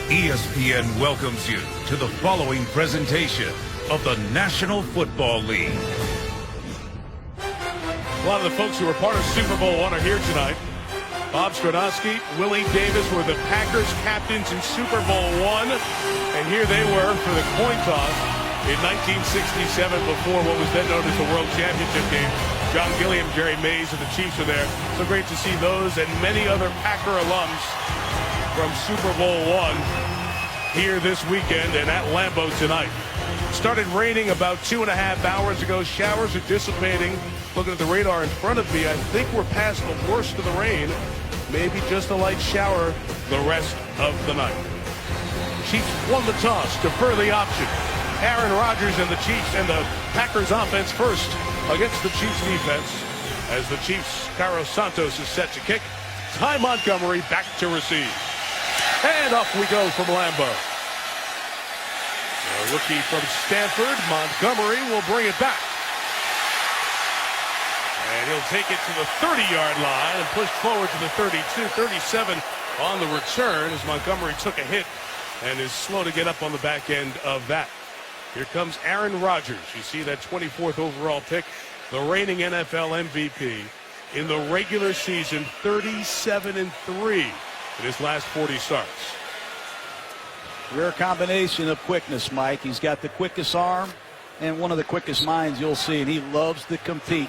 ESPN welcomes you to the following presentation of the National Football League. A lot of the folks who were part of Super Bowl I are here tonight. Bob Stradowski, Willie Davis were the Packers captains in Super Bowl I, and here they were for the coin toss in 1967 before what was then known as the World Championship game. John Gilliam, Jerry Mays of the Chiefs are there. So great to see those and many other Packer alums from Super Bowl I here this weekend and at Lambeau tonight. Started raining about 2.5 hours ago. Showers are dissipating. Looking at the radar in front of me, I think we're past the worst of the rain. Maybe just a light shower the rest of the night. Chiefs won the toss, defer the option. Aaron Rodgers and the Chiefs and the Packers offense first against the Chiefs defense as the Chiefs' Cairo Santos is set to kick. Ty Montgomery back to receive. And off we go from Lambeau. A rookie from Stanford, Montgomery, will bring it back. And he'll take it to the 30-yard line and push forward to the 32, 37 on the return as Montgomery took a hit and is slow to get up on the back end of that. Here comes Aaron Rodgers. You see that 24th overall pick, the reigning NFL MVP in the regular season, 37-3 in his last 40 starts. Rare combination of quickness, Mike. He's got the quickest arm and one of the quickest minds you'll see, and he loves to compete.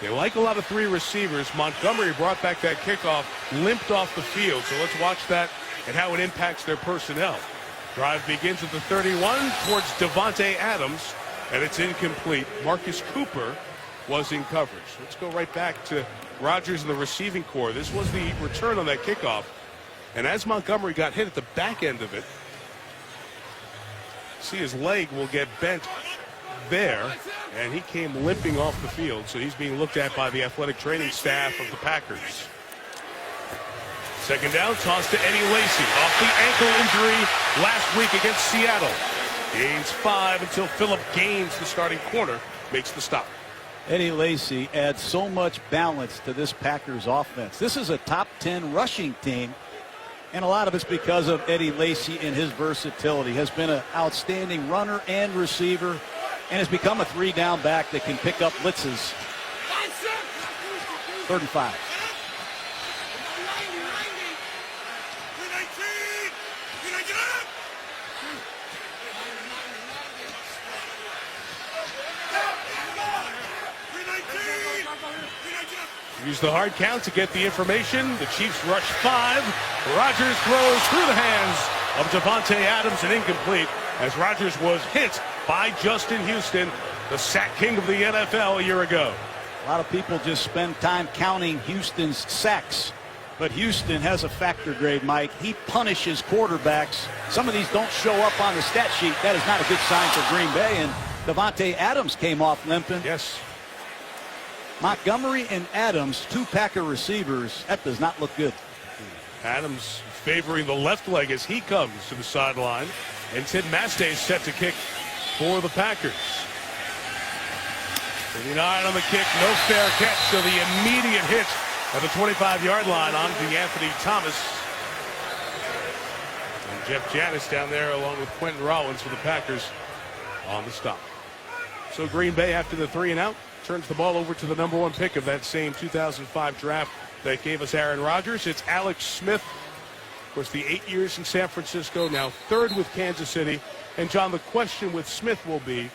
They like a lot of three receivers. Montgomery brought back that kickoff, limped off the field. So let's watch that and how it impacts their personnel. Drive begins at the 31 towards Davante Adams, and it's incomplete. Marcus Cooper was in coverage. Let's go right back to Rodgers and the receiving core. This was the return on that kickoff. And as Montgomery got hit at the back end of it, see his leg will get bent there, and he came limping off the field. So he's being looked at by the athletic training staff of the Packers. Second down, toss to Eddie Lacy off the ankle injury last week against Seattle. Gains 5 until Philip Gaines, the starting corner, makes the stop. Eddie Lacy adds so much balance to this Packers offense. This is a top 10 rushing team, and a lot of it's because of Eddie Lacy and his versatility. Has been an outstanding runner and receiver, and has become a three-down back that can pick up blitzes. 35. Use the hard count to get the information. The Chiefs rush 5. Rodgers throws through the hands of Davante Adams and incomplete as Rodgers was hit by Justin Houston, the sack king of the NFL a year ago. A lot of people just spend time counting Houston's sacks, but Houston has a factor grade, Mike. He punishes quarterbacks. Some of these don't show up on the stat sheet. That is not a good sign for Green Bay, and Davante Adams came off limping. Yes. Montgomery and Adams, two Packer receivers, that does not look good. Adams favoring the left leg as he comes to the sideline. And Tim Mastay is set to kick for the Packers. 39 on the kick, no fair catch, so the immediate hit at the 25-yard line on Anthony Thomas. And Jeff Janis down there along with Quentin Rollins for the Packers on the stop. So Green Bay, after the 3-and-out, turns the ball over to the number 1 pick of that same 2005 draft that gave us Aaron Rodgers. It's Alex Smith. Of course, the 8 years in San Francisco, now 3rd with Kansas City. And, John, the question with Smith will be,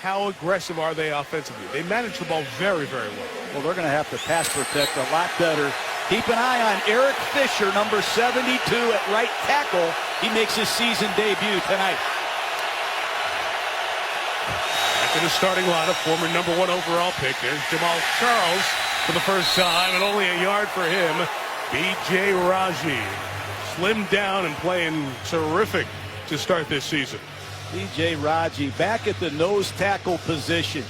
how aggressive are they offensively? They manage the ball very, very well. Well, they're going to have to pass protect a lot better. Keep an eye on Eric Fisher, number 72 at right tackle. He makes his season debut tonight. In the starting lineup, former number 1 overall pick. There's Jamal Charles for the first time, and only a yard for him. B.J. Raji slimmed down and playing terrific to start this season. B.J. Raji back at the nose tackle position.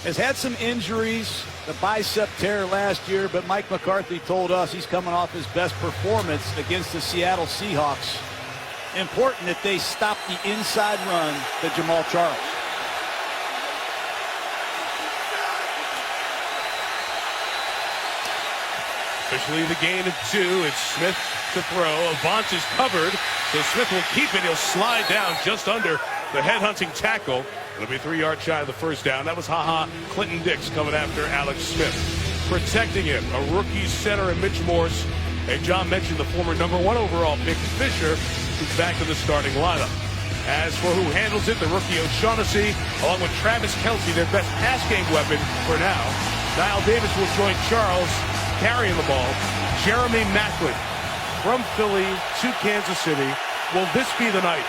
Has had some injuries, the bicep tear last year, but Mike McCarthy told us he's coming off his best performance against the Seattle Seahawks. Important that they stop the inside run to Jamal Charles. Officially the gain of 2. It's Smith to throw. Avant is covered, so Smith will keep it. He'll slide down just under the headhunting tackle. It'll be 3 yards shy of the first down. That was Clinton Dix coming after Alex Smith. Protecting him, a rookie center and Mitch Morse. And John mentioned the former #1 overall pick, Fisher, who's back in the starting lineup. As for who handles it, the rookie O'Shaughnessy, along with Travis Kelce, their best pass game weapon for now. Niall Davis will join Charles carrying the ball. Jeremy Maclin from Philly to Kansas City. Will this be the night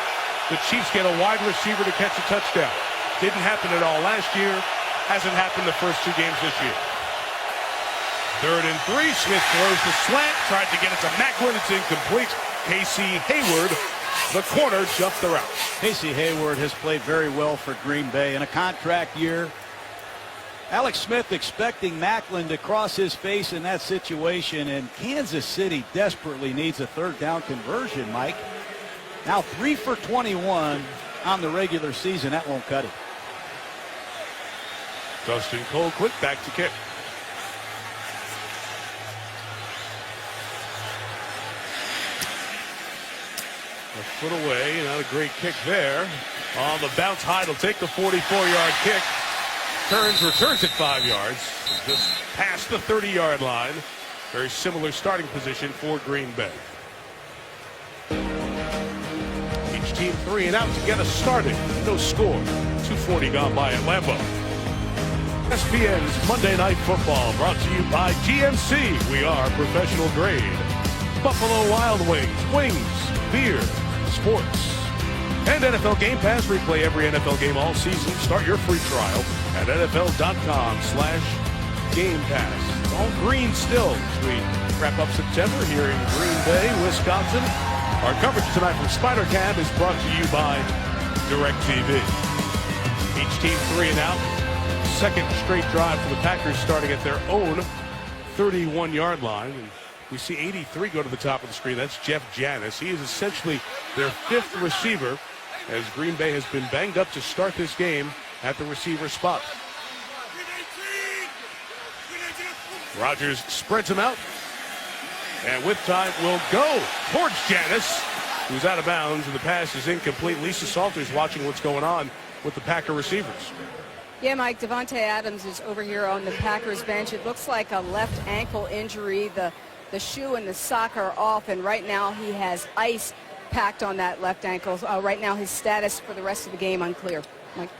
the Chiefs get a wide receiver to catch a touchdown? Didn't happen at all last year. Hasn't happened the first 2 games this year. 3rd and 3. Smith throws the slant. Tried to get it to Maclin. It's incomplete. Casey Hayward, the corner, jumped the route. Casey Hayward has played very well for Green Bay in a contract year. Alex Smith expecting Maclin to cross his face in that situation, and Kansas City desperately needs a 3rd down conversion, Mike. Now 3 for 21 on the regular season. That won't cut it. Dustin Colquitt back to kick. A foot away, not a great kick there. On the bounce, Hyde will take the 44-yard kick. Returns it 5 yards. Just past the 30-yard line. Very similar starting position for Green Bay. Each team 3 and out to get us started. No score. 2:40 gone by at Lambeau. ESPN's Monday Night Football brought to you by GMC. We are professional grade. Buffalo Wild Wings, beer, sports, and NFL Game Pass. Replay every NFL game all season. Start your free trial at NFL.com/Game Pass. All green still as we wrap up September here in Green Bay, Wisconsin. Our coverage tonight from Spider Cab is brought to you by DirecTV. Each team 3 and out. 2nd straight drive for the Packers starting at their own 31-yard line. And we see 83 go to the top of the screen. That's Jeff Janis. He is essentially their 5th receiver, as Green Bay has been banged up to start this game at the receiver spot. Rodgers spreads him out, and with time will go towards Janis, who's out of bounds, and the pass is incomplete. Lisa Salters watching what's going on with the Packer receivers. Yeah, Mike, Devontae Adams is over here on the Packers bench. It looks like a left ankle injury. The shoe and the sock are off, and right now he has ice packed on that left ankle. Right now his status for the rest of the game unclear. Mike.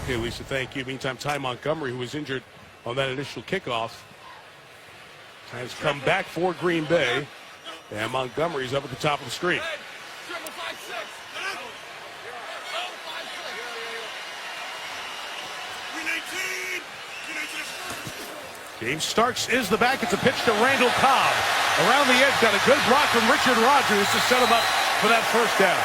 Okay, Lisa, thank you. Meantime, Ty Montgomery, who was injured on that initial kickoff, has come back for Green Bay, and Montgomery's up at the top of the screen. James Starks is the back. It's a pitch to Randall Cobb. Around the edge, got a good block from Richard Rodgers to set him up for that 1st down.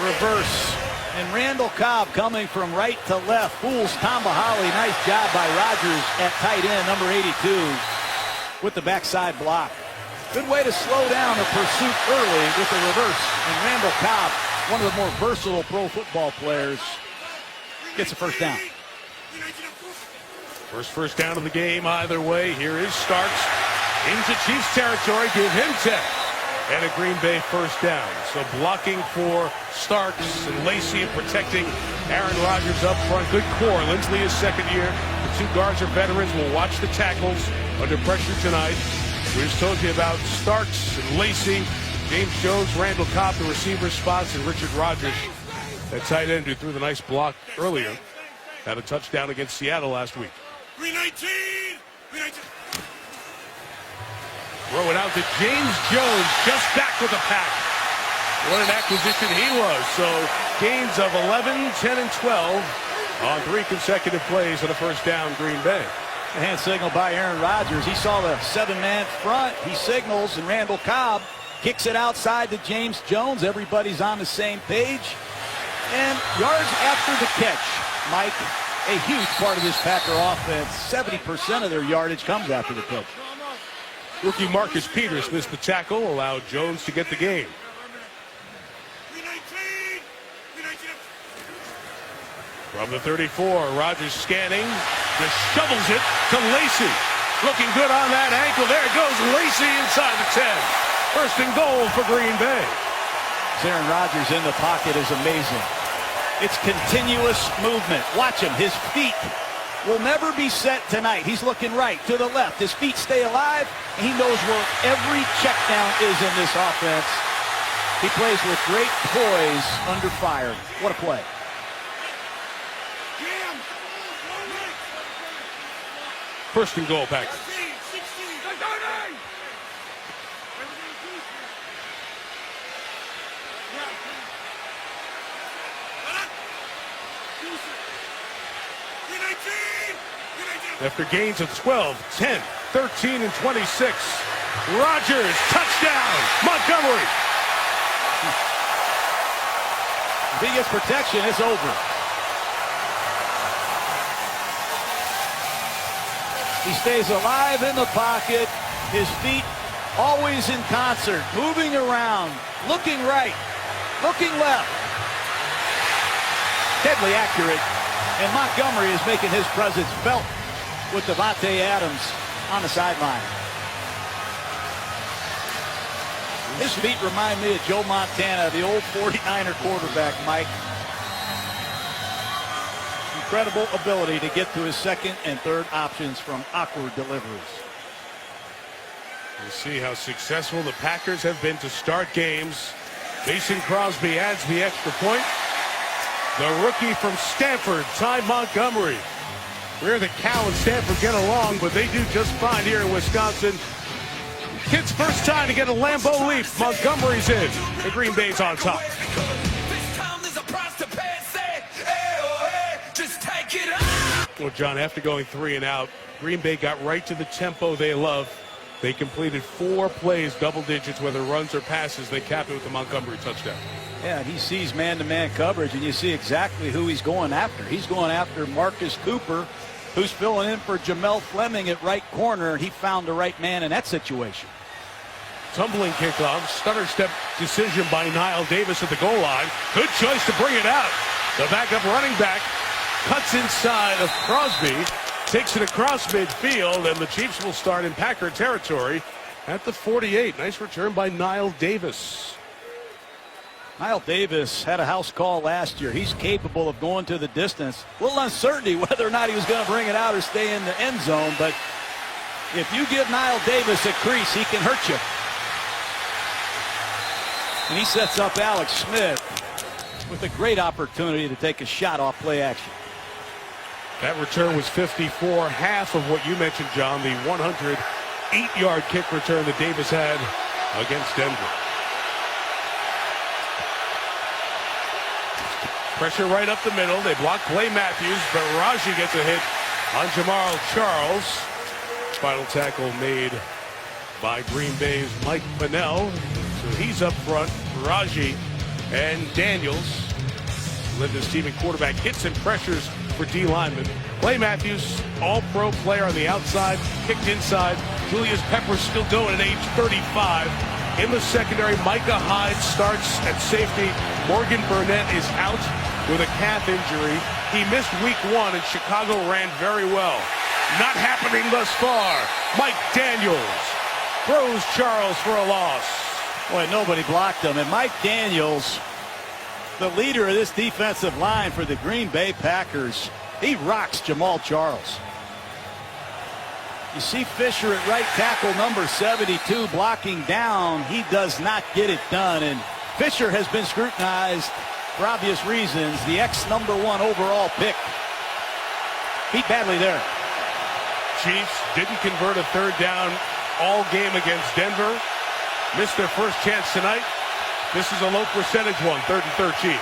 Reverse. And Randall Cobb coming from right to left. Fools Tomahawley. Nice job by Rodgers at tight end, number 82, with the backside block. Good way to slow down the pursuit early with the reverse. And Randall Cobb, one of the more versatile pro football players, gets a 1st down. First down of the game either way. Here is Starks into Chiefs territory. Give him 10. And a Green Bay 1st down. So blocking for Starks and Lacey and protecting Aaron Rodgers up front. Good core. Lindsley is 2nd year. The 2 guards are veterans. We'll watch the tackles under pressure tonight. We just told you about Starks and Lacey, James Jones, Randall Cobb, the receiver spots, and Richard Rodgers, that tight end who threw the nice block earlier. Had a touchdown against Seattle last week. 319. Throw it out to James Jones, just back with the pack. What an acquisition he was. So gains of 11, 10, and 12 on 3 consecutive plays and a 1st down, Green Bay. The hand signal by Aaron Rodgers. He saw the 7-man front. He signals, and Randall Cobb kicks it outside to James Jones. Everybody's on the same page. And yards after the catch, Mike, a huge part of this Packer offense. 70% of their yardage comes after the catch. Rookie Marcus Peters missed the tackle, allowed Jones to get the game. From the 34, Rodgers scanning, Just shovels it to Lacey. Looking good on that ankle. There goes Lacey inside the 10. First and goal for Green Bay. Aaron Rodgers in the pocket is amazing. It's continuous movement. Watch him. His feet will never be set tonight. He's looking right to the left. His feet stay alive. And he knows where every check down is in this offense. He plays with great poise under fire. What a play. First and goal, Packers. After gains of 12, 10, 13, and 26. Rodgers, touchdown, Montgomery. If he gets protection, it's over. He stays alive in the pocket. His feet always in concert, moving around, looking right, looking left. Deadly accurate. And Montgomery is making his presence felt with Davante Adams on the sideline. His feet remind me of Joe Montana, the old 49er quarterback, Mike. Incredible ability to get to his second and third options from awkward deliveries. We'll see how successful the Packers have been to start games. Mason Crosby adds the extra point. The rookie from Stanford, Ty Montgomery. Where the Cow and Stanford get along, but they do just fine here in Wisconsin. Kid's first time to get a Lambeau Leap. Montgomery's in. The Green Bay's on top. Well, John, after going 3 and out, Green Bay got right to the tempo they love. They completed 4 plays, double digits, whether runs or passes. They capped it with the Montgomery touchdown. Yeah, he sees man-to-man coverage, and you see exactly who he's going after. He's going after Marcus Cooper, who's filling in for Jamel Fleming at right corner, and he found the right man in that situation. Tumbling kickoff, stutter step decision by Niall Davis at the goal line. Good choice to bring it out. The backup running back cuts inside of Crosby, takes it across midfield, and the Chiefs will start in Packer territory at the 48. Nice return by Niall Davis. Niall Davis had a house call last year. He's capable of going to the distance. A little uncertainty whether or not he was going to bring it out or stay in the end zone, but if you give Niall Davis a crease, he can hurt you. And he sets up Alex Smith with a great opportunity to take a shot off play action. That return was 54, half of what you mentioned, John, the 108-yard kick return that Davis had against Denver. Pressure right up the middle. They block Clay Matthews, but Raji gets a hit on Jamal Charles. Final tackle made by Green Bay's Mike Pennell. So he's up front. Raji and Daniels. Linda's team and quarterback hits and pressures for D lineman. Clay Matthews, all-pro player on the outside, kicked inside. Julius Pepper still going at age 35. In the secondary, Micah Hyde starts at safety. Morgan Burnett is out with a calf injury. He missed week 1, and Chicago ran very well. Not happening thus far. Mike Daniels throws Charles for a loss. Boy, nobody blocked him. And Mike Daniels, the leader of this defensive line for the Green Bay Packers, he rocks Jamal Charles. You see Fisher at right tackle, number 72, blocking down. He does not get it done. And Fisher has been scrutinized for obvious reasons. The ex-number 1 overall pick. Beat badly there. Chiefs didn't convert a third down all game against Denver. Missed their first chance tonight. This is a low percentage one, 3rd and 13.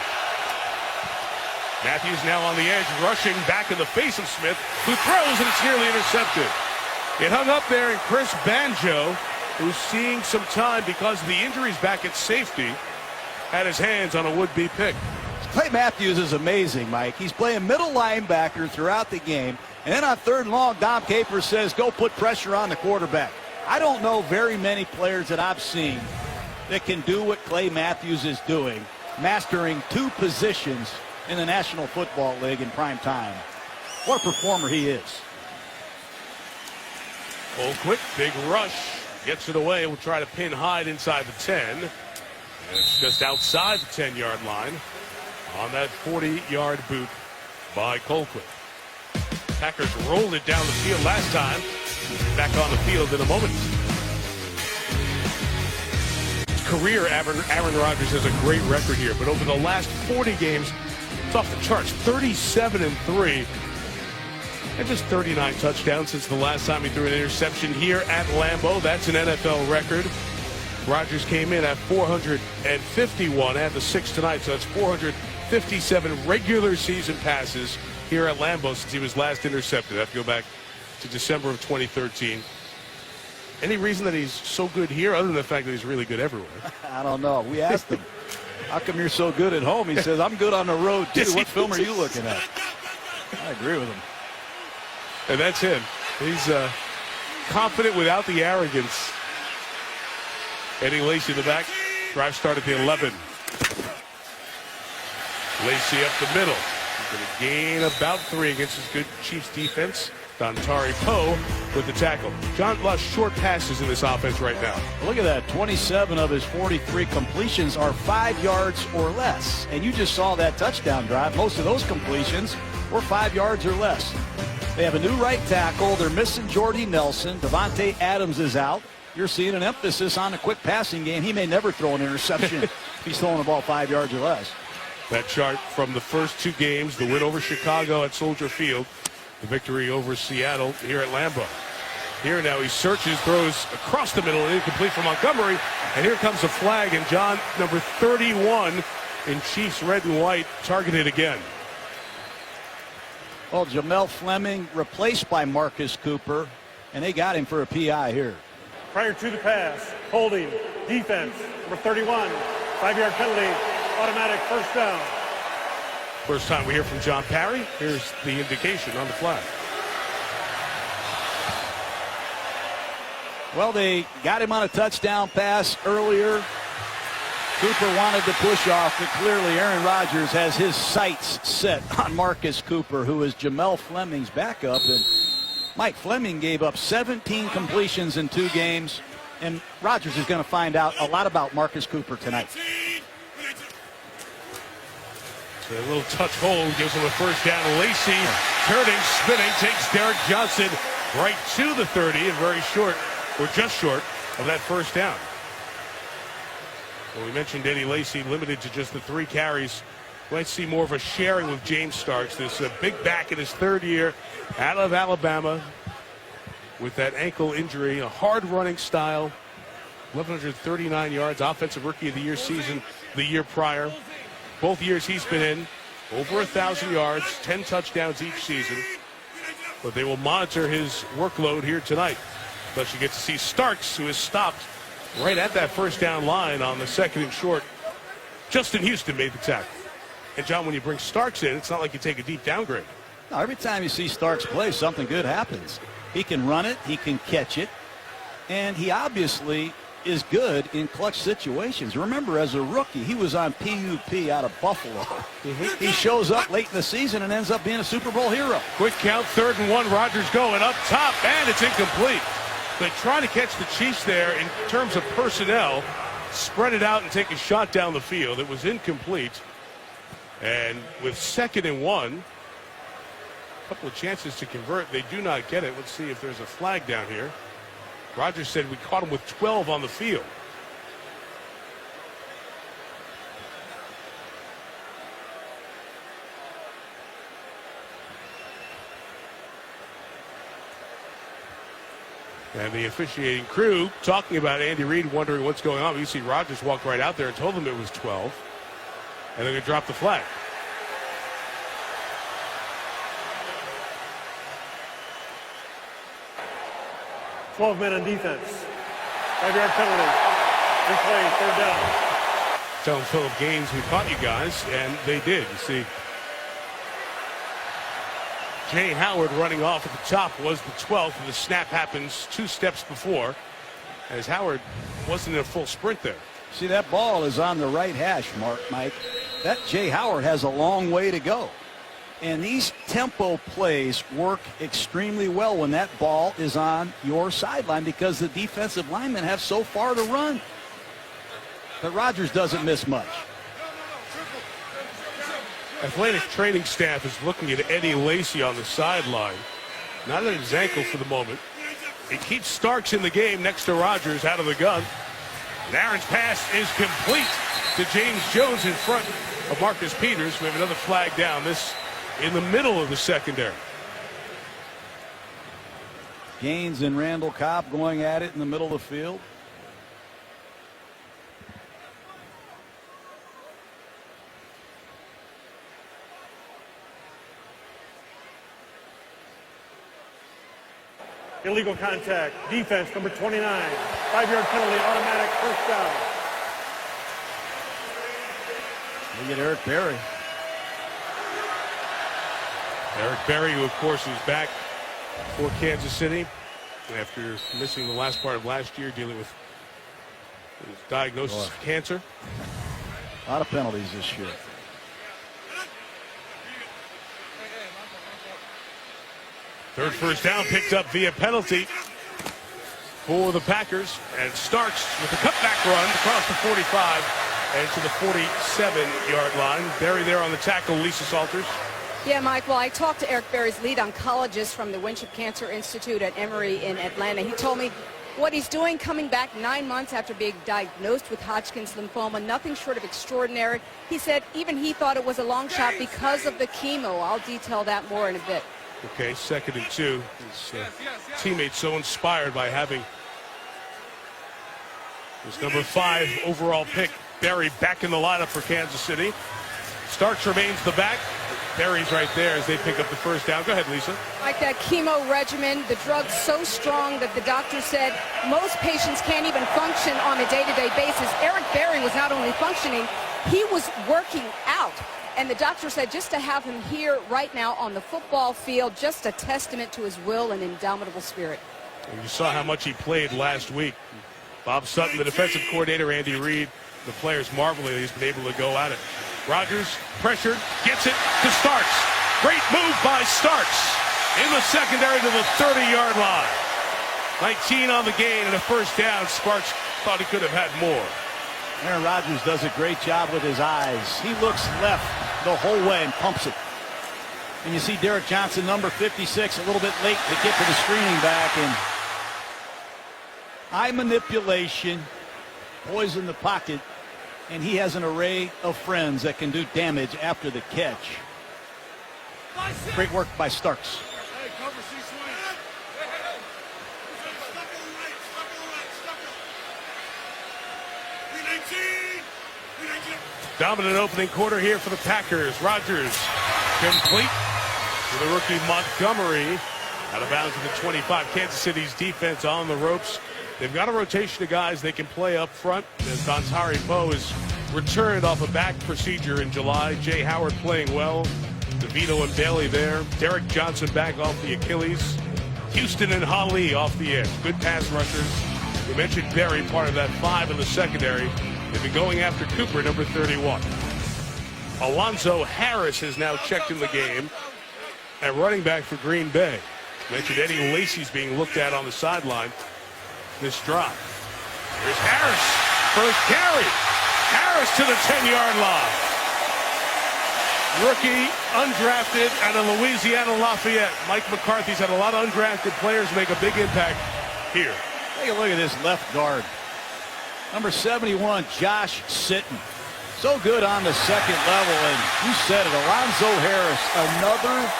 Matthews now on the edge, rushing back in the face of Smith, who throws, and it's nearly intercepted. It hung up there, and Chris Banjo, who's seeing some time because of the injuries back at safety, had his hands on a would-be pick. Clay Matthews is amazing, Mike. He's playing middle linebacker throughout the game. And then on 3rd and long, Dom Capers says, go put pressure on the quarterback. I don't know very many players that I've seen that can do what Clay Matthews is doing, mastering 2 positions in the National Football League in prime time. What a performer he is. Quick, big rush. Gets it away. We'll try to pin Hyde inside the 10. And it's just outside the 10-yard line on that 40-yard boot by Colquitt. Packers rolled it down the field last time. Back on the field in a moment. Career Aaron Rodgers has a great record here, but over the last 40 games, it's off the charts. 37-3. And just 39 touchdowns since the last time he threw an interception here at Lambeau. That's an NFL record. Rodgers came in at 451, had the 6 tonight, so that's 457 regular season passes here at Lambeau since he was last intercepted. I have to go back to December of 2013. Any reason that he's so good here other than the fact that he's really good everywhere? I don't know. We asked him, how come you're so good at home? He says, I'm good on the road, too. What film are you looking at? I agree with him. And that's him. He's confident without the arrogance. Eddie Lacy in the back. Drive start at the 11. Lacy up the middle. He's going to gain about 3 against his good Chiefs defense. Dontari Poe with the tackle. John Lush short passes in this offense right now. Look at that. 27 of his 43 completions are 5 yards or less. And you just saw that touchdown drive. Most of those completions were 5 yards or less. They have a new right tackle. They're missing Jordy Nelson. Davante Adams is out. You're seeing an emphasis on a quick passing game. He may never throw an interception if he's throwing the ball 5 yards or less. That chart from the first 2 games, the win over Chicago at Soldier Field, the victory over Seattle here at Lambeau. Here now he searches, throws across the middle, incomplete for Montgomery, and here comes a flag, and John, number 31 in Chiefs red and white, targeted again. Well, Jamel Fleming replaced by Marcus Cooper, and they got him for a PI here. Prior to the pass, holding, defense, number 31, 5-yard penalty, automatic first down. First time we hear from John Parry. Here's the indication on the flag. Well, they got him on a touchdown pass earlier. Cooper wanted to push off, but clearly Aaron Rodgers has his sights set on Marcus Cooper, who is Jamel Fleming's backup. And Mike Fleming gave up 17 completions in 2 games, and Rodgers is going to find out a lot about Marcus Cooper tonight. So a little touch hold gives him a first down. Lacy turning, spinning, takes Derek Johnson right to the 30 and very short, or just short, of that first down. Well, we mentioned Eddie Lacy limited to just the 3 carries. We might see more of a sharing with James Starks, this big back in his 3rd year out of Alabama with that ankle injury, a hard-running style, 1,139 yards, Offensive Rookie of the Year season the year prior. Both years he's been in, over 1,000 yards, 10 touchdowns each season. But they will monitor his workload here tonight. Thus you get to see Starks, who is stopped right at that first down line on the 2nd and short. Justin Houston made the tackle. And John, when you bring Starks in, it's not like you take a deep downgrade. No, every time you see Starks play, something good happens. He can run it, he can catch it, and he obviously is good in clutch situations. Remember, as a rookie, he was on PUP out of Buffalo. He shows up late in the season and ends up being a Super Bowl hero. Quick count, 3rd and 1. Rodgers going up top, and it's incomplete. They try to catch the Chiefs there in terms of personnel, spread it out and take a shot down the field. It was incomplete. And with 2nd and 1, a couple of chances to convert. They do not get it. Let's see if there's a flag down here. Rodgers said we caught him with 12 on the field. And the officiating crew talking about Andy Reid, wondering what's going on. You see Rodgers walked right out there and told them it was 12. And they're going to drop the flag. $12 men on defense. 5-yard penalty. Replay, 3rd down. Telling Philip Gaines, we caught you guys, and they did. You see, Jay Howard running off at the top was the 12th, and the snap happens 2 steps before, as Howard wasn't in a full sprint there. See, that ball is on the right hash, Mike. That Jay Howard has a long way to go. And these tempo plays work extremely well when that ball is on your sideline because the defensive linemen have so far to run. But Rodgers doesn't miss much. Athletic training staff is looking at Eddie Lacy on the sideline. Not at his ankle for the moment. He keeps Starks in the game next to Rodgers out of the gun. And Aaron's pass is complete to James Jones in front of Marcus Peters. We have another flag down. This in the middle of the secondary. Gaines and Randall Cobb going at it in the middle of the field. Illegal contact. Defense, number 29. 5-yard penalty, automatic first down. Look at Eric Berry. Eric Berry, who of course is back for Kansas City after missing the last part of last year, dealing with his diagnosis of cancer. A lot of penalties this year. Third first down picked up via penalty for the Packers. And Starks with a cutback run across the 45 and to the 47-yard line. Berry there on the tackle, Lisa Salters. Yeah, Mike, well, I talked to Eric Berry's lead oncologist from the Winship Cancer Institute at Emory in Atlanta. He told me what he's doing coming back 9 months after being diagnosed with Hodgkin's lymphoma, nothing short of extraordinary. He said even he thought it was a long shot because of the chemo. I'll detail that more in a bit. Okay, 2nd and 2. His teammates so inspired by having his number 5 overall pick, Berry, back in the lineup for Kansas City. Starks remains the back. Berry's right there as they pick up the first down. Go ahead, Lisa. Like that chemo regimen, the drug's so strong that the doctor said most patients can't even function on a day-to-day basis. Eric Berry was not only functioning, he was working out. And the doctor said just to have him here right now on the football field, just a testament to his will and indomitable spirit. And you saw how much he played last week. Bob Sutton, the defensive coordinator, Andy Reid, the players marveling he's been able to go at it. Rodgers pressured, gets it to Starks. Great move by Starks in the secondary to the 30-yard line. 19 on the gain and a first down. Sparks thought he could have had more. Aaron Rodgers does a great job with his eyes. He looks left the whole way and pumps it. And you see Derek Johnson, number 56, a little bit late to get to the screening back. And eye manipulation, poise in the pocket, and he has an array of friends that can do damage after the catch. Great work by Starks. Dominant opening quarter here for the Packers. Rodgers complete to the rookie Montgomery. Out of bounds at the 25. Kansas City's defense on the ropes. They've got a rotation of guys they can play up front. As Dontari Poe is returned off a back procedure in July. Jay Howard playing well. DeVito and Bailey there. Derek Johnson back off the Achilles. Houston and Holly off the edge. Good pass rushers. We mentioned Berry, part of that 5 in the secondary. They've been going after Cooper, number 31. Alonzo Harris has now checked in the game at running back for Green Bay. Mentioned Eddie Lacy's being looked at on the sideline this drive. Here's Harris, first carry. Harris to the 10-yard line. Rookie, undrafted out of Louisiana Lafayette. Mike McCarthy's had a lot of undrafted players make a big impact here. Take a look at this left guard. Number 71, Josh Sitton. So good on the second level, and you said it, Alonzo Harris, another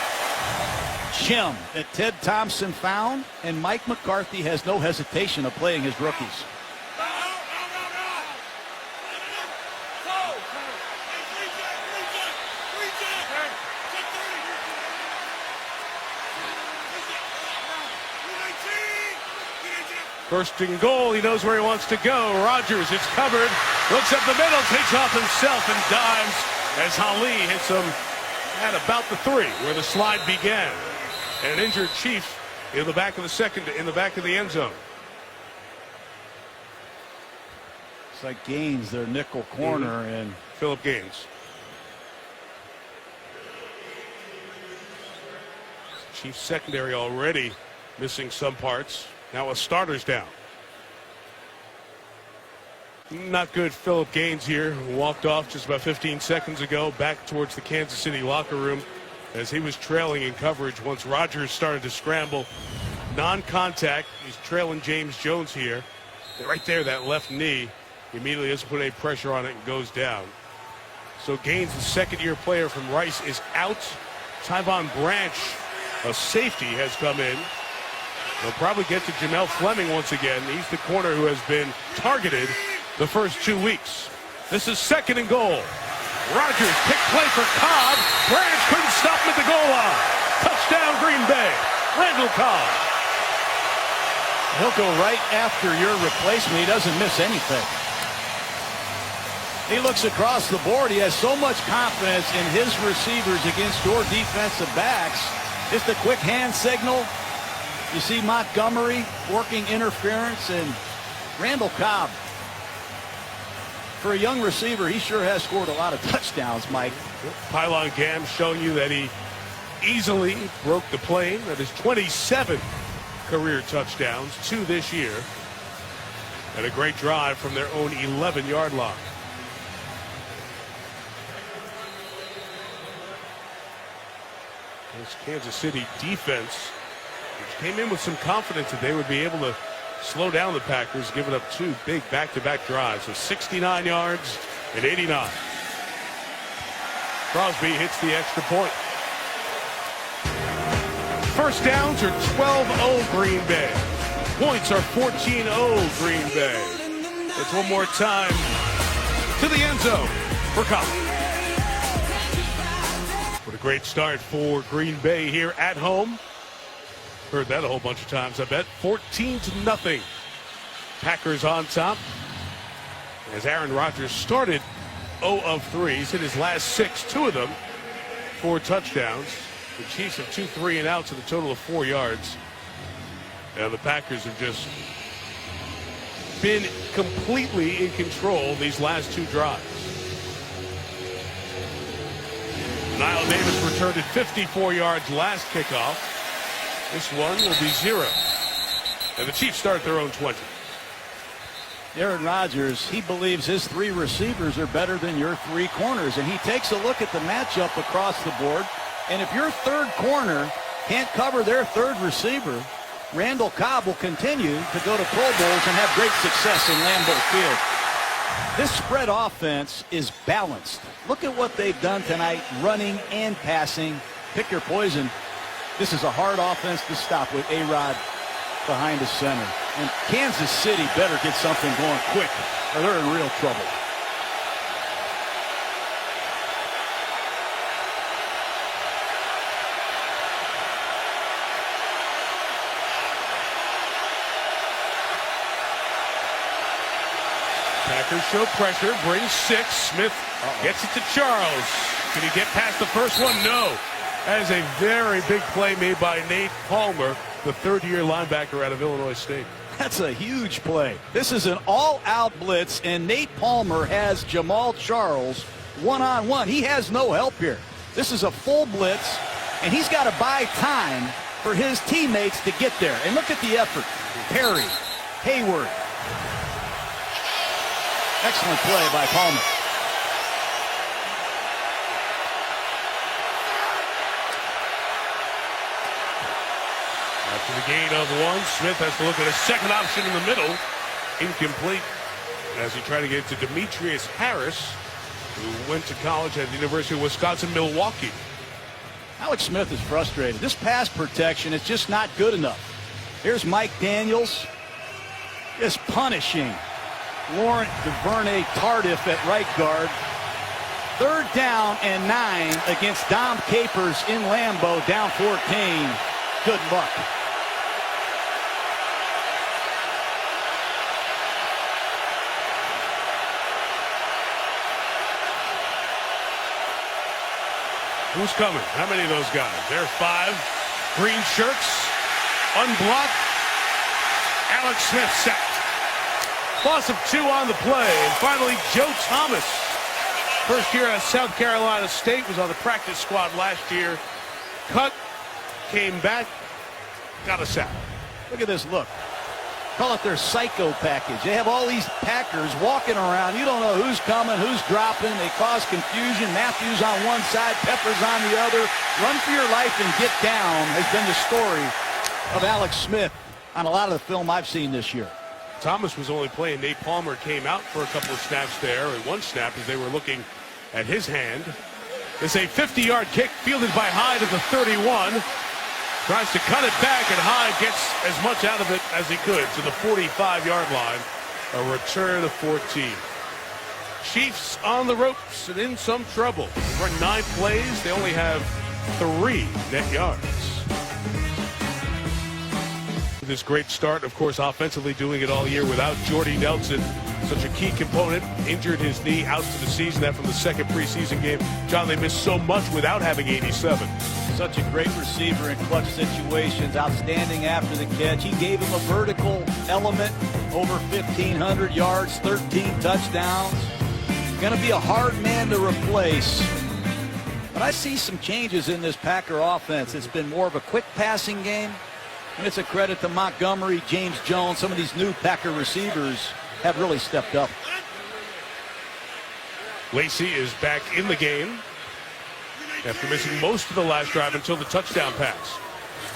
gem that Ted Thompson found, and Mike McCarthy has no hesitation of playing his rookies. First and goal, he knows where he wants to go. Rodgers, it's covered, looks up the middle, takes off himself and dives as Ali hits him at about the 3 where the slide began. And an injured Chief in the back of the end zone. It's like Gaines, their nickel corner, and Philip Gaines. Chiefs secondary already missing some parts. Now a starter's down. Not good. Philip Gaines here walked off just about 15 seconds ago back towards the Kansas City locker room as he was trailing in coverage once Rodgers started to scramble. Non-contact. He's trailing James Jones here. Right there, that left knee immediately doesn't put any pressure on it and goes down. So Gaines, the second-year player from Rice, is out. Tyvon Branch, a safety, has come in. They'll probably get to Jamel Fleming once again. He's the corner who has been targeted the first 2 weeks. This is 2nd and goal. Rodgers, pick play for Cobb. Branch couldn't stop him at the goal line. Touchdown, Green Bay. Randall Cobb. He'll go right after your replacement. He doesn't miss anything. He looks across the board. He has so much confidence in his receivers against your defensive backs. Just a quick hand signal. You see Montgomery working interference, and Randall Cobb, for a young receiver, he sure has scored a lot of touchdowns, Mike. Pylon Gam showing you that he easily broke the plane. That is 27 career touchdowns, 2 this year. And a great drive from their own 11-yard line. This Kansas City defense, which came in with some confidence that they would be able to slow down the Packers, giving up 2 big back-to-back drives. So 69 yards and 89. Crosby hits the extra point. First downs are 12-0 Green Bay. Points are 14-0 Green Bay. It's one more time to the end zone for Cobb. What a great start for Green Bay here at home. Heard that a whole bunch of times, I bet. 14-0. Packers on top. As Aaron Rodgers started 0 of 3. He's hit his last 6, 2 of them 4 touchdowns. The Chiefs have 2 3-and-outs and a total of 4 yards. And the Packers have just been completely in control these last 2 drives. Niall Davis returned it 54 yards last kickoff. This one will be 0. And the Chiefs start their own 20. Aaron Rodgers, he believes his 3 receivers are better than your 3 corners. And he takes a look at the matchup across the board. And if your 3rd corner can't cover their 3rd receiver, Randall Cobb will continue to go to Pro Bowls and have great success in Lambeau Field. This spread offense is balanced. Look at what they've done tonight, running and passing. Pick your poison. This is a hard offense to stop with A-Rod behind the center. And Kansas City better get something going quick or they're in real trouble. Packers show pressure, brings 6. Smith gets it to Charles. Can he get past the first one? No. That is a very big play made by Nate Palmer, the 3rd-year linebacker out of Illinois State. That's a huge play. This is an all-out blitz, and Nate Palmer has Jamal Charles one-on-one. He has no help here. This is a full blitz, and he's got to buy time for his teammates to get there. And look at the effort. Perry, Hayward. Excellent play by Palmer. After the gain of 1, Smith has to look at a second option in the middle. Incomplete as he tried to get to Demetrius Harris, who went to college at the University of Wisconsin-Milwaukee. Alex Smith is frustrated. This pass protection is just not good enough. Here's Mike Daniels just punishing Laurent Duvernay Tardif at right guard. 3rd down and 9 against Dom Capers in Lambeau, down 14. Good luck. Who's coming? How many of those guys? There's 5. Green shirts. Unblocked. Alex Smith sacked. Loss of 2 on the play. And finally, Joe Thomas. First year at South Carolina State, was on the practice squad last year. Cut came back, got a sack. Look at this look. Call it their psycho package. They have all these Packers walking around. You don't know who's coming, who's dropping. They cause confusion. Matthews on one side, Peppers on the other. Run for your life and get down has been the story of Alex Smith on a lot of the film I've seen this year. Thomas was only playing. Nate Palmer came out for a couple of snaps there, and one snap as they were looking at his hand. It's a 50-yard kick fielded by Hyde at the 31. Tries to cut it back, and Hyde gets as much out of it as he could to the 45-yard line. A return of 14. Chiefs on the ropes and in some trouble. For 9 plays, they only have 3 net yards. This great start, of course, offensively doing it all year without Jordy Nelson, such a key component. Injured his knee out to the season. That from the second preseason game. John, they missed so much without having 87. Such a great receiver in clutch situations. Outstanding after the catch. He gave him a vertical element. Over 1,500 yards, 13 touchdowns. Going to be a hard man to replace. But I see some changes in this Packer offense. It's been more of a quick passing game. And it's a credit to Montgomery, James Jones. Some of these new Packer receivers have really stepped up. Lacey is back in the game after missing most of the last drive until the touchdown pass.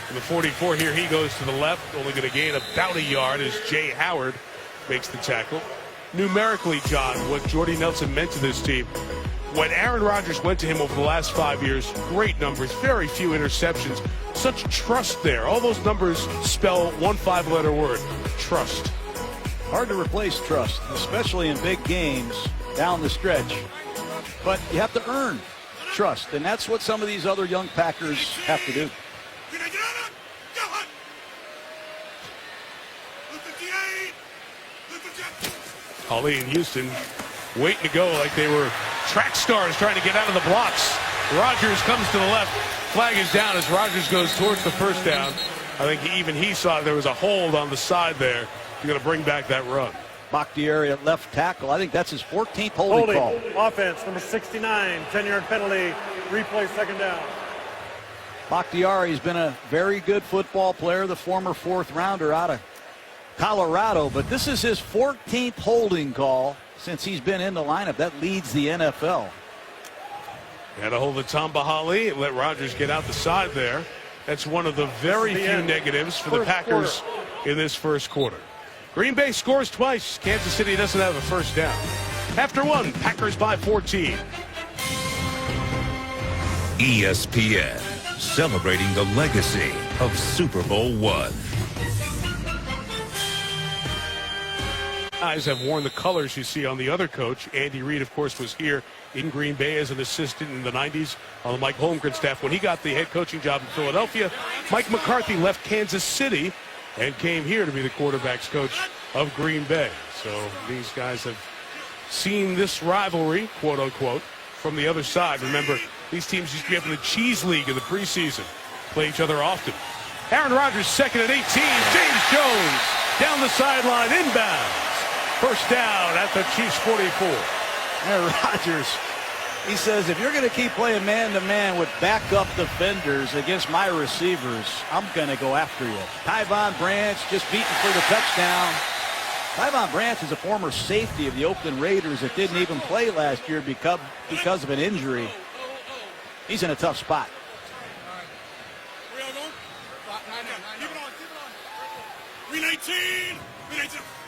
In the 44 here, he goes to the left, only going to gain about a yard as Jay Howard makes the tackle. Numerically, John, what Jordy Nelson meant to this team. When Aaron Rodgers went to him over the last 5 years, great numbers, very few interceptions. Such trust there. All those numbers spell one 5-letter word, trust. Hard to replace trust, especially in big games down the stretch. But you have to earn trust, and that's what some of these other young Packers have to do. Holly and Houston waiting to go like they were track stars trying to get out of the blocks. Rodgers comes to the left. Flag is down as Rodgers goes towards the first down. I think even he saw there was a hold on the side there. You're going to bring back that run. Bakhtiari at left tackle. I think that's his 14th holding call. Offense, number 69, 10-yard penalty, replay, second down. Bakhtiari's been a very good football player, the former 4th rounder out of Colorado, but this is his 14th holding call since he's been in the lineup. That leads the NFL. Had a hold of Tom Bahali and let Rodgers get out the side there. That's one of the very few negatives for the Packers in this first quarter. Green Bay scores twice. Kansas City doesn't have a first down. After 1, Packers by 14. ESPN, celebrating the legacy of Super Bowl I. Guys have worn the colors you see on the other coach. Andy Reid, of course, was here in Green Bay as an assistant in the 90s on the Mike Holmgren staff. When he got the head coaching job in Philadelphia, Mike McCarthy left Kansas City and came here to be the quarterback's coach of Green Bay. So these guys have seen this rivalry, quote unquote, from the other side. Remember, these teams used to be up in the Cheese League in the preseason, play each other often. Aaron Rodgers, second and 18. James Jones down the sideline, inbounds. First down at the Chiefs 44. Aaron Rodgers, he says, if you're going to keep playing man-to-man with backup defenders against my receivers, I'm going to go after you. Tyvon Branch just beaten for the touchdown. Tyvon Branch is a former safety of the Oakland Raiders that didn't even play last year because of an injury. He's in a tough spot.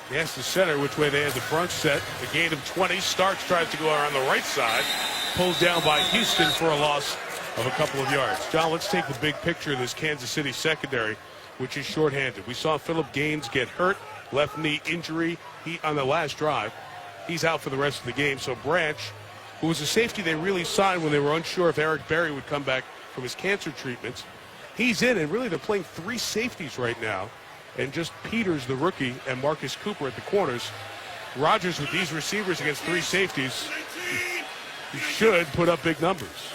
He has the center which way they had the front set. A gain of 20. Starks tries to go around the right side. Pulled down by Houston for a loss of a couple of yards. John, let's take the big picture of this Kansas City secondary, which is shorthanded. We saw Phillip Gaines get hurt, left knee injury on the last drive. He's out for the rest of the game. So Branch, who was a safety they really signed when they were unsure if Eric Berry would come back from his cancer treatments, he's in, and really they're playing 3 safeties right now. And just Peters, the rookie, and Marcus Cooper at the corners. Rodgers with these receivers against 3 safeties, he should put up big numbers.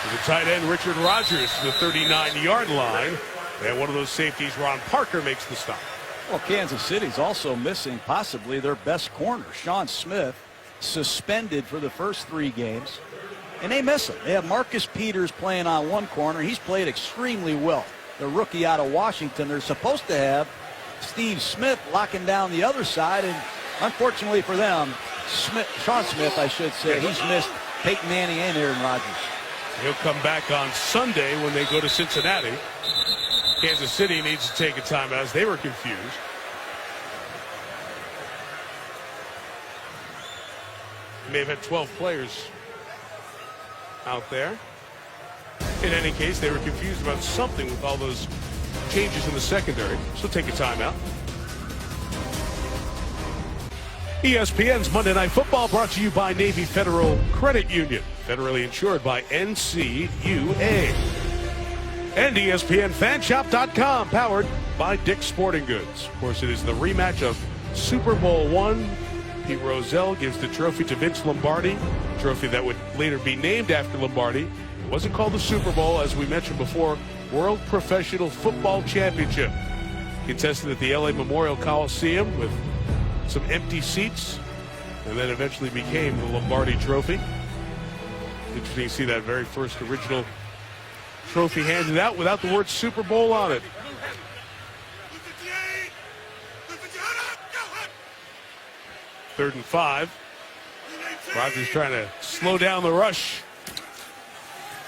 To the tight end, Richard Rodgers, to the 39-yard line. And one of those safeties, Ron Parker, makes the stop. Well, Kansas City's also missing possibly their best corner. Sean Smith, suspended for the first 3 games. and they miss him. They have Marcus Peters playing on one corner. He's played extremely well. The rookie out of Washington. They're supposed to have Steve Smith locking down the other side, and unfortunately for them, Sean Smith, I should say, he's missed Peyton Manning and Aaron Rodgers. He'll come back on Sunday when they go to Cincinnati. Kansas City needs to take a timeout as they were confused. They may have had 12 players out there. In any case, they were confused about something with all those changes in the secondary. So take a timeout. ESPN's Monday Night Football brought to you by Navy Federal Credit Union, federally insured by NCUA. And ESPNFanshop.com, powered by Dick's Sporting Goods. Of course, it is the rematch of Super Bowl I. Pete Rozelle gives the trophy to Vince Lombardi, a trophy that would later be named after Lombardi. It wasn't called the Super Bowl, as we mentioned before, World Professional Football Championship. Contested at the LA Memorial Coliseum with some empty seats, and then eventually became the Lombardi Trophy. Interesting to see that very first original trophy handed out without the word Super Bowl on it. Third and 5. Rodgers trying to slow down the rush.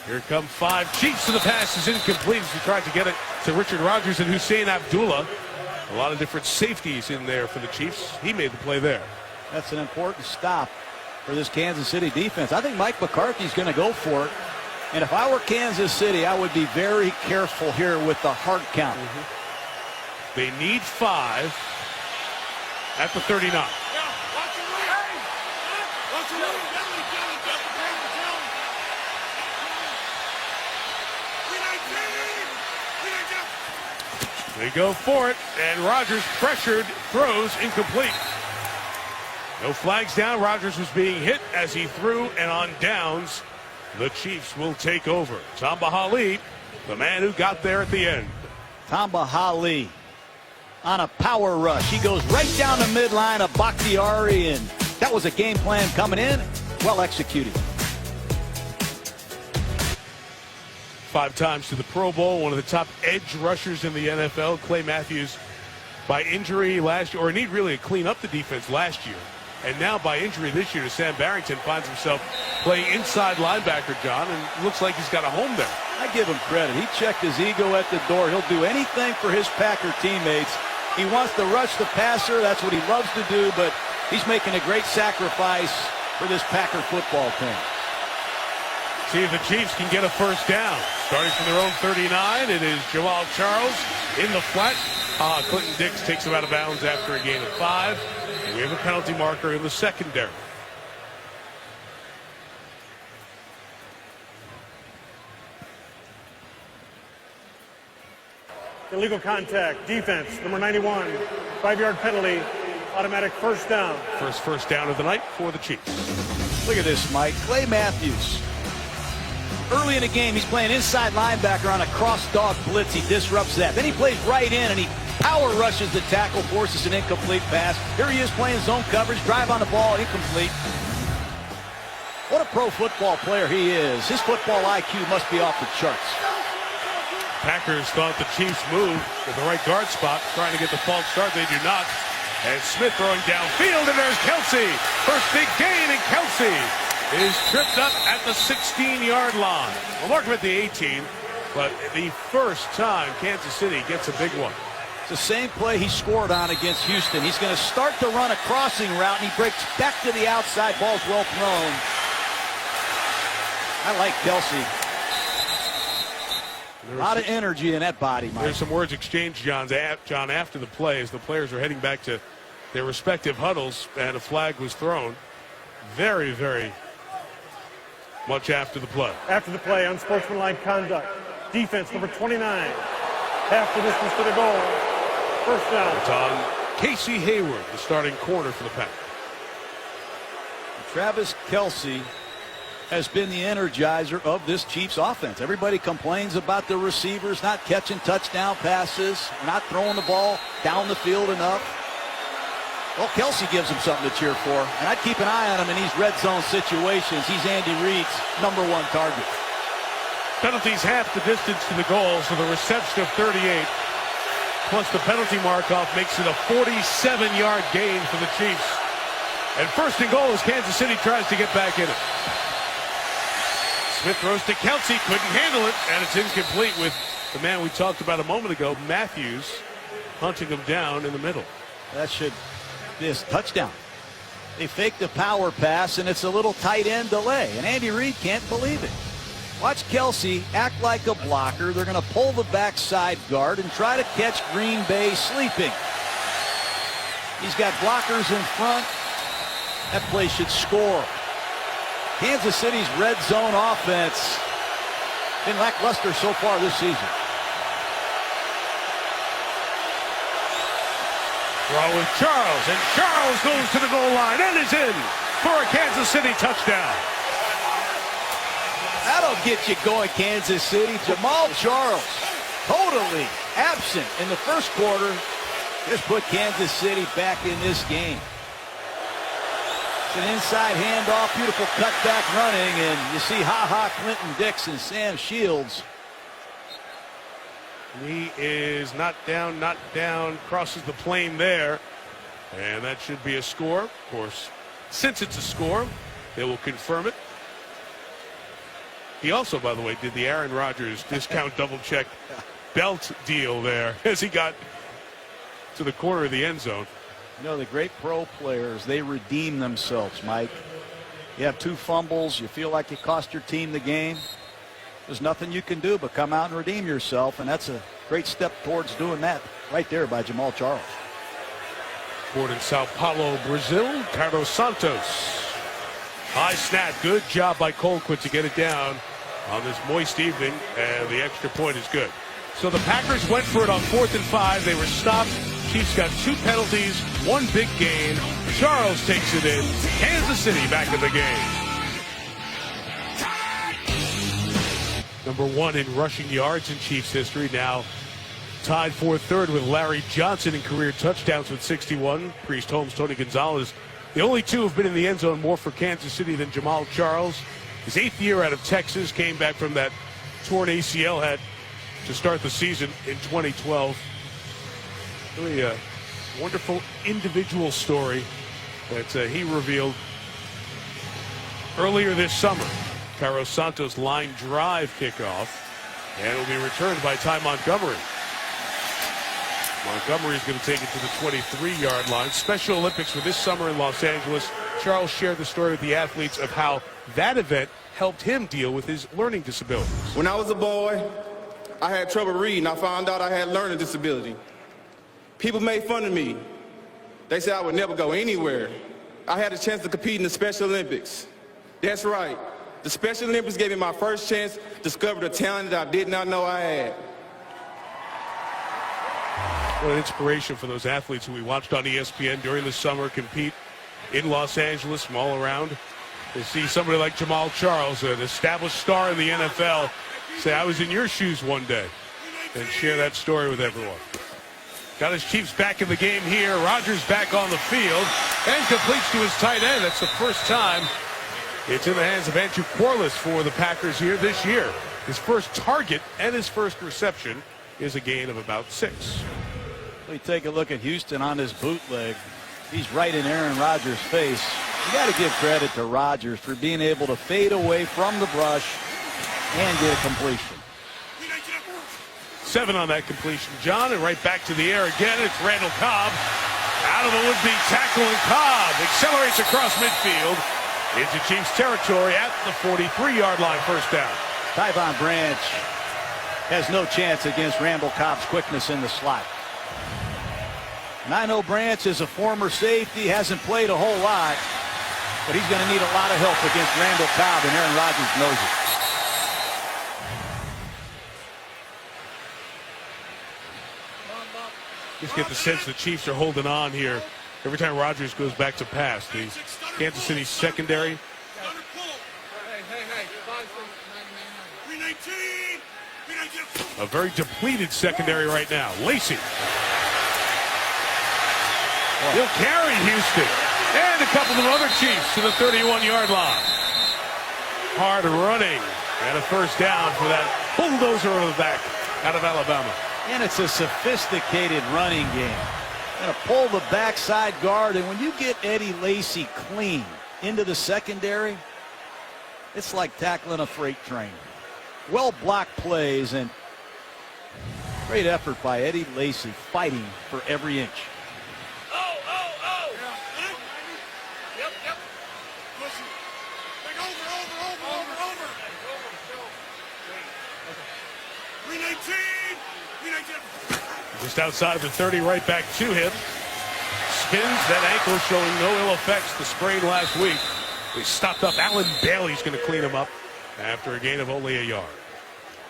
Here come 5 Chiefs, and the pass is incomplete as he tried to get it to Richard Rodgers and Hussein Abdullah. A lot of different safeties in there for the Chiefs. He made the play there. That's an important stop for this Kansas City defense. I think Mike McCarthy's going to go for it. And if I were Kansas City, I would be very careful here with the hard count. They need 5 at the 39. They go for it, and Rodgers pressured, throws incomplete. No flags down. Rodgers was being hit as he threw, and on downs, the Chiefs will take over. Tamba Hali, the man who got there at the end. Tamba Hali on a power rush. He goes right down the midline of Bakhtiari, and that was a game plan coming in, well executed. 5 times to the Pro Bowl, one of the top edge rushers in the NFL. Clay Matthews, by injury last year, or need really to clean up the defense last year, and now by injury this year to Sam Barrington, finds himself playing inside linebacker, John, and looks like he's got a home there. I give him credit. He checked his ego at the door. He'll do anything for his Packer teammates. He wants to rush the passer. That's what he loves to do, but he's making a great sacrifice for this Packer football team. See if the Chiefs can get a first down. Starting from their own 39, it is Jamal Charles in the flat. Clinton Dix takes him out of bounds after a gain of 5. And we have a penalty marker in the secondary. Illegal contact, defense, number 91, 5-yard penalty, automatic first down. First down of the night for the Chiefs. Look at this, Mike. Clay Matthews. Early in the game, he's playing inside linebacker on a cross-dog blitz. He disrupts that. Then he plays right in, and he power rushes the tackle, forces an incomplete pass. Here he is playing zone coverage, drive on the ball, incomplete. What a pro football player he is. His football IQ must be off the charts. Packers thought the Chiefs moved to the right guard spot, trying to get the false start. They do not. And Smith throwing downfield, and there's Kelsey. First big gain, and Kelsey is tripped up at the 16-yard line. We'll mark him at the 18, but the first time Kansas City gets a big one. It's the same play he scored on against Houston. He's going to start to run a crossing route, and he breaks back to the outside. Ball's well thrown. I like Kelsey. A lot of energy in that body, Mike. There's some words exchanged, John, after the play as the players are heading back to their respective huddles, and a flag was thrown. Very, very much after the play. After the play, unsportsmanlike conduct. Defense, number 29. Half the distance to the goal. First down. It's on Casey Hayward, the starting corner for the Pack. Travis Kelsey has been the energizer of this Chiefs offense. Everybody complains about the receivers not catching touchdown passes, not throwing the ball down the field enough. Well, Kelsey gives him something to cheer for, and I'd keep an eye on him in these red zone situations. He's Andy Reid's #1 target. Penalties half the distance to the goal, so the reception of 38 plus the penalty mark-off makes it a 47-yard gain for the Chiefs. And first and goal as Kansas City tries to get back in it. Smith throws to Kelsey, couldn't handle it, and it's incomplete with the man we talked about a moment ago, Matthews, hunting him down in the middle. That should be a touchdown. They fake the power pass, and it's a little tight end delay, and Andy Reid can't believe it. Watch Kelsey act like a blocker. They're going to pull the backside guard and try to catch Green Bay sleeping. He's got blockers in front. That play should score. Kansas City's red zone offense been lackluster so far this season. Throw with Charles, and Charles goes to the goal line and is in for a Kansas City touchdown. That'll get you going, Kansas City. Jamal Charles, totally absent in the first quarter. Just put Kansas City back in this game. It's an inside handoff, beautiful cutback running, and you see Clinton Dix and Sam Shields. He is not down, crosses the plane there, and that should be a score. Of course, since it's a score, they will confirm it. He also, by the way, did the Aaron Rodgers discount double-check belt deal there as he got to the corner of the end zone. You know, the great pro players, they redeem themselves, Mike. You have 2 fumbles. You feel like you cost your team the game. There's nothing you can do but come out and redeem yourself, and that's a great step towards doing that right there by Jamal Charles. Born in Sao Paulo, Brazil, Carlos Santos. High snap. Good job by Colquitt to get it down on this moist evening, and the extra point is good. So the Packers went for it on 4th and 5. They were stopped. Chiefs got 2 penalties, 1 big gain. Charles takes it in. Kansas City back in the game. #1 in rushing yards in Chiefs history, now tied for 3rd with Larry Johnson in career touchdowns with 61. Priest Holmes, Tony Gonzalez. The only 2 have been in the end zone more for Kansas City than Jamal Charles. His 8th year out of Texas, came back from that torn ACL had to start the season in 2012. Really a wonderful individual story that he revealed earlier this summer. Carlos Santos line drive kickoff, and it will be returned by Ty Montgomery. Montgomery is going to take it to the 23-yard line. Special Olympics for this summer in Los Angeles. Charles shared the story with the athletes of how that event helped him deal with his learning disabilities. When I was a boy, I had trouble reading. I found out I had learning disability. People made fun of me. They said I would never go anywhere. I had a chance to compete in the Special Olympics. That's right. The Special Olympics gave me my first chance to discover the talent that I did not know I had. What an inspiration for those athletes who we watched on ESPN during the summer compete in Los Angeles from all around. To see somebody like Jamal Charles, an established star in the NFL, say, I was in your shoes one day, and share that story with everyone. Got his Chiefs back in the game here. Rodgers back on the field and completes to his tight end. That's the first time it's in the hands of Andrew Quarles for the Packers here this year. His first target and his first reception is a gain of about 6. We take a look at Houston on this bootleg. He's right in Aaron Rodgers' face. You got to give credit to Rodgers for being able to fade away from the brush and get a completion. 7 on that completion, John, and right back to the air again. It's Randall Cobb out of the would-be tackle, and Cobb accelerates across midfield into Chiefs territory at the 43-yard line. First down. Tyvon Branch has no chance against Randall Cobb's quickness in the slot. And I know Branch is a former safety, hasn't played a whole lot, but he's going to need a lot of help against Randall Cobb, and Aaron Rodgers knows it. Just get the sense the Chiefs are holding on here every time Rodgers goes back to pass. The Kansas City secondary. A very depleted secondary right now. Lacey. He'll carry Houston. And a couple of other Chiefs to the 31-yard line. Hard running. And a first down for that bulldozer of the back out of Alabama. And it's a sophisticated running game. Going to pull the backside guard, and when you get Eddie Lacy clean into the secondary, it's like tackling a freight train. Well blocked plays and great effort by Eddie Lacy, fighting for every inch. Just outside of the 30, right back to him. Spins that ankle, showing no ill effects. The sprain last week. They stopped up. Alan Bailey's going to clean him up after a gain of only a yard.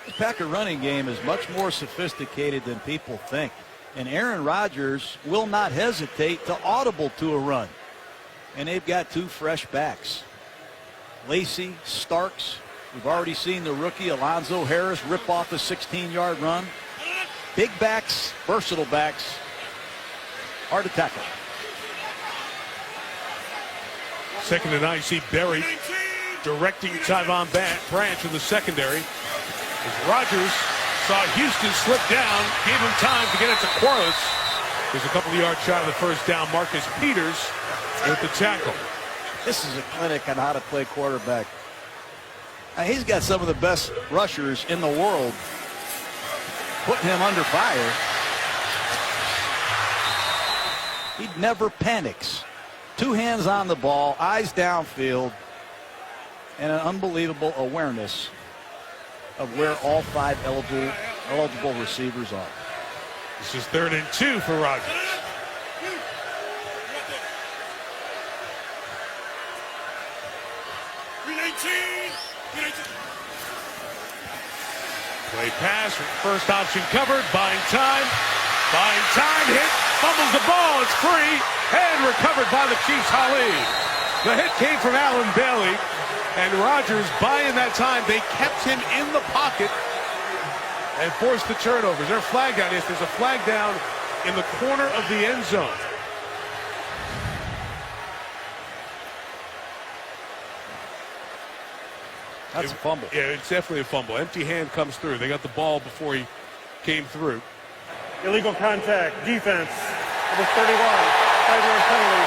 The Packer running game is much more sophisticated than people think. And Aaron Rodgers will not hesitate to audible to a run. And they've got two fresh backs. Lacy, Starks. We've already seen the rookie Alonzo Harris rip off a 16-yard run. Big backs, versatile backs, hard to tackle. Second and 9, you see Berry directing Tyvon Branch in the secondary. As Rodgers saw Houston slip down, gave him time to get it to Quarles. There's a couple of yards shot of the first down. Marcus Peters with the tackle. This is a clinic on how to play quarterback. Now, he's got some of the best rushers in the world, putting him under fire. He never panics. Two hands on the ball, eyes downfield, and an unbelievable awareness of where all five eligible receivers are. This is 3rd and 2 for Rodgers. Play pass, first option covered, buying time, hit, fumbles the ball, it's free, and recovered by the Chiefs, Holly. The hit came from Alan Bailey, and Rodgers buying that time. They kept him in the pocket and forced the turnovers. Their flag down, yes, there's a flag down in the corner of the end zone. That's a fumble. Yeah, it's definitely a fumble. Empty hand comes through. They got the ball before he came through. Illegal contact, defense, number 31, 5-yard penalty,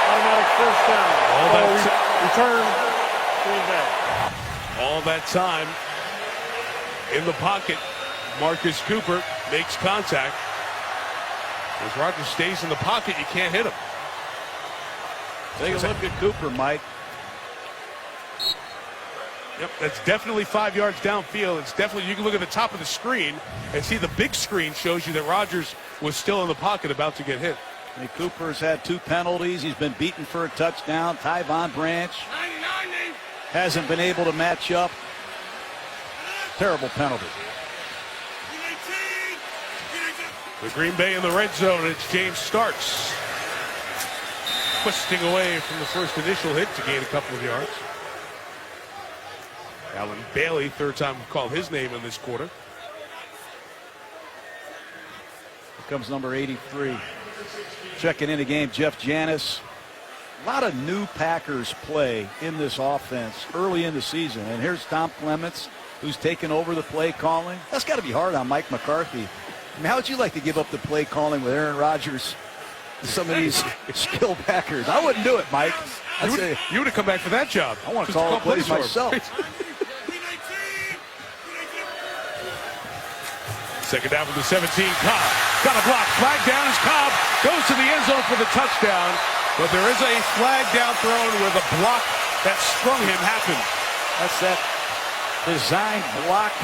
automatic first down. Return, Green Bay. All that time in the pocket, Marcus Cooper makes contact. As Rodgers stays in the pocket, you can't hit him. Take a look at Cooper, Mike. Yep, that's definitely 5 yards downfield. It's definitely, you can look at the top of the screen and see the big screen shows you that Rodgers was still in the pocket about to get hit. And Cooper's had 2 penalties. He's been beaten for a touchdown. Tyvon Branch hasn't been able to match up. Terrible penalty. The Green Bay in the red zone. It's James Starks twisting away from the first initial hit to gain a couple of yards. Alan Bailey, third time we've called his name in this quarter. Here comes number 83. Checking in the game, Jeff Janis. A lot of new Packers play in this offense early in the season. And here's Tom Clements, who's taken over the play calling. That's got to be hard on Mike McCarthy. I mean, how would you like to give up the play calling with Aaron Rodgers and some of these skilled Packers? I wouldn't do it, Mike. You would have come back for that job. I want to call the plays myself. Second down from the 17, Cobb. Got a block. Flag down as Cobb goes to the end zone for the touchdown. But there is a flag down thrown where the block that sprung him happened. That's that design block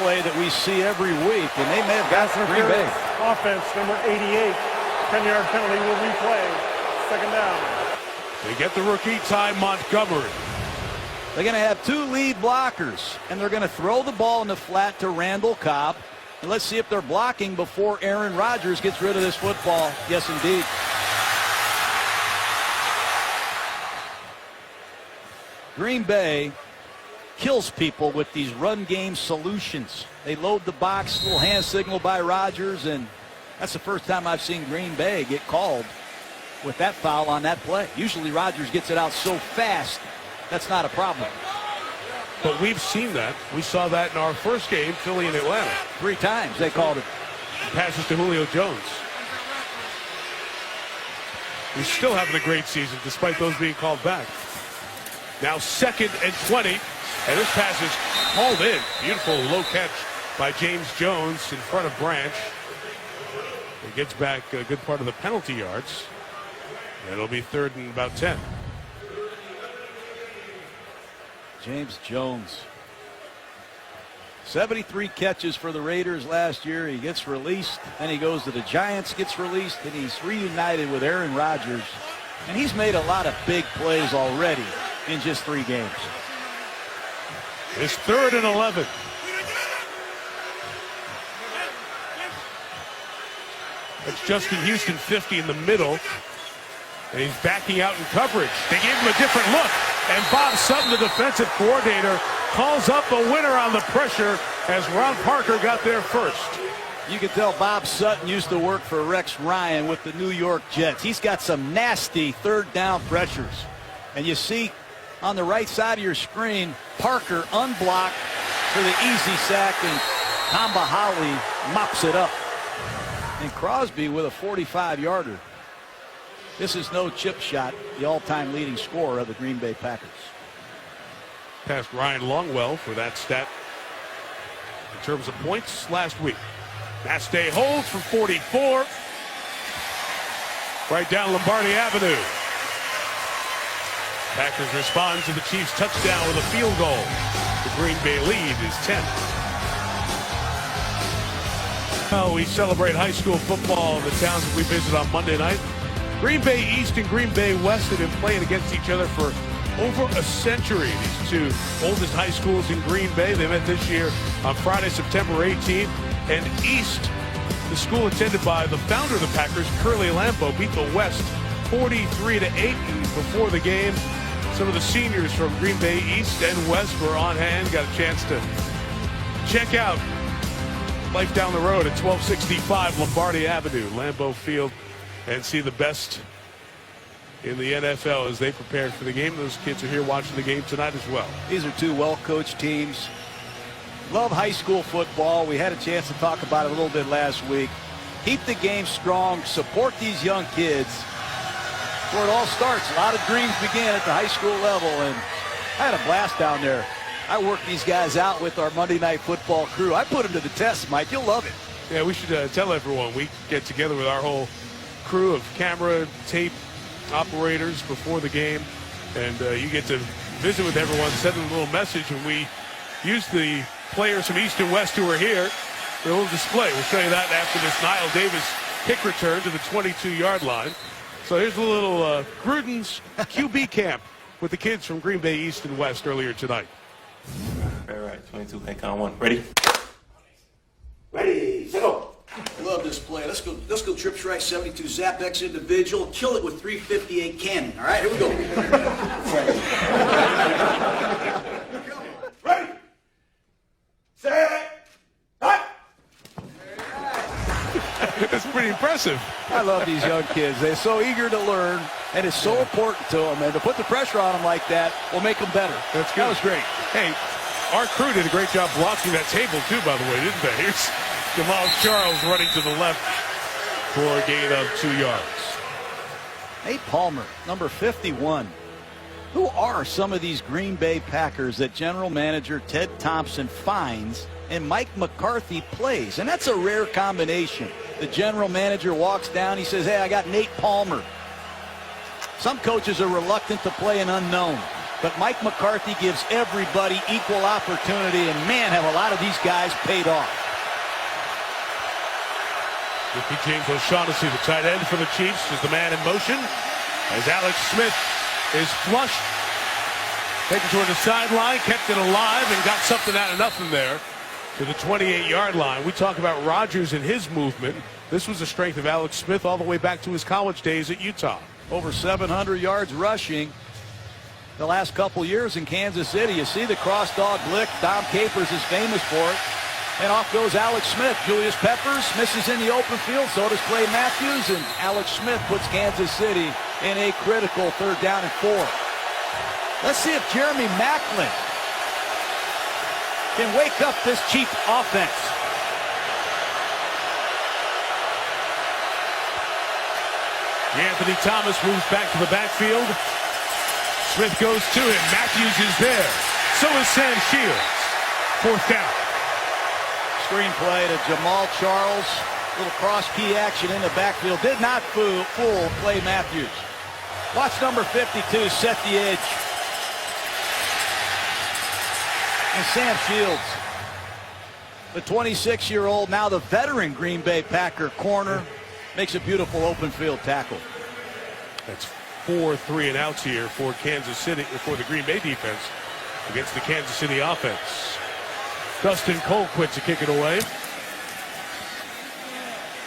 play that we see every week. And they may have got Green Bay. Offense, number 88. 10-yard penalty will replay. Second down. They get the rookie, Ty Montgomery. They're going to have 2 lead blockers. And they're going to throw the ball in the flat to Randall Cobb. And let's see if they're blocking before Aaron Rodgers gets rid of this football. Yes, indeed. Green Bay kills people with these run game solutions. They load the box, little hand signal by Rodgers, and that's the first time I've seen Green Bay get called with that foul on that play. Usually Rodgers gets it out so fast, that's not a problem. But we've seen that. We saw that in our first game, Philly and Atlanta. 3 times they called it. Passes to Julio Jones. He's still having a great season despite those being called back. Now 2nd and 20. And this pass is hauled in. Beautiful low catch by James Jones in front of Branch. He gets back a good part of the penalty yards. And it'll be 3rd and about 10. James Jones. 73 catches for the Raiders last year. He gets released, then he goes to the Giants, gets released, and he's reunited with Aaron Rodgers. And he's made a lot of big plays already in just 3 games. It's 3rd and 11. It's Justin Houston, 50 in the middle. And he's backing out in coverage. They gave him a different look. And Bob Sutton, the defensive coordinator, calls up the winner on the pressure as Ron Parker got there first. You can tell Bob Sutton used to work for Rex Ryan with the New York Jets. He's got some nasty 3rd down pressures. And you see on the right side of your screen, Parker unblocked for the easy sack, and Tamba Hali mops it up. And Crosby with a 45-yarder. This is no chip shot, the all-time leading scorer of the Green Bay Packers. Passed Ryan Longwell for that stat in terms of points last week. Mastay holds from 44. Right down Lombardi Avenue. Packers respond to the Chiefs' touchdown with a field goal. The Green Bay lead is 10. Oh, we celebrate high school football in the towns that we visit on Monday night. Green Bay East and Green Bay West have been playing against each other for over a century. These 2 oldest high schools in Green Bay. They met this year on Friday, September 18th. And East, the school attended by the founder of the Packers, Curly Lambeau, beat the West 43-8. And before the game, some of the seniors from Green Bay East and West were on hand. Got a chance to check out life down the road at 1265 Lombardi Avenue, Lambeau Field, and see the best in the NFL as they prepared for the game. Those kids are here watching the game tonight as well. These are 2 well-coached teams. Love high school football. We had a chance to talk about it a little bit last week. Keep the game strong. Support these young kids. That's where it all starts. A lot of dreams begin at the high school level, and I had a blast down there. I worked these guys out with our Monday Night Football crew. I put them to the test, Mike. You'll love it. Yeah, we should tell everyone. We get together with our whole crew of camera, tape operators before the game, and you get to visit with everyone, send them a little message, and we use the players from East and West who are here for a little display. We'll show you that after this Niall Davis kick return to the 22-yard line. So here's a little Gruden's QB camp with the kids from Green Bay East and West earlier tonight. All right, 22, hey, count 1. Ready? Ready, set go. I love this play. Let's go trip strike 72 zap X individual. Kill it with 358 cannon. All right, here we go. Ready, set, hot. That's pretty impressive. I love these young kids. They're so eager to learn, and it's so important to them. And to put the pressure on them like that will make them better. That's good. That was great. Hey, our crew did a great job blocking that table too, by the way, didn't they? Here's Jamal Charles running to the left for a gain of 2 yards. Nate Palmer, number 51. Who are some of these Green Bay Packers that general manager Ted Thompson finds and Mike McCarthy plays? And that's a rare combination. The general manager walks down, he says, hey, I got Nate Palmer. Some coaches are reluctant to play an unknown, but Mike McCarthy gives everybody equal opportunity, and man, have a lot of these guys paid off. Ricky James O'Shaughnessy, the tight end for the Chiefs, is the man in motion as Alex Smith is flushed. Taken toward the sideline, kept it alive, and got something out of nothing there to the 28-yard line. We talk about Rodgers and his movement. This was the strength of Alex Smith all the way back to his college days at Utah. Over 700 yards rushing the last couple years in Kansas City. You see the cross dog lick. Dom Capers is famous for it. And off goes Alex Smith. Julius Peppers misses in the open field. So does Clay Matthews. And Alex Smith puts Kansas City in a critical 3rd down and 4. Let's see if Jeremy Maclin can wake up this Chief offense. Anthony Thomas moves back to the backfield. Smith goes to him. Matthews is there. So is Sam Shields. 4th down. Screenplay to Jamal Charles. Little cross key action in the backfield. Did not fool Clay Matthews. Watch number 52 set the edge. And Sam Shields, the 26-year-old, now the veteran Green Bay Packer corner, makes a beautiful open field tackle. That's 4 3-and-outs here for Kansas City, for the Green Bay defense against the Kansas City offense. Dustin Colquitt to kick it away.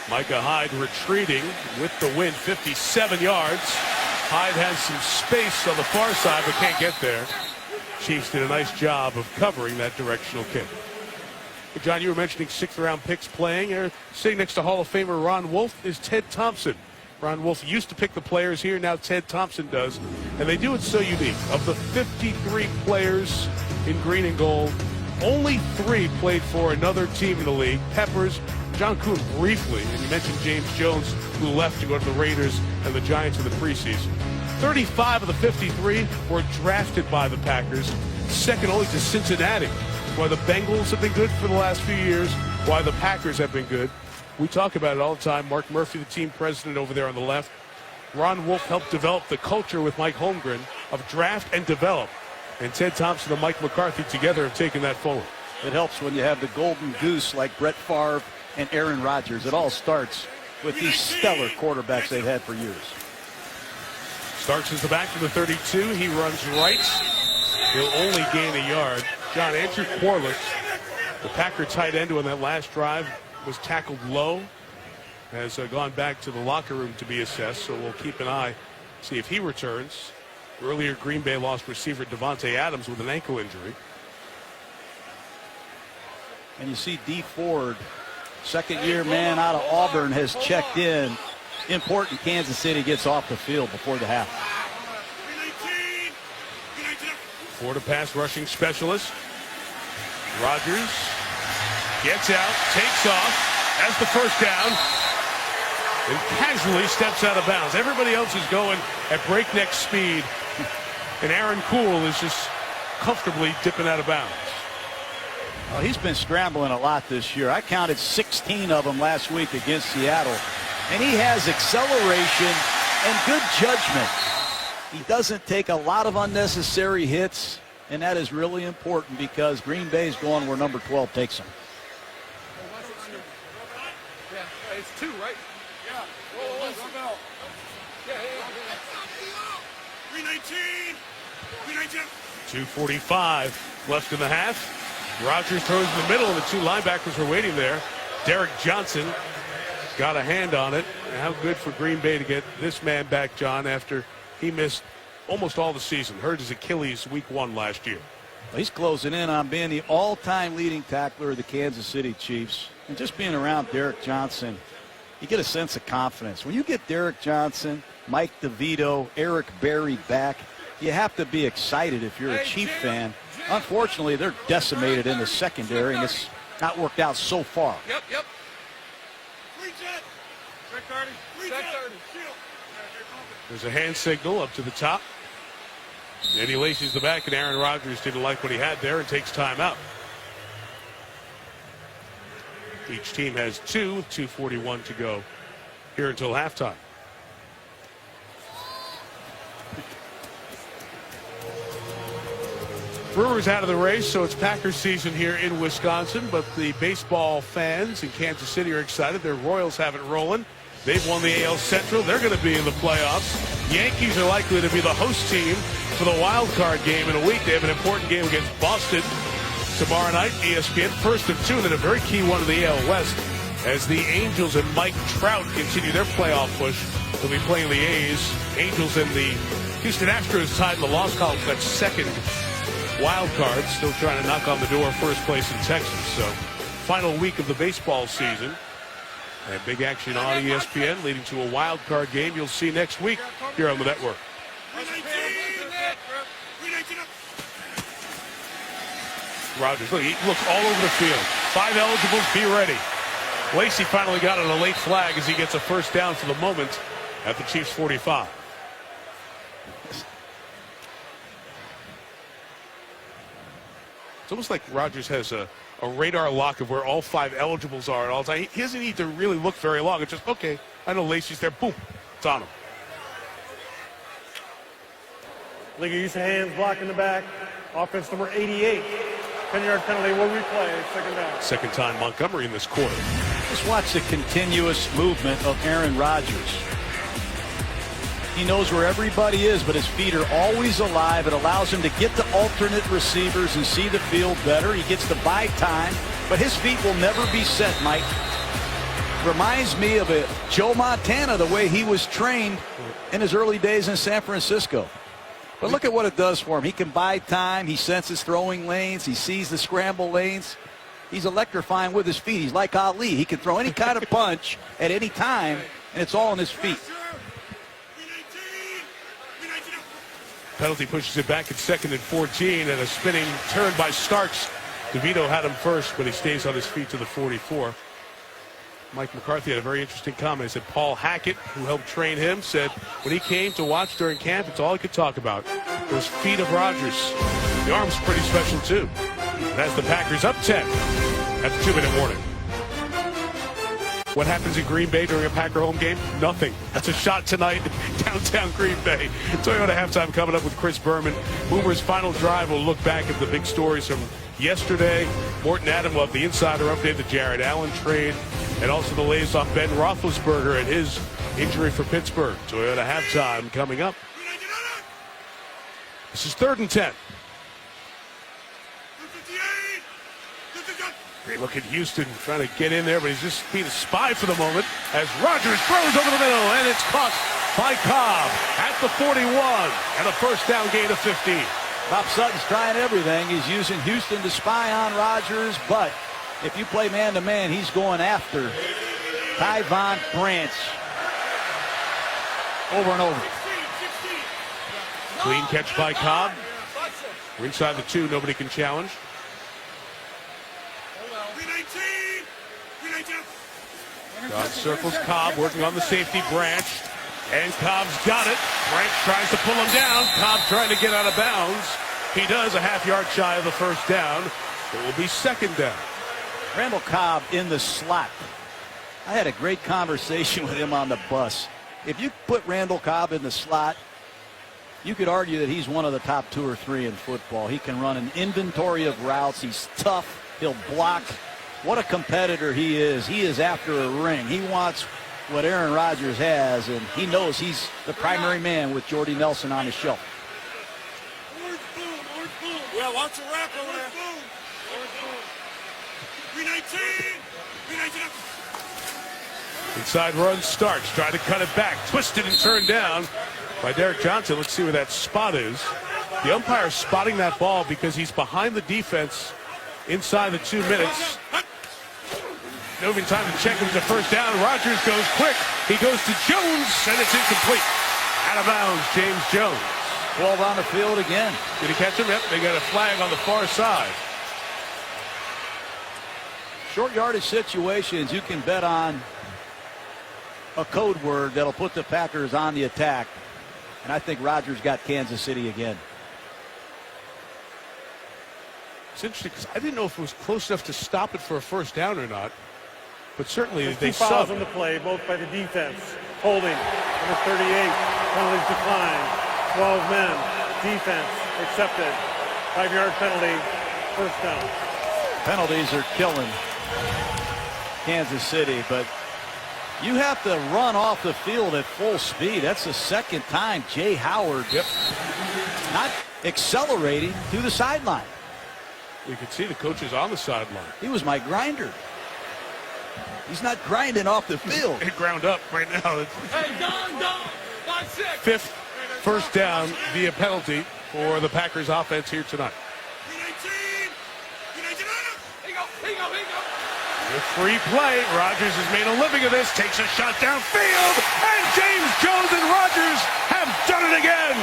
Micah Hyde retreating with the win, 57 yards. Hyde has some space on the far side but can't get there. Chiefs did a nice job of covering that directional kick. Hey, John, you were mentioning 6th-round picks playing. Sitting next to Hall of Famer Ron Wolf is Ted Thompson. Ron Wolf used to pick the players here. Now Ted Thompson does. And they do it so unique. Of the 53 players in green and gold, only 3 played for another team in the league. Peppers, John Kuhn briefly, and you mentioned James Jones, who left to go to the Raiders and the Giants in the preseason. 35 of the 53 were drafted by the Packers, second only to Cincinnati. Why the Bengals have been good for the last few years, why the Packers have been good. We talk about it all the time. Mark Murphy, the team president over there on the left. Ron Wolf helped develop the culture with Mike Holmgren of draft and develop. And Ted Thompson and Mike McCarthy together have taken that forward. It helps when you have the golden goose like Brett Favre and Aaron Rodgers. It all starts with these stellar quarterbacks they've had for years. Starks is the back to the 32. He runs right. He'll only gain a yard. John, Andrew Quarles, the Packer tight end who on that last drive was tackled low, has gone back to the locker room to be assessed. So we'll keep an eye, see if he returns. Earlier, Green Bay lost receiver Devontae Adams with an ankle injury. And you see D. Ford, second-year man out of Auburn, has checked in. Important Kansas City gets off the field before the half. Ford, a pass rushing specialist. Rodgers gets out, takes off, has the 1st down, and casually steps out of bounds. Everybody else is going at breakneck speed, and Aaron Cool is just comfortably dipping out of bounds. Well, he's been scrambling a lot this year. I counted 16 of them last week against Seattle. And he has acceleration and good judgment. He doesn't take a lot of unnecessary hits, and that is really important because Green Bay's going where number 12 takes him. Yeah, it's 2, right? Yeah. 319. 2:45 left in the half. Rodgers throws in the middle, and the 2 linebackers were waiting there. Derek Johnson got a hand on it. How good for Green Bay to get this man back, John, after he missed almost all the season. Hurt his Achilles week 1 last year. Well, he's closing in on being the all-time leading tackler of the Kansas City Chiefs. And just being around Derek Johnson, you get a sense of confidence. When you get Derek Johnson, Mike DeVito, Eric Berry back, you have to be excited if you're a Chief fan. Unfortunately, they're decimated in the secondary, and it's not worked out so far. Yep. There's a hand signal up to the top. And he laces the back, and Aaron Rodgers didn't like what he had there and takes time out. Each team has 2 with 2:41 to go here until halftime. Brewers out of the race, so it's Packers season here in Wisconsin, but the baseball fans in Kansas City are excited. Their Royals have it rolling. They've won the AL Central. They're going to be in the playoffs. Yankees are likely to be the host team for the wild card game in a week. They have an important game against Boston tomorrow night. ESPN, first of 2, and then a very key one in the AL West as the Angels and Mike Trout continue their playoff push. They'll be playing the A's. Angels and the Houston Astros tied in the loss column for that second wild card, still trying to knock on the door of first place in Texas. So final week of the baseball season. And big action on ESPN leading to a wild card game you'll see next week here on the network. Rogers, look, he looks all over the field. 5 eligibles, be ready. Lacey finally got on a late flag as he gets a first down for the moment at the Chiefs' 45. It's almost like Rogers has a radar lock of where all 5 eligibles are at all times. He doesn't need to really look very long. It's just, okay, I know Lacey's there. Boom, it's on him. League of use of hands, block in the back. Offense number 88. 10-yard penalty will replay, second down. Second time Montgomery in this quarter. Just watch the continuous movement of Aaron Rodgers. He knows where everybody is, but his feet are always alive. It allows him to get to alternate receivers and see the field better. He gets the buy time, but his feet will never be set, Mike. Reminds me of a Joe Montana, the way he was trained in his early days in San Francisco. But look at what it does for him. He can buy time. He senses throwing lanes. He sees the scramble lanes. He's electrifying with his feet. He's like Ali. He can throw any kind of punch at any time, and it's all in his feet. Penalty pushes it back at 2nd and 14, and a spinning turn by Starks. DeVito had him first, but he stays on his feet to the 44. Mike McCarthy had a very interesting comment. He said Paul Hackett, who helped train him, said when he came to watch during camp, it's all he could talk about. Those feet of Rodgers. The arm's pretty special, too. And that's the Packers up 10 at the 2-minute warning. What happens in Green Bay during a Packer home game? Nothing. That's a shot tonight downtown Green Bay. Toyota halftime coming up with Chris Berman. Boomer's final drive will look back at the big stories from yesterday. Morton Adam will have the insider update, the Jared Allen trade, and also the latest on Ben Roethlisberger and his injury for Pittsburgh. Toyota halftime coming up. This is 3rd and 10. Great look at Houston trying to get in there, but he's just being a spy for the moment as Rodgers throws over the middle, and it's caught by Cobb at the 41, and a first down gain of 15. Bob Sutton's trying everything. He's using Houston to spy on Rodgers, but if you play man-to-man, he's going after Tyvon Branch over and over. Clean catch by Cobb. We're inside the 2, nobody can challenge. Cobb circles Cobb, working on the safety Branch, and Cobb's got it. Branch tries to pull him down. Cobb trying to get out of bounds. He does, a half-yard shy of the first down. It will be second down. Randall Cobb in the slot. I had a great conversation with him on the bus. If you put Randall Cobb in the slot, you could argue that he's one of the top 2 or 3 in football. He can run an inventory of routes. He's tough. He'll block. What a competitor he is. He is after a ring. He wants what Aaron Rodgers has, and he knows he's the primary man with Jordy Nelson on his shelf. Yeah, watch the rack over there. 319. Inside run starts. Try to cut it back. Twisted and turned down by Derek Johnson. Let's see where that spot is. The umpire spotting that ball because he's behind the defense inside the 2 minutes. No even time to check him to first down. Rodgers goes quick. He goes to Jones, and it's incomplete. Out of bounds, James Jones. 12 on the field again. Did he catch him? Yep, they got a flag on the far side. Short yardage situations, you can bet on a code word that'll put the Packers on the attack. And I think Rodgers got Kansas City again. It's interesting because I didn't know if it was close enough to stop it for a first down or not. But certainly There's they 2 fouls subbed. on the play, both by the defense. Holding, number 38, penalties declined. 12 men, defense accepted. 5-yard penalty, first down. Penalties are killing Kansas City, but you have to run off the field at full speed. That's the second time Jay Howard not accelerating to the sideline. You can see the coaches on the sideline. He was my grinder. He's not grinding off the field. It ground up right now. Hey, Don, 5-6. 5th first down via penalty for the Packers offense here tonight. 319. Here you go. The free play. Rodgers has made a living of this. Takes a shot downfield. And James Jones and Rodgers have done it again.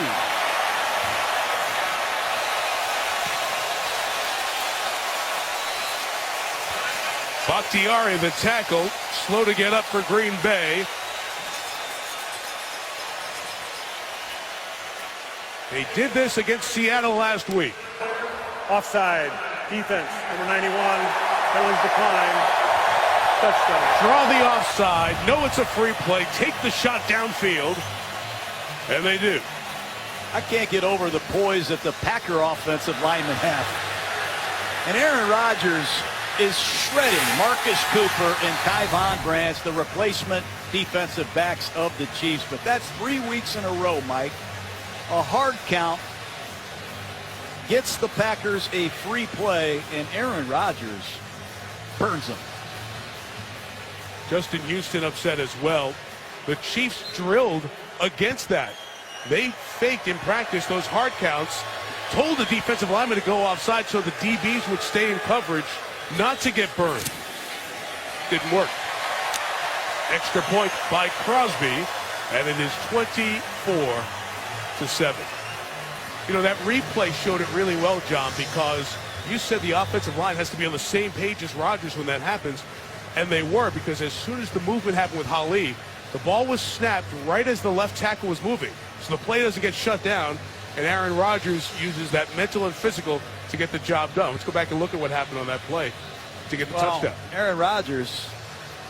Bakhtiari, the tackle, slow to get up for Green Bay. They did this against Seattle last week. Offside. Defense. Number 91. Penalties decline. Touchdown. Draw the offside. Know it's a free play. Take the shot downfield. And they do. I can't get over the poise that the Packer offensive linemen have. And Aaron Rodgers is shredding Marcus Cooper and Tyvon Branch, the replacement defensive backs of the Chiefs. But that's 3 weeks in a row, Mike. A hard count gets the Packers a free play, and Aaron Rodgers burns them. Justin Houston upset as well. The Chiefs drilled against that. They faked in practice those hard counts, told the defensive lineman to go offside so the DBs would stay in coverage, not to get burned. Didn't work. Extra point by Crosby, and it is 24-7. You know, that replay showed it really well, John, because you said the offensive line has to be on the same page as Rodgers when that happens, and they were, because as soon as the movement happened with Ali, the ball was snapped right as the left tackle was moving. So the play doesn't get shut down, and Aaron Rodgers uses that mental and physical to get the job done. Let's go back and look at what happened on that play to get the touchdown. Aaron Rodgers,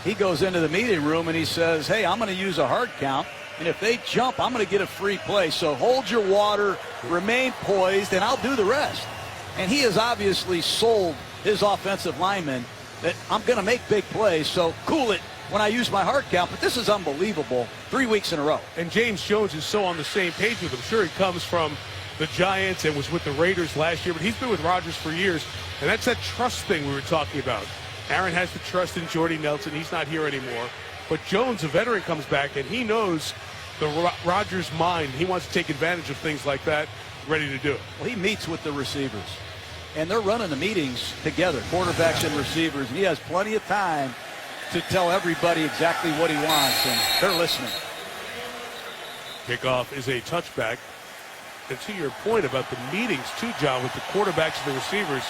he goes into the meeting room and he says, hey, I'm going to use a hard count, and if they jump, I'm going to get a free play. So hold your water, remain poised, and I'll do the rest. And he has obviously sold his offensive linemen that I'm going to make big plays, so cool it when I use my hard count. But this is unbelievable. 3 weeks in a row. And James Jones is so on the same page with him. Sure, he comes from the Giants and was with the Raiders last year, but he's been with Rodgers for years, and that's that trust thing we were talking about. Aaron has the trust in Jordy Nelson. He's not here anymore. But Jones, a veteran, comes back, and he knows the Rodgers mind. He wants to take advantage of things like that, ready to do it. Well, he meets with the receivers, and they're running the meetings together, quarterbacks and receivers, and he has plenty of time to tell everybody exactly what he wants, and they're listening. Kickoff is a touchback. And to your point about the meetings, too, John, with the quarterbacks and the receivers,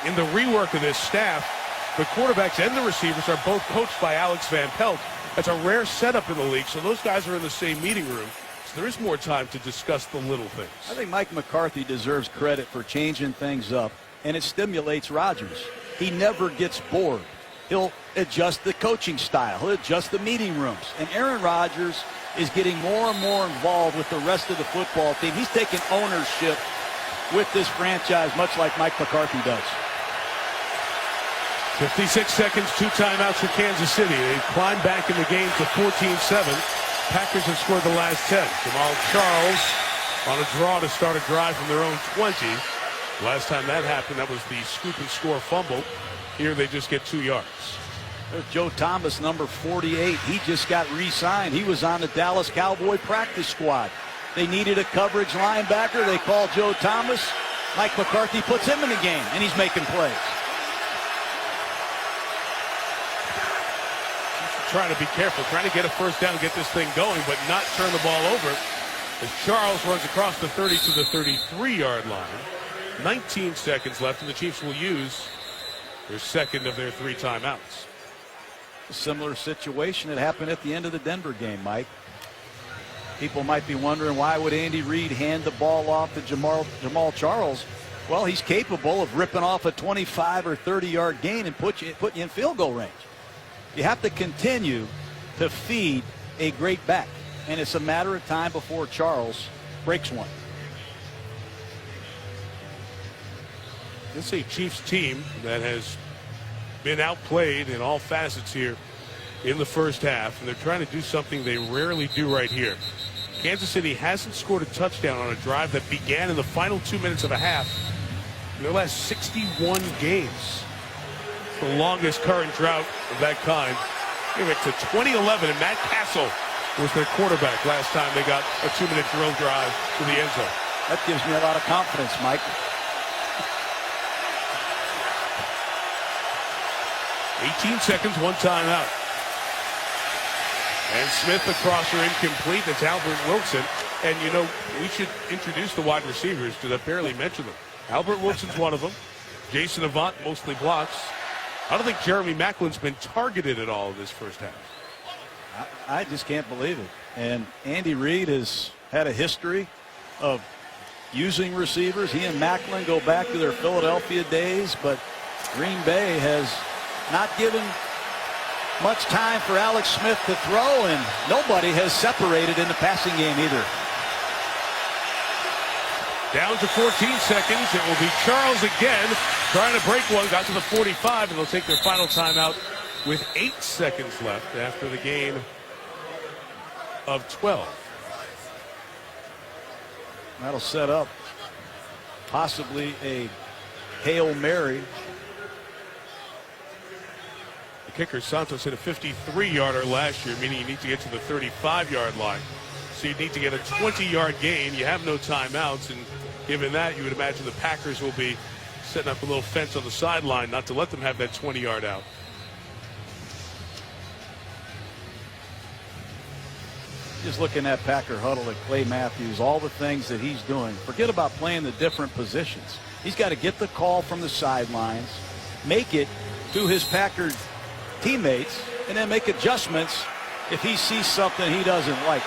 in the rework of this staff, the quarterbacks and the receivers are both coached by Alex Van Pelt. That's a rare setup in the league, so those guys are in the same meeting room. So there is more time to discuss the little things. I think Mike McCarthy deserves credit for changing things up, and it stimulates Rodgers. He never gets bored. He'll adjust the coaching style. He'll adjust the meeting rooms. And Aaron Rodgers is getting more and more involved with the rest of the football team. He's taking ownership with this franchise, much like Mike McCarthy does. 56 seconds, 2 timeouts for Kansas City. They climb back in the game to 14-7. Packers have scored the last 10. Jamal Charles on a draw to start a drive from their own 20. Last time that happened, that was the scoop and score fumble. Here they just get 2 yards. There's Joe Thomas, number 48. He just got re-signed. He was on the Dallas Cowboy practice squad. They needed a coverage linebacker. They called Joe Thomas. Mike McCarthy puts him in the game, and he's making plays. Trying to be careful, trying to get a first down, get this thing going, but not turn the ball over. As Charles runs across the 30 to the 33-yard line. 19 seconds left, and the Chiefs will use their second of their 3 timeouts. A similar situation that happened at the end of the Denver game, Mike. People might be wondering, why would Andy Reid hand the ball off to Jamal Charles? Well, he's capable of ripping off a 25 or 30-yard gain and put you in field goal range. You have to continue to feed a great back, and it's a matter of time before Charles breaks one. This is a Chiefs team that has been outplayed in all facets here in the first half, and they're trying to do something they rarely do right here. Kansas City hasn't scored a touchdown on a drive that began in the final 2 minutes of a half in their last 61 games. The longest current drought of that kind. They went to 2011, and Matt Castle was their quarterback last time they got a 2-minute drill drive to the end zone. That gives me a lot of confidence, Mike. 18 seconds, one timeout. And Smith, the crosser, incomplete. That's Albert Wilson. And, you know, we should introduce the wide receivers because I barely mentioned them. Albert Wilson's one of them. Jason Avant mostly blocks. I don't think Jeremy Macklin's been targeted at all in this first half. I just can't believe it. And Andy Reid has had a history of using receivers. He and Macklin go back to their Philadelphia days, but Green Bay has not given much time for Alex Smith to throw, and nobody has separated in the passing game either. Down to 14 seconds. It will be Charles again trying to break one. Got to the 45, and they'll take their final timeout with 8 seconds left after the gain of 12. That'll set up possibly a Hail Mary. The kicker, Santos, hit a 53-yarder last year, meaning you need to get to the 35-yard line. So you need to get a 20-yard gain. You have no timeouts, and given that, you would imagine the Packers will be setting up a little fence on the sideline not to let them have that 20-yard out. Just looking at Packer huddle at Clay Matthews, all the things that he's doing. Forget about playing the different positions. He's got to get the call from the sidelines, make it to his Packer teammates, and then make adjustments if he sees something he doesn't like.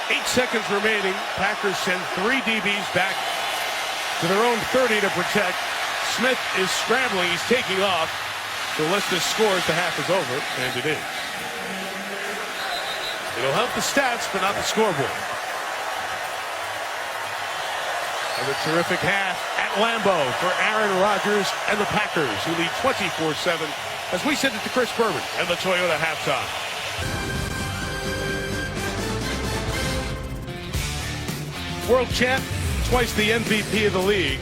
Eight seconds remaining. Packers send 3 DBs back to their own 30 to protect. Smith is scrambling. He's taking off. So Leicester scores. The half is over, and it is. It'll help the stats, but not the scoreboard. And a terrific half at Lambeau for Aaron Rodgers and the Packers, who lead 24-7 as we send it to Chris Berman and the Toyota halftime. World champ, twice the MVP of the league.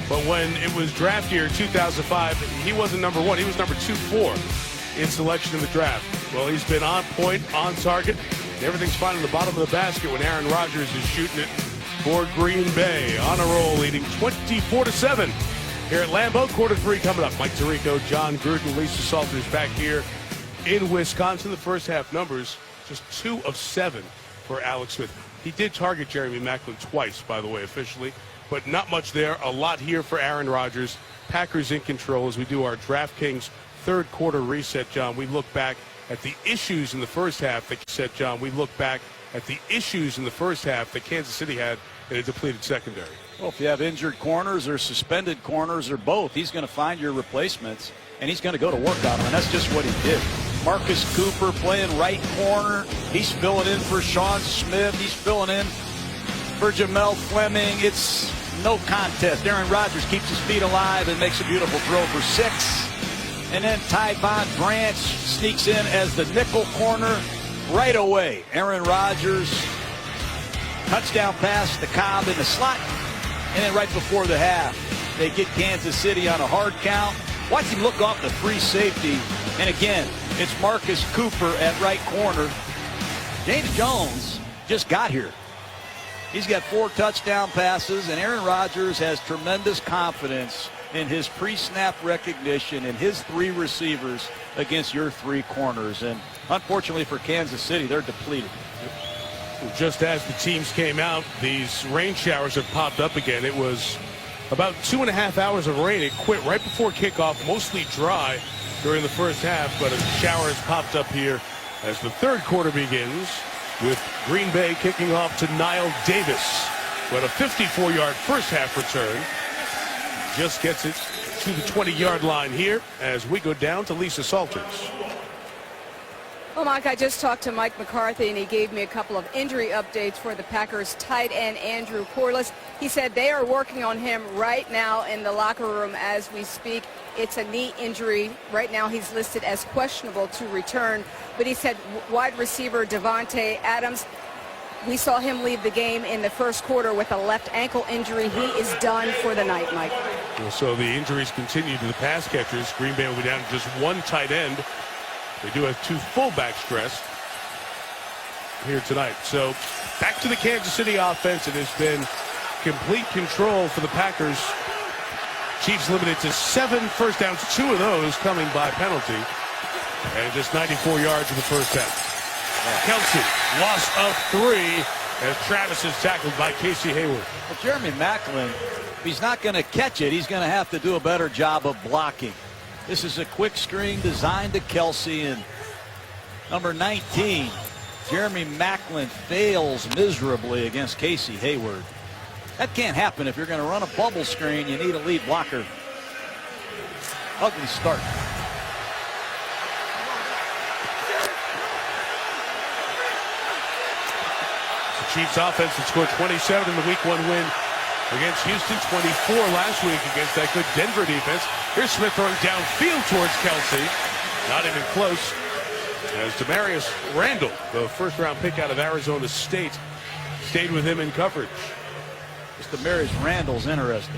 But when it was draft year 2005, he wasn't number 1. He was number 2-4 in selection in the draft. Well, he's been on point, on target. Everything's fine in the bottom of the basket when Aaron Rodgers is shooting it for Green Bay. On a roll, leading 24-7 here at Lambeau. Quarter 3 coming up. Mike Tirico, John Gruden, Lisa Salters back here in Wisconsin. The first half numbers, just 2 of 7 for Alex Smith. He did target Jeremy Macklin twice, by the way, officially. But not much there. A lot here for Aaron Rodgers. Packers in control as we do our DraftKings third quarter reset, John. We look back at the issues in the first half that Kansas City had in a depleted secondary. Well, if you have injured corners or suspended corners or both, he's going to find your replacements, and he's going to go to work on them, and that's just what he did. Marcus Cooper playing right corner. He's filling in for Sean Smith. He's filling in for Jamel Fleming. It's no contest. Aaron Rodgers keeps his feet alive and makes a beautiful throw for 6. And then Tyvon Branch sneaks in as the nickel corner right away. Aaron Rodgers, touchdown pass to Cobb in the slot. And then right before the half, they get Kansas City on a hard count. Watch him look off the free safety. And again, it's Marcus Cooper at right corner. James Jones just got here. He's got 4 touchdown passes, and Aaron Rodgers has tremendous confidence in his pre-snap recognition and his 3 receivers against your 3 corners. And unfortunately for Kansas City, they're depleted. Just as the teams came out, these rain showers have popped up again. It was about 2.5 hours of rain. It quit right before kickoff, mostly dry during the first half, but a shower has popped up here as the third quarter begins, with Green Bay kicking off to Niall Davis. With a 54-yard first half return. Just gets it to the 20-yard line here as we go down to Lisa Salters. Well, Mike, I just talked to Mike McCarthy, and he gave me a couple of injury updates for the Packers tight end Andrew Corliss. He said they are working on him right now in the locker room as we speak. It's a knee injury. Right now he's listed as questionable to return. But he said wide receiver Davante Adams, we saw him leave the game in the first quarter with a left ankle injury. He is done for the night, Mike. Well, so the injuries continue to the pass catchers. Green Bay will be down to just 1 tight end. They do have 2 fullbacks dressed here tonight. So back to the Kansas City offense. It has been complete control for the Packers. Chiefs limited to 7 first downs, 2 of those coming by penalty, and just 94 yards in the first half. Kelsey, loss of 3, as Travis is tackled by Casey Hayward. Well, Jeremy Maclin, if he's not going to catch it, he's going to have to do a better job of blocking. This is a quick screen designed to Kelsey, and number 19, Jeremy Maclin, fails miserably against Casey Hayward. That can't happen. If you're going to run a bubble screen, you need a lead blocker. Ugly start. The Chiefs offense that scored 27 in the Week 1 win against Houston, 24 last week against that good Denver defense. Here's Smith throwing downfield towards Kelsey. Not even close. As Demarius Randall, the first-round pick out of Arizona State, stayed with him in coverage. This Demarius Randall's interesting.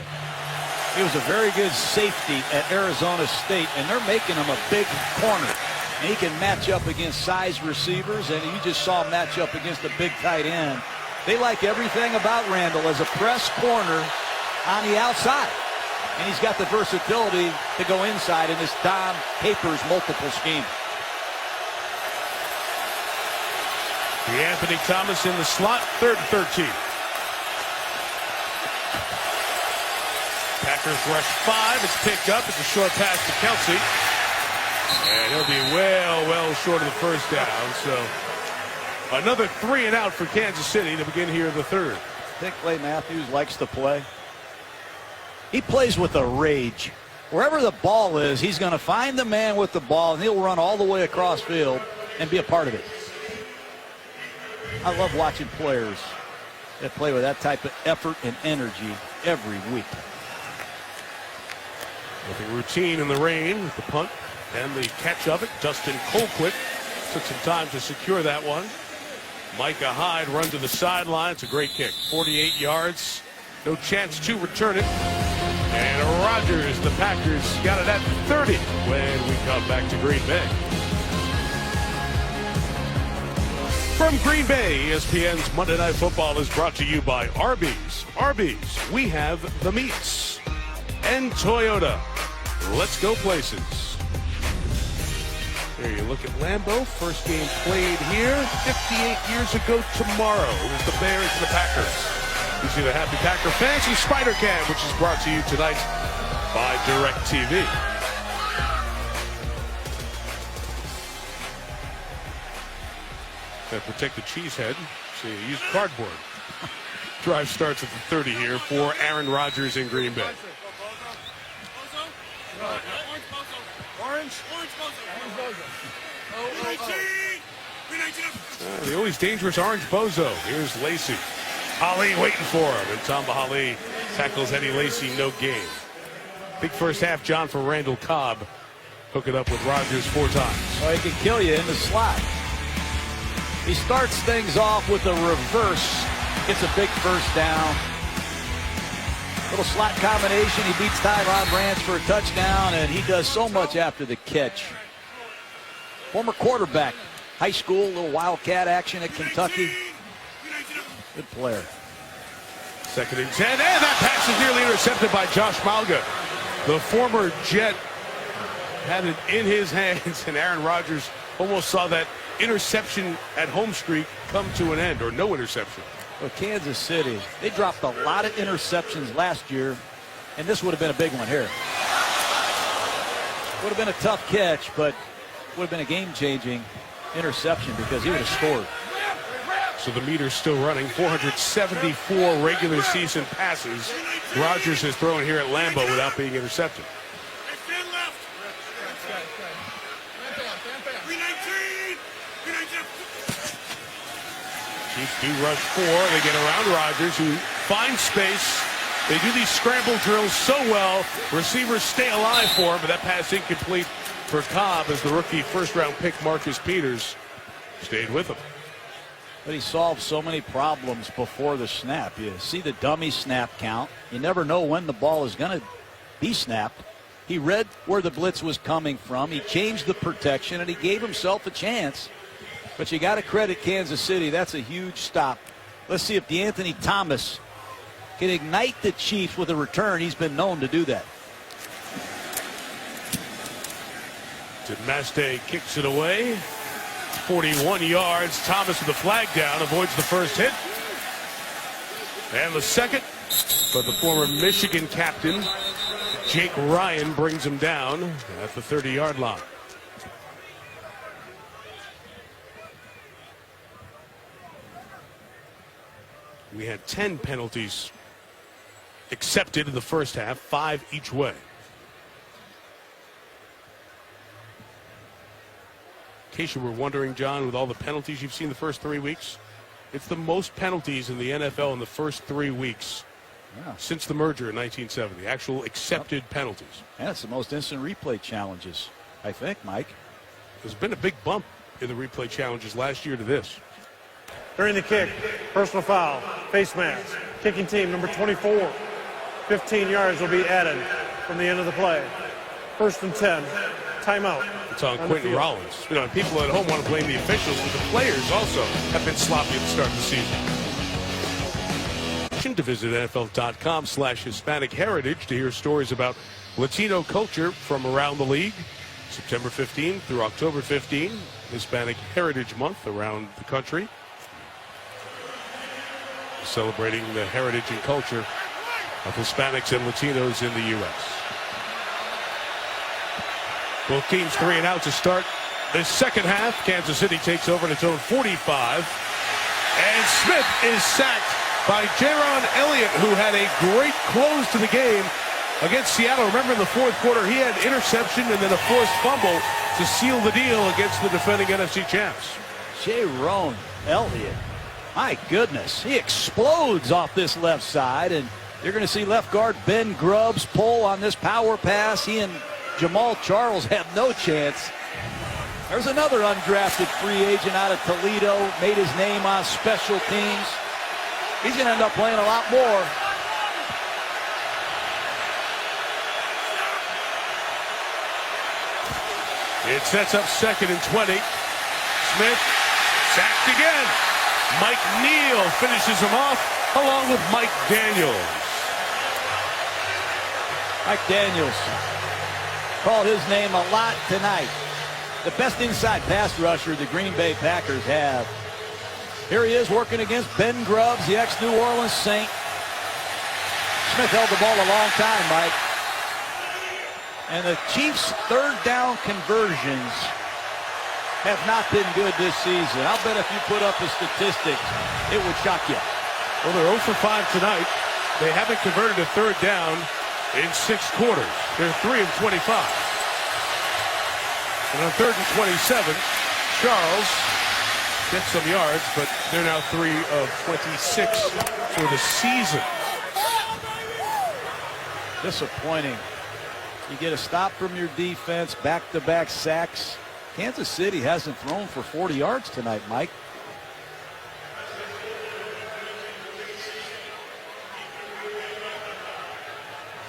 He was a very good safety at Arizona State, and they're making him a big corner. And he can match up against size receivers, and you just saw him match up against a big tight end. They like everything about Randall as a press corner on the outside. And he's got the versatility to go inside in this Don Capers multiple scheme. Anthony Thomas in the slot, 3rd and 13. Packers rush 5. It's picked up. It's a short pass to Kelsey. And he'll be well short of the first down. So another 3 and out for Kansas City to begin here in the 3rd. I think Clay Matthews likes to play. He plays with a rage. Wherever the ball is, he's going to find the man with the ball, and he'll run all the way across field and be a part of it. I love watching players that play with that type of effort and energy every week. Nothing routine in the rain with the punt and the catch of it. Justin Colquitt took some time to secure that one. Micah Hyde runs to the sideline. It's a great kick. 48 yards. No chance to return it. And Rodgers, the Packers, got it at 30 when we come back to Green Bay. From Green Bay, ESPN's Monday Night Football is brought to you by Arby's. Arby's, we have the meats. And Toyota, let's go places. There you look at Lambeau. First game played here 58 years ago tomorrow. It was the Bears and the Packers. You see the Happy Packer fans and Spider Cam, which is brought to you tonight by DirecTV. Gotta protect the cheesehead. So you use cardboard. Drive starts at the 30 here for Aaron Rodgers in Green Bay. Orange The always dangerous orange bozo. Here's Lacy. Ali waiting for him. And Tamba Hali tackles Eddie Lacy, no gain. Big first half, John for Randall Cobb. Hook it up with Rodgers 4 times. Well, he can kill you in the slot. He starts things off with a reverse. Gets a big first down. Little slot combination. He beats Tyron Branch for a touchdown, and he does so much after the catch. Former quarterback, high school, little Wildcat action at Kentucky. Good player. 2nd and 10, and that pass is nearly intercepted by Josh Malga. The former Jet had it in his hands, and Aaron Rodgers almost saw that interception at home streak come to an end, or no interception. Well, Kansas City, they dropped a lot of interceptions last year, and this would have been a big one here. Would have been a tough catch, but would have been a game-changing interception because he would have scored. So the meter's still running. 474 regular season passes Rodgers has thrown here at Lambeau without being intercepted. Chiefs do rush 4. They get around Rodgers, who finds space. They do these scramble drills so well. Receivers stay alive for him, but that pass incomplete for Cobb as the rookie first-round pick Marcus Peters stayed with him. But he solved so many problems before the snap. You see the dummy snap count. You never know when the ball is going to be snapped. He read where the blitz was coming from. He changed the protection, and he gave himself a chance. But you got to credit Kansas City. That's a huge stop. Let's see if DeAnthony Thomas can ignite the Chiefs with a return. He's been known to do that. Maste kicks it away. 41 yards. Thomas with the flag down, avoids the first hit. And the second, but the former Michigan captain, Jake Ryan, brings him down at the 30-yard line. We had 10 penalties accepted in the first half, 5 each way. In case you were wondering, John, with all the penalties you've seen the first 3 weeks, it's the most penalties in the NFL in the first 3 weeks since the merger in 1970. Actual accepted penalties. And it's the most instant replay challenges, I think, Mike. There's been a big bump in the replay challenges last year to this. During the kick, personal foul, face mask, kicking team number 24. 15 yards will be added from the end of the play. 1st and 10, timeout. It's on Quentin Rollins. You know, people at home want to blame the officials, but the players also have been sloppy at the start of the season. To visit NFL.com/Hispanic Heritage to hear stories about Latino culture from around the league. September 15 through October 15, Hispanic Heritage Month around the country. Celebrating the heritage and culture of Hispanics and Latinos in the U.S. Both teams 3 and out to start the second half. Kansas City takes over at its own 45. And Smith is sacked by Jaron Elliott, who had a great close to the game against Seattle. Remember, in the fourth quarter, he had interception and then a forced fumble to seal the deal against the defending NFC champs. Jaron Elliott, my goodness, he explodes off this left side, and you're going to see left guard Ben Grubbs pull on this power pass. He and Jamal Charles have no chance. There's another undrafted free agent out of Toledo, made his name on special teams. He's going to end up playing a lot more. It sets up 2nd and 20. Smith sacked again. Mike Neal finishes him off along with Mike Daniels. Mike Daniels called his name a lot tonight. The best inside pass rusher the Green Bay Packers have. Here he is working against Ben Grubbs, the ex-New Orleans Saint. Smith held the ball a long time, Mike. And the Chiefs' third down conversions have not been good this season. I'll bet if you put up a statistic, it would shock you. Well, they're 0 for 5 tonight. They haven't converted a third down in 6 quarters. They're 3 of 25. And on 3rd and 27, Charles gets some yards, but they're now 3 of 26 for the season. Disappointing. You get a stop from your defense, back-to-back sacks. Kansas City hasn't thrown for 40 yards tonight, Mike.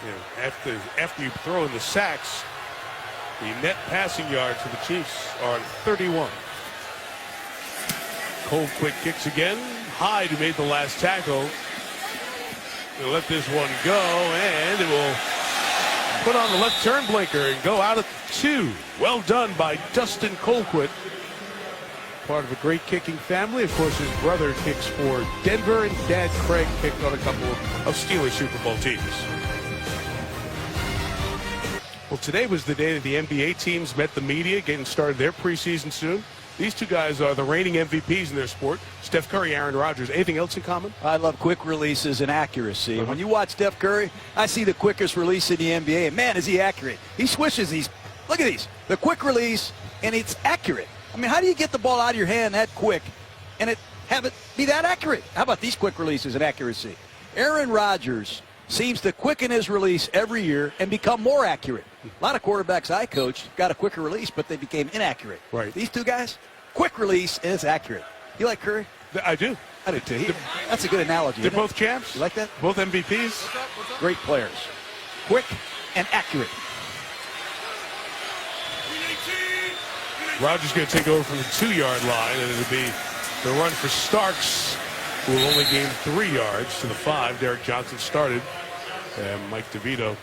Yeah, after you throw in the sacks, the net passing yards for the Chiefs are 31. Cold quick kicks again. Hyde, who made the last tackle, will let this one go, and it will put on the left turn blinker and go out at 2. Well done by Dustin Colquitt. Part of a great kicking family. Of course, his brother kicks for Denver, and Dad Craig kicked on a couple of Steelers Super Bowl teams. Well, today was the day that the NBA teams met the media, getting started their preseason soon. These two guys are the reigning MVPs in their sport. Steph Curry, Aaron Rodgers. Anything else in common? I love quick releases and accuracy. And when you watch Steph Curry, I see the quickest release in the NBA. And man, is he accurate. He swishes these. Look at these. The quick release, and it's accurate. I mean, how do you get the ball out of your hand that quick and have it be that accurate? How about these quick releases and accuracy? Aaron Rodgers seems to quicken his release every year and become more accurate. A lot of quarterbacks I coached got a quicker release, but they became inaccurate. Right. These two guys, quick release and it's accurate. You like Curry? I do. I do too. That's a good analogy. They're both champs. You like that? Both MVPs. Great players. Quick and accurate. Rodgers going to take over from the 2-yard line, and it'll be the run for Starks who will only gain 3 yards to the 5. Derek Johnson started. And Mike DeVito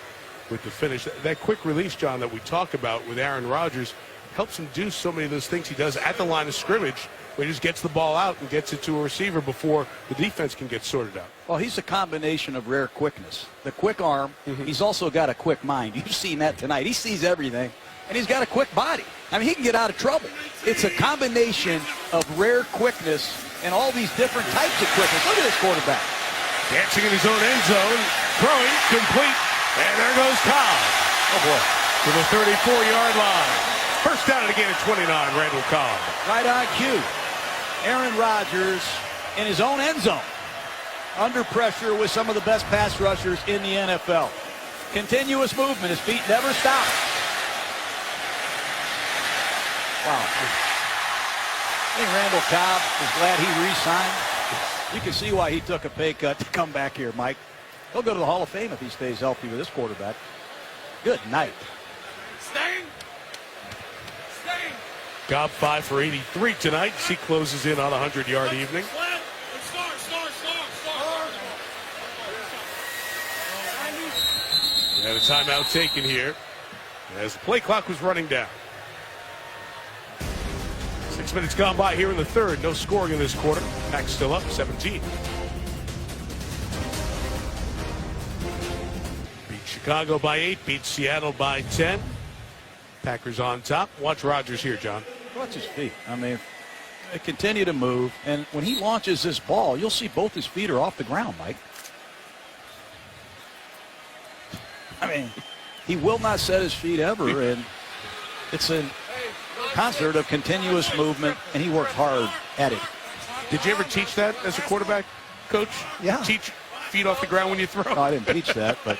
with the finish. That quick release, John, that we talk about with Aaron Rodgers helps him do so many of those things he does at the line of scrimmage, where he just gets the ball out and gets it to a receiver before the defense can get sorted out. Well, he's a combination of rare quickness. The quick arm, he's also got a quick mind. You've seen that tonight. He sees everything, and he's got a quick body. I mean, he can get out of trouble. It's a combination of rare quickness and all these different types of quickness. Look at this quarterback. Dancing in his own end zone, throwing, complete, and there goes Cobb. Oh, boy. To the 34-yard line. First down and again at 29, Randall Cobb. Right on cue. Aaron Rodgers in his own end zone. Under pressure with some of the best pass rushers in the NFL. Continuous movement. His feet never stop. Wow. I think Randall Cobb is glad he re-signed. You can see why he took a pay cut to come back here, Mike. He'll go to the Hall of Fame if he stays healthy with this quarterback. Good night. Staying. Cobb 5 for 83 tonight. He closes in on a 100-yard evening. Start. And a timeout taken here as the play clock was running down. 6 minutes gone by here in the third. No scoring in this quarter. Pack's still up 17. Beat Chicago by 8. Beat Seattle by 10. Packers on top. Watch Rodgers here, John. Watch his feet. I mean, they continue to move. And when he launches this ball, you'll see both his feet are off the ground, Mike. I mean, he will not set his feet ever. And it's a concert of continuous movement, and he works hard at it. Did you ever teach that as a quarterback, Coach? Yeah. Teach feet off the ground when you throw? No, I didn't teach that, but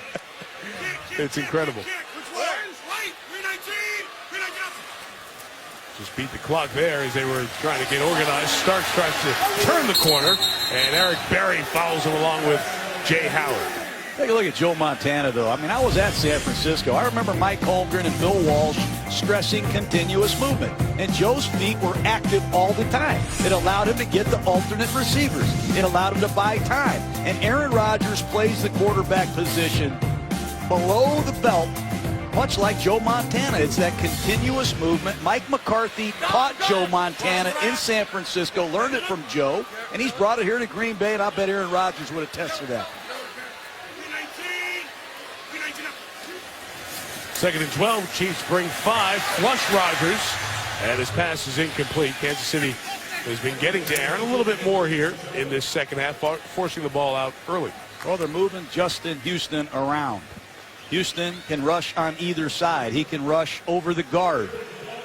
it's incredible. Right. 319 up. Just beat the clock there as they were trying to get organized. Starks tries to turn the corner, and Eric Berry follows him along with Jay Howard. take a look at Joe Montana, though. I mean, I was at San Francisco. I remember Mike Holmgren and Bill Walsh stressing continuous movement, and Joe's feet were active all the time. It allowed him to get the alternate receivers. It allowed him to buy time. And Aaron Rodgers plays the quarterback position below the belt, much like Joe Montana. It's that continuous movement. Mike McCarthy taught Joe Montana in San Francisco, learned it from Joe, and he's brought it here to Green Bay, and I bet Aaron Rodgers would attest to that. 2nd and 12, Chiefs bring 5, flush Rodgers, and his pass is incomplete. Kansas City has been getting to Aaron a little bit more here in this second half, forcing the ball out early. Well, they're moving Justin Houston around. Houston can rush on either side. He can rush over the guard.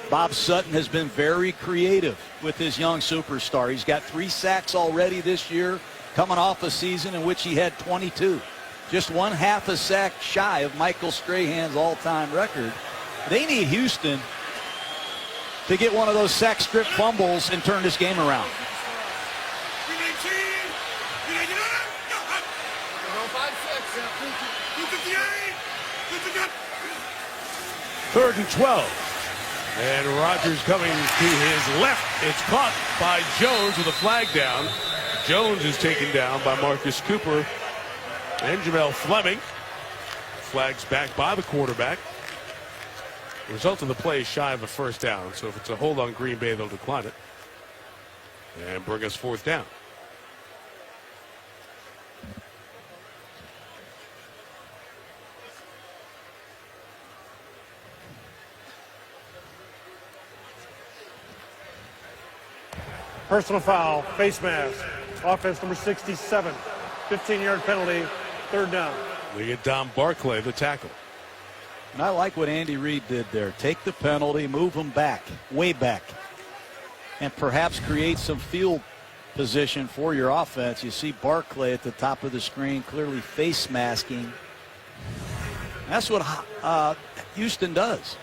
Bob Sutton has been very creative with his young superstar. He's got 3 sacks already this year, coming off a season in which he had 22. Just 1/2 a sack shy of Michael Strahan's all-time record. They need Houston to get one of those sack strip fumbles and turn this game around. 3rd and 12. And Rodgers coming to his left. It's caught by Jones with a flag down. Jones is taken down by Marcus Cooper and Jamel Fleming. Flags back by the quarterback. The result of the play is shy of a first down. So if it's a hold on Green Bay, they'll decline it. And bring us 4th down. Personal foul, face mask, offense number 67, 15-yard penalty, 3rd down. We get Don Barclay, the tackle. And I like what Andy Reid did there. Take the penalty, move them back, way back, and perhaps create some field position for your offense. You see Barclay at the top of the screen, clearly face masking. That's what Houston does.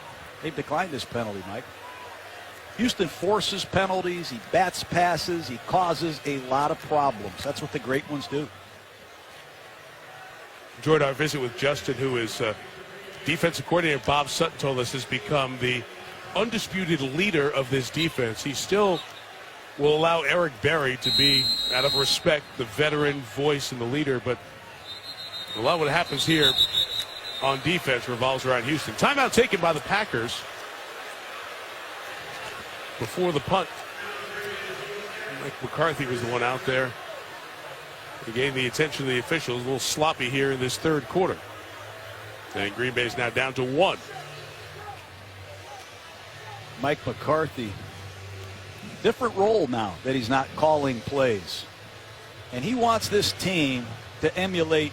They've declined this penalty, Mike. Houston forces penalties, he bats passes, he causes a lot of problems. That's what the great ones do. Enjoyed our visit with Justin, who is defensive coordinator Bob Sutton told us has become the undisputed leader of this defense. He's still will allow Eric Berry to be, out of respect, the veteran voice and the leader. But a lot of what happens here on defense revolves around Houston. Timeout taken by the Packers before the punt. Mike McCarthy was the one out there. He gained the attention of the officials. A little sloppy here in this third quarter. And Green Bay is now down to 1. Mike McCarthy, different role now that he's not calling plays. And he wants this team to emulate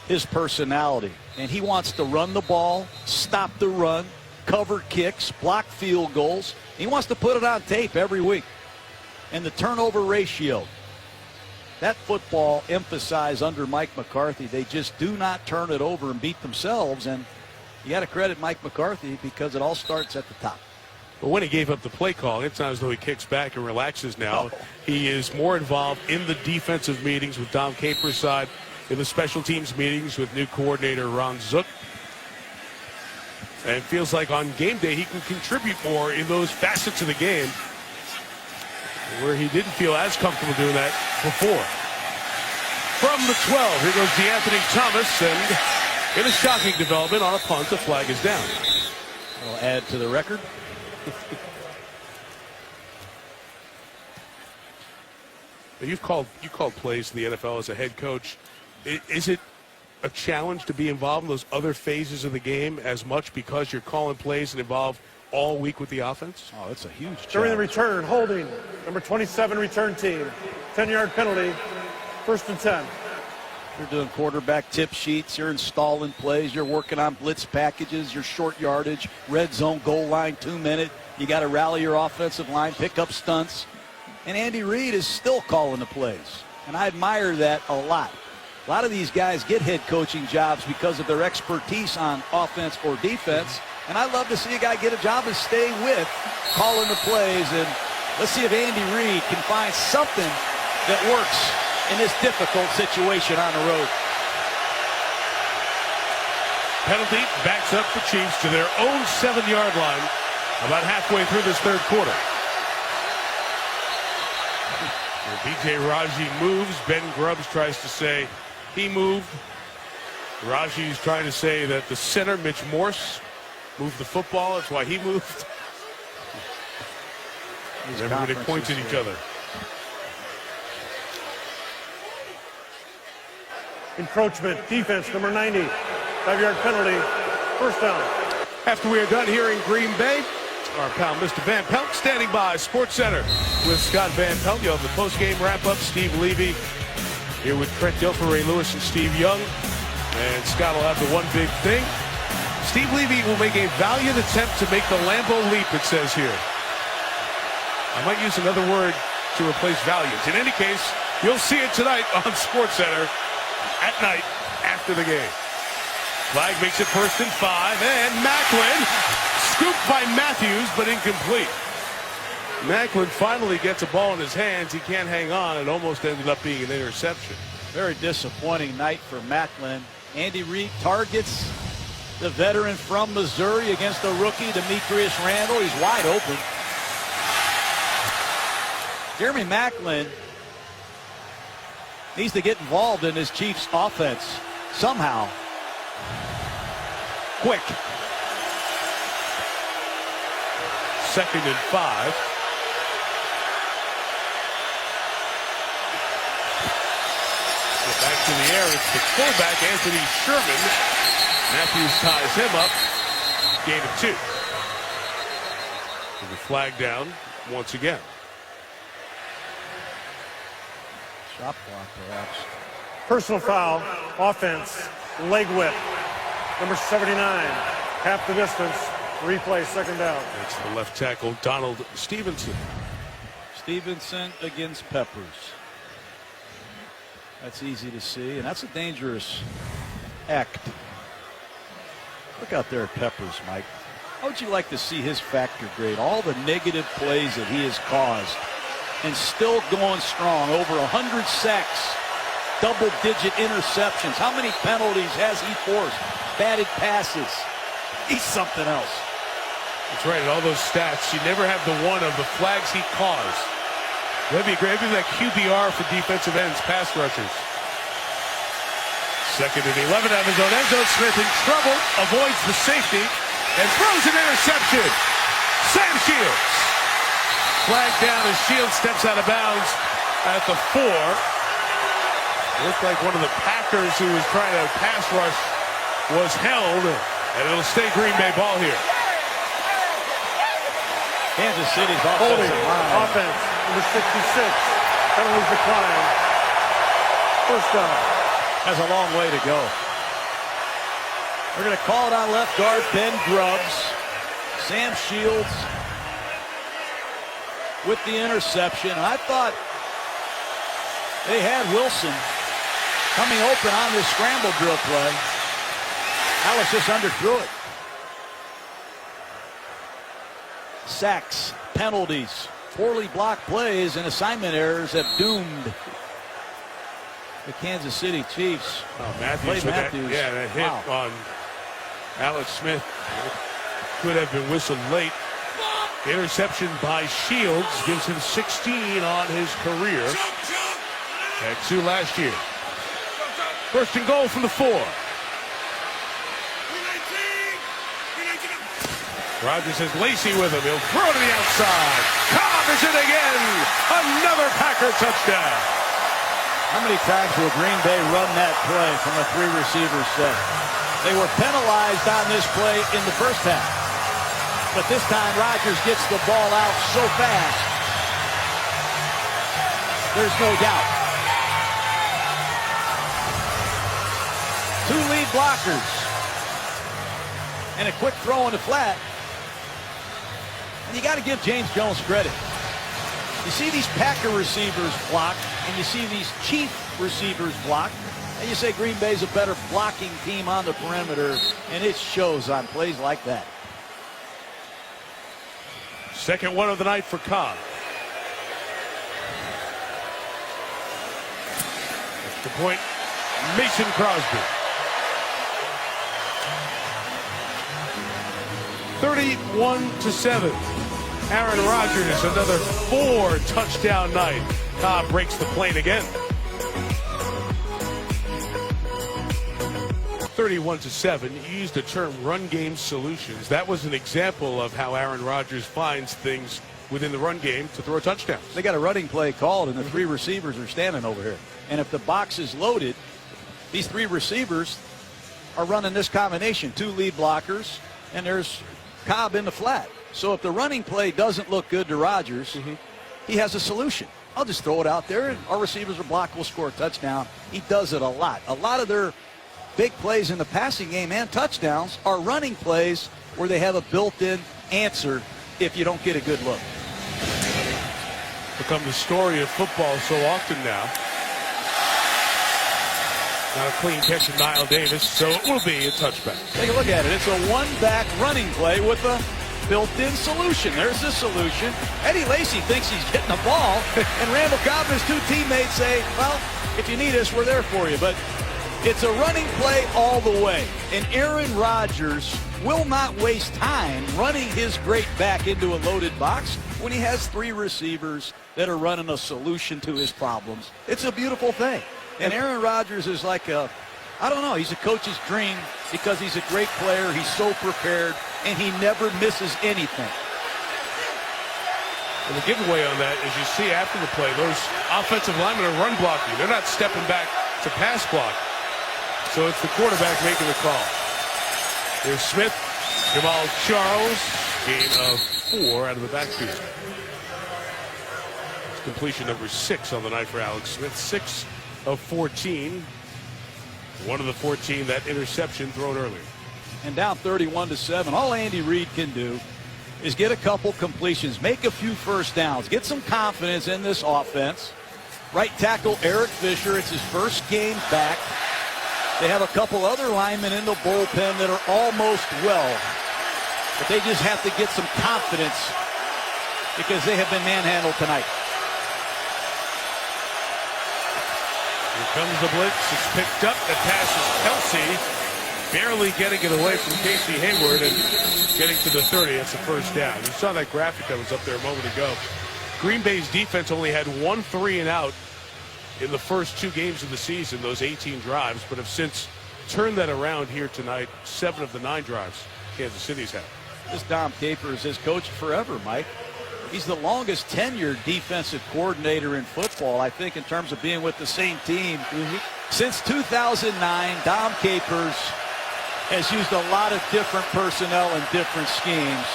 his personality. And he wants to run the ball, stop the run, cover kicks, block field goals. He wants to put it on tape every week. And the turnover ratio, that football emphasized under Mike McCarthy. They just do not turn it over and beat themselves. And you got to credit Mike McCarthy because it all starts at the top. But when he gave up the play call, it's not as though he kicks back and relaxes now. He is more involved in the defensive meetings with Dom Capers' side, in the special teams meetings with new coordinator Ron Zook. And it feels like on game day he can contribute more in those facets of the game where he didn't feel as comfortable doing that before. From the 12, here goes DeAnthony Thomas, and in a shocking development on a punt, the flag is down. I'll add to the record. You called plays in the NFL as a head coach. Is it a challenge to be involved in those other phases of the game as much because you're calling plays and involved all week with the offense? Oh, it's a huge challenge. During the return, holding, number 27 return team. 10-yard penalty, 1st and 10. You're doing quarterback tip sheets. You're installing plays. You're working on blitz packages, your short yardage, red zone, goal line, 2 minute. You got to rally your offensive line, pick up stunts. And Andy Reid is still calling the plays. And I admire that a lot. A lot of these guys get head coaching jobs because of their expertise on offense or defense. And I love to see a guy get a job and stay with calling the plays. And let's see if Andy Reid can find something that works in this difficult situation on the road. Penalty backs up the Chiefs to their own 7-yard line about halfway through this third quarter. B.J. Raji moves. Ben Grubbs tries to say he moved. Raji's trying to say that the center, Mitch Morse, moved the football. That's why he moved. Everybody points at each other. Encroachment, defense, number 90. 5-yard penalty, 1st down. After we are done here in Green Bay, our pal Mr. Van Pelt standing by Sports Center with Scott Van Pelt. You'll have the post-game wrap-up. Steve Levy here with Trent Dilfer, Ray Lewis, and Steve Young. And Scott will have the one big thing. Steve Levy will make a valiant attempt to make the Lambeau leap, it says here. I might use another word to replace valiant. In any case, you'll see it tonight on Sports Center at night after the game. Flag makes it 1st and 5, and Macklin scooped by Matthews, but incomplete. Macklin finally gets a ball in his hands. He can't hang on. It almost ended up being an interception. Very disappointing night for Macklin. Andy Reid targets the veteran from Missouri against the rookie, Demetrius Randall. He's wide open. Jeremy Macklin needs to get involved in this Chiefs offense somehow. Quick. 2nd and 5. Back to the air. It's the fullback, Anthony Sherman. Matthews ties him up. Gain of 2. And the flag down once again. Shot block, perhaps. Personal foul, offense, leg whip, number 79. Half the distance, replay, 2nd down. That's the left tackle, Donald Stevenson. Stevenson against Peppers. That's easy to see, and that's a dangerous act. Look out there at Peppers, Mike. How would you like to see his factor grade? All the negative plays that he has caused, and still going strong. Over 100 sacks, double-digit interceptions. How many penalties has he forced? Batted passes. He's something else. That's right, in all those stats, you never have the one of the flags he caused. That'd be great. Maybe that QBR for defensive ends, pass rushers. Second and 11 out of his own end zone. Smith in trouble, avoids the safety, and throws an interception. Sam Shields. Flag down as Shields steps out of bounds at the 4. Looked like one of the Packers who was trying to pass rush was held, and it'll stay Green Bay ball here. Kansas City's Holding. offensive line. Offense. Number 66. Penalties decline. First down. Has a long way to go. We're going to call it on left guard, Ben Grubbs. Sam Shields with the interception. I thought they had Wilson coming open on this scramble drill play. Alex just underthrew it. Sacks, penalties, poorly blocked plays, and assignment errors have doomed the Kansas City Chiefs. Oh, Matthews, that hit on Alex Smith could have been whistled late. Interception by Shields gives him 16 on his career. Had 2 last year. First and goal from the 4. Rodgers has Lacey with him. He'll throw to the outside. Cobb is in again. Another Packer touchdown. How many times will Green Bay run that play from a 3-receiver set? They were penalized on this play in the first half. But this time Rodgers gets the ball out so fast, there's no doubt. 2 lead blockers. And a quick throw in the flat. And you got to give James Jones credit. You see these Packer receivers block, and you see these Chief receivers block, and you say Green Bay's a better blocking team on the perimeter, and it shows on plays like that. Second one of the night for Cobb. At the point, Mason Crosby. 31-7. Aaron Rodgers, another 4-touchdown night. Cobb breaks the plane again. 31-7. You used the term run game solutions. That was an example of how Aaron Rodgers finds things within the run game to throw touchdowns. They got a running play called, and the 3 receivers are standing over here. And if the box is loaded, these 3 receivers are running this combination. 2 lead blockers, and there's Cobb in the flat. So if the running play doesn't look good to Rodgers, he has a solution. I'll just throw it out there, and our receivers are blocked, we'll score a touchdown. He does it a lot. A lot of their big plays in the passing game and touchdowns are running plays where they have a built-in answer if you don't get a good look. Become the story of football so often now. Not a clean catch of Niall Davis, so it will be a touchback. Take a look at it. It's a one-back running play with a built-in solution. There's the solution. Eddie Lacy thinks he's getting the ball, and Randall Cobb and his 2 teammates say, well, if you need us, we're there for you. But it's a running play all the way. And Aaron Rodgers will not waste time running his great back into a loaded box when he has 3 receivers that are running a solution to his problems. It's a beautiful thing. And Aaron Rodgers is like a, I don't know, he's a coach's dream because he's a great player. He's so prepared, and he never misses anything. And the giveaway on that is you see after the play, those offensive linemen are run blocking. They're not stepping back to pass block. So it's the quarterback making the call. Here's Smith, Jamal Charles, gain of 4 out of the backfield. It's completion number 6 on the night for Alex Smith. 6 of 14. One of the 14, that interception thrown earlier. And down 31-7. All Andy Reid can do is get a couple completions, make a few first downs, get some confidence in this offense. Right tackle Eric Fisher, it's his first game back. They have a couple other linemen in the bullpen that are almost well, but they just have to get some confidence because they have been manhandled tonight. Here comes the blitz. It's picked up. The pass is Kelsey, barely getting it away from Casey Hayward and getting to the 30. That's the first down. You saw that graphic that was up there a moment ago. Green Bay's defense only had 1 3-and-out in the first 2 games of the season, those 18 drives, but have since turned that around here tonight. 7 of the 9 drives Kansas City's had. This Dom Capers has coached forever, Mike. He's the longest tenured defensive coordinator in football, I think, in terms of being with the same team. Since 2009, Dom Capers has used a lot of different personnel and different schemes.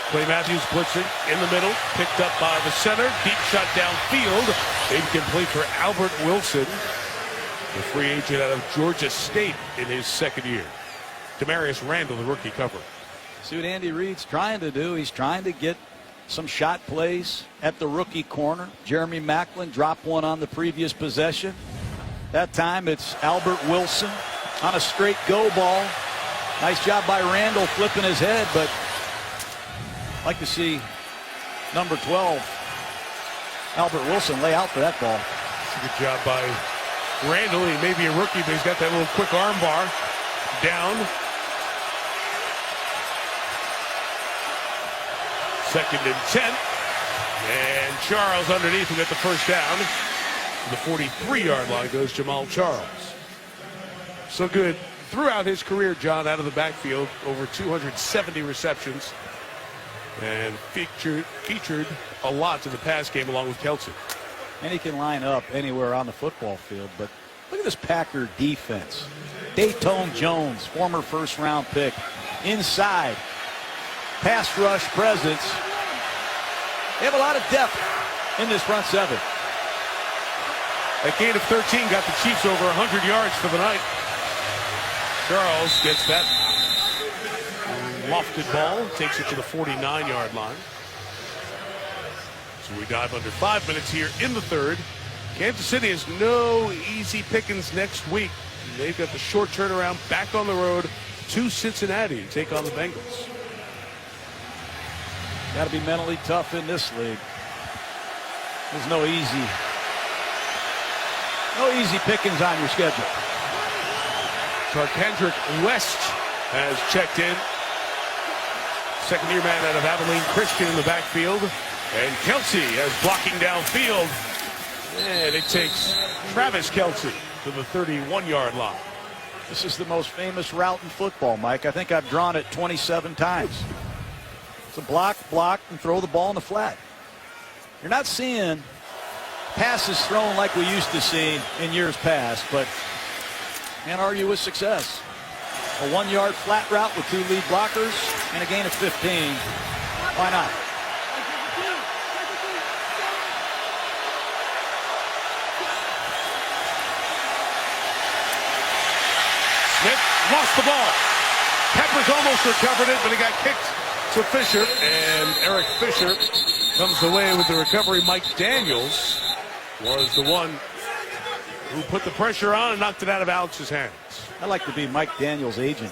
Clay Matthews blitzing in the middle, picked up by the center, deep shot downfield, incomplete for Albert Wilson, the free agent out of Georgia State in his second year. Demarius Randall, the rookie, covering. See what Andy Reid's trying to do. He's trying to get some shot plays at the rookie corner. Jeremy Maclin dropped one on the previous possession. That time it's Albert Wilson on a straight go ball. Nice job by Randall flipping his head, but I'd like to see number 12, Albert Wilson, lay out for that ball. Good job by Randall. He may be a rookie, but he's got that little quick arm bar down. Second and 10. And Charles underneath him at the first down. To the 43-yard line goes Jamal Charles. So good throughout his career, John, out of the backfield. Over 270 receptions. And featured a lot in the pass game along with Kelsey. And he can line up anywhere on the football field. But look at this Packer defense. Dayton Jones, former first-round pick. Inside. Pass rush presence. They have a lot of depth in this front seven. That gain of 13 got the Chiefs over 100 yards for the night. Charles gets that lofted ball, takes it to the 49-yard line. So we dive under 5 minutes here in the third. Kansas City has no easy pickings next week. They've got the short turnaround back on the road to Cincinnati to take on the Bengals. Got to be mentally tough in this league. There's no easy pickings on your schedule. Kendrick West has checked in. Second-year man out of Abilene Christian in the backfield. And Kelsey has blocking downfield. And it takes Travis Kelsey to the 31-yard line. This is the most famous route in football, Mike. I think I've drawn it 27 times. It's a block, and throw the ball in the flat. You're not seeing passes thrown like we used to see in years past, but can't argue with success. A 1-yard flat route with 2 lead blockers and a gain of 15. Why not? Smith lost the ball. Peppers almost recovered it, but he got kicked to Fisher, and Eric Fisher comes away with the recovery. Mike Daniels was the one who put the pressure on and knocked it out of Alex's hands. I'd like to be Mike Daniels' agent.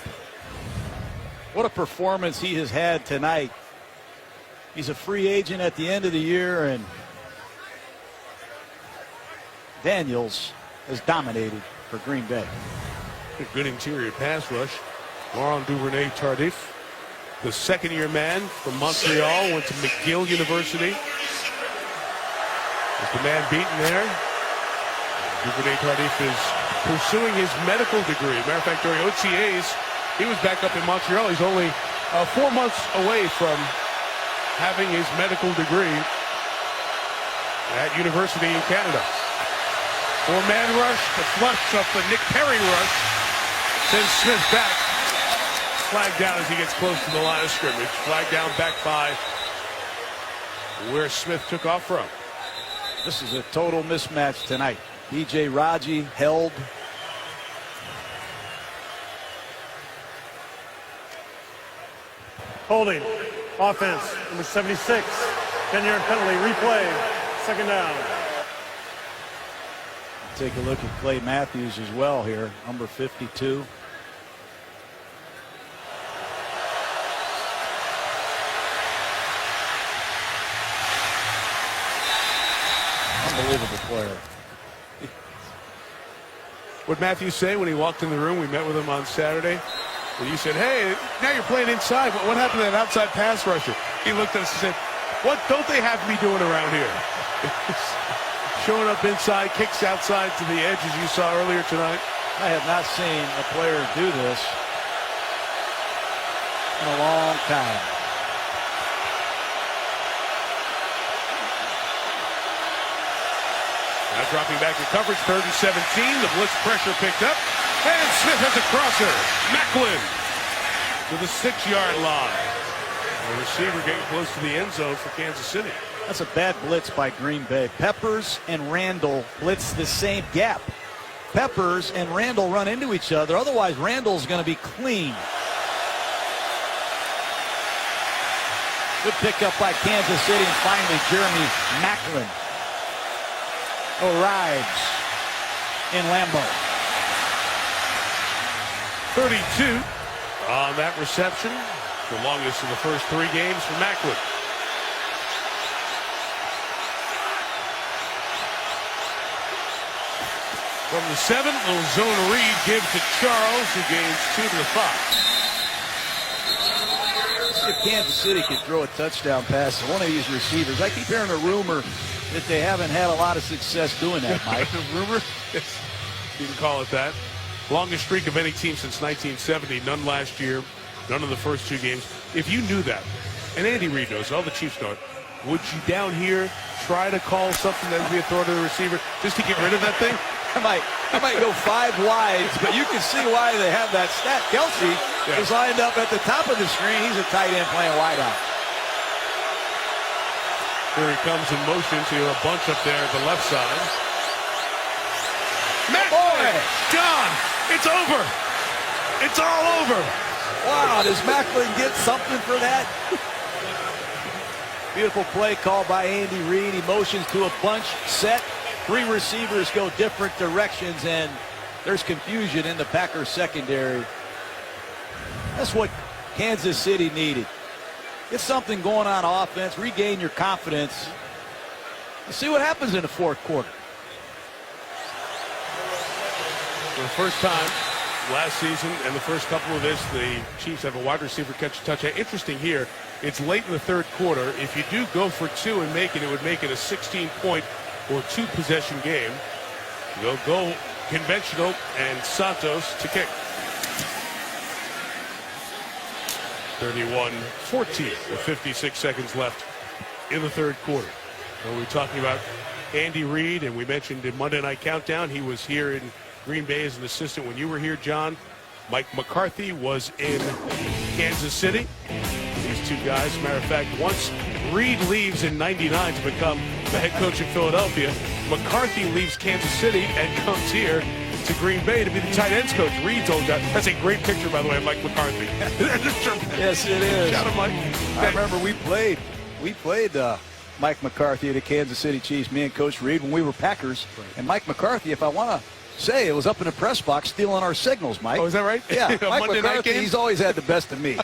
What a performance he has had tonight. He's a free agent at the end of the year, and Daniels has dominated for Green Bay. A good interior pass rush. Laurent Duvernay-Tardif, the second-year man from Montreal, went to McGill University. Is the man beaten there? Duvernay-Tardif is pursuing his medical degree. Matter of fact, during OTAs, he was back up in Montreal. He's only 4 months away from having his medical degree at university in Canada. 4-man rush, the flush of the Nick Perry rush sends Smith back. Flag down as he gets close to the line of scrimmage. Flag down back by where Smith took off from. This is a total mismatch tonight. B.J. Raji held. Holding. Offense. Number 76. 10-yard penalty. Replay. Second down. Take a look at Clay Matthews as well here. Number 52. Unbelievable player. What Matthews say when he walked in the room? We met with him on Saturday. And you said, hey, now you're playing inside. What happened to that outside pass rusher? He looked at us and said, what don't they have me doing around here? Showing up inside, kicks outside to the edge, as you saw earlier tonight. I have not seen a player do this in a long time. Now dropping back to coverage, 3rd and 17. The blitz pressure picked up. And Smith has a crosser. Macklin to the 6-yard line. The receiver getting close to the end zone for Kansas City. That's a bad blitz by Green Bay. Peppers and Randall blitz the same gap. Peppers and Randall run into each other. Otherwise, Randall's going to be clean. Good pickup by Kansas City. And finally, Jeremy Macklin arrives in Lambeau. 32 on that reception. The longest in the first 3 games for Macklin. From the 7, little zone read give to Charles, who gains 2 to the 5. See if Kansas City could throw a touchdown pass to one of these receivers. I keep hearing a rumor that they haven't had a lot of success doing that, Mike. Rumor? Yes. You can call it that. Longest streak of any team since 1970. None last year. None in the first 2 games. If you knew that, and Andy Reid knows, all the Chiefs know it, would you down here try to call something that would be a throw to the receiver just to get rid of that thing? I might go 5 wides, but you can see why they have that stat. Kelsey is lined up at the top of the screen. He's a tight end playing wide out. Here he comes in motion to a bunch up there at the left side. Macklin! John, it's over. It's all over. Wow, does Macklin get something for that? Beautiful play call by Andy Reid. He motions to a bunch set. 3 receivers go different directions, and there's confusion in the Packers secondary. That's what Kansas City needed. Get something going on offense, regain your confidence. Let's see what happens in the 4th quarter. For the first time last season and the first couple of this, the Chiefs have a wide receiver catch a touchdown. Interesting here, it's late in the 3rd quarter. If you do go for 2 and make it, it would make it a 16-point or 2-possession game. They'll go conventional and Santos to kick. 31-14 with 56 seconds left in the 3rd quarter. Well, we're talking about Andy Reid, and we mentioned in Monday Night Countdown, he was here in Green Bay as an assistant when you were here, John. Mike McCarthy was in Kansas City. These 2 guys, matter of fact, once Reid leaves in '99 to become the head coach in Philadelphia, McCarthy leaves Kansas City and comes here to Green Bay to be the tight ends coach. Reid's old guy. That's a great picture, by the way, of Mike McCarthy. Yes, it is. Shout out, Mike. I remember we played Mike McCarthy at the Kansas City Chiefs, me and Coach Reid, when we were Packers. Right. And Mike McCarthy, if I want to say, it was up in the press box stealing our signals, Mike. Oh, is that right? Yeah, Mike Monday McCarthy, he's always had the best of me.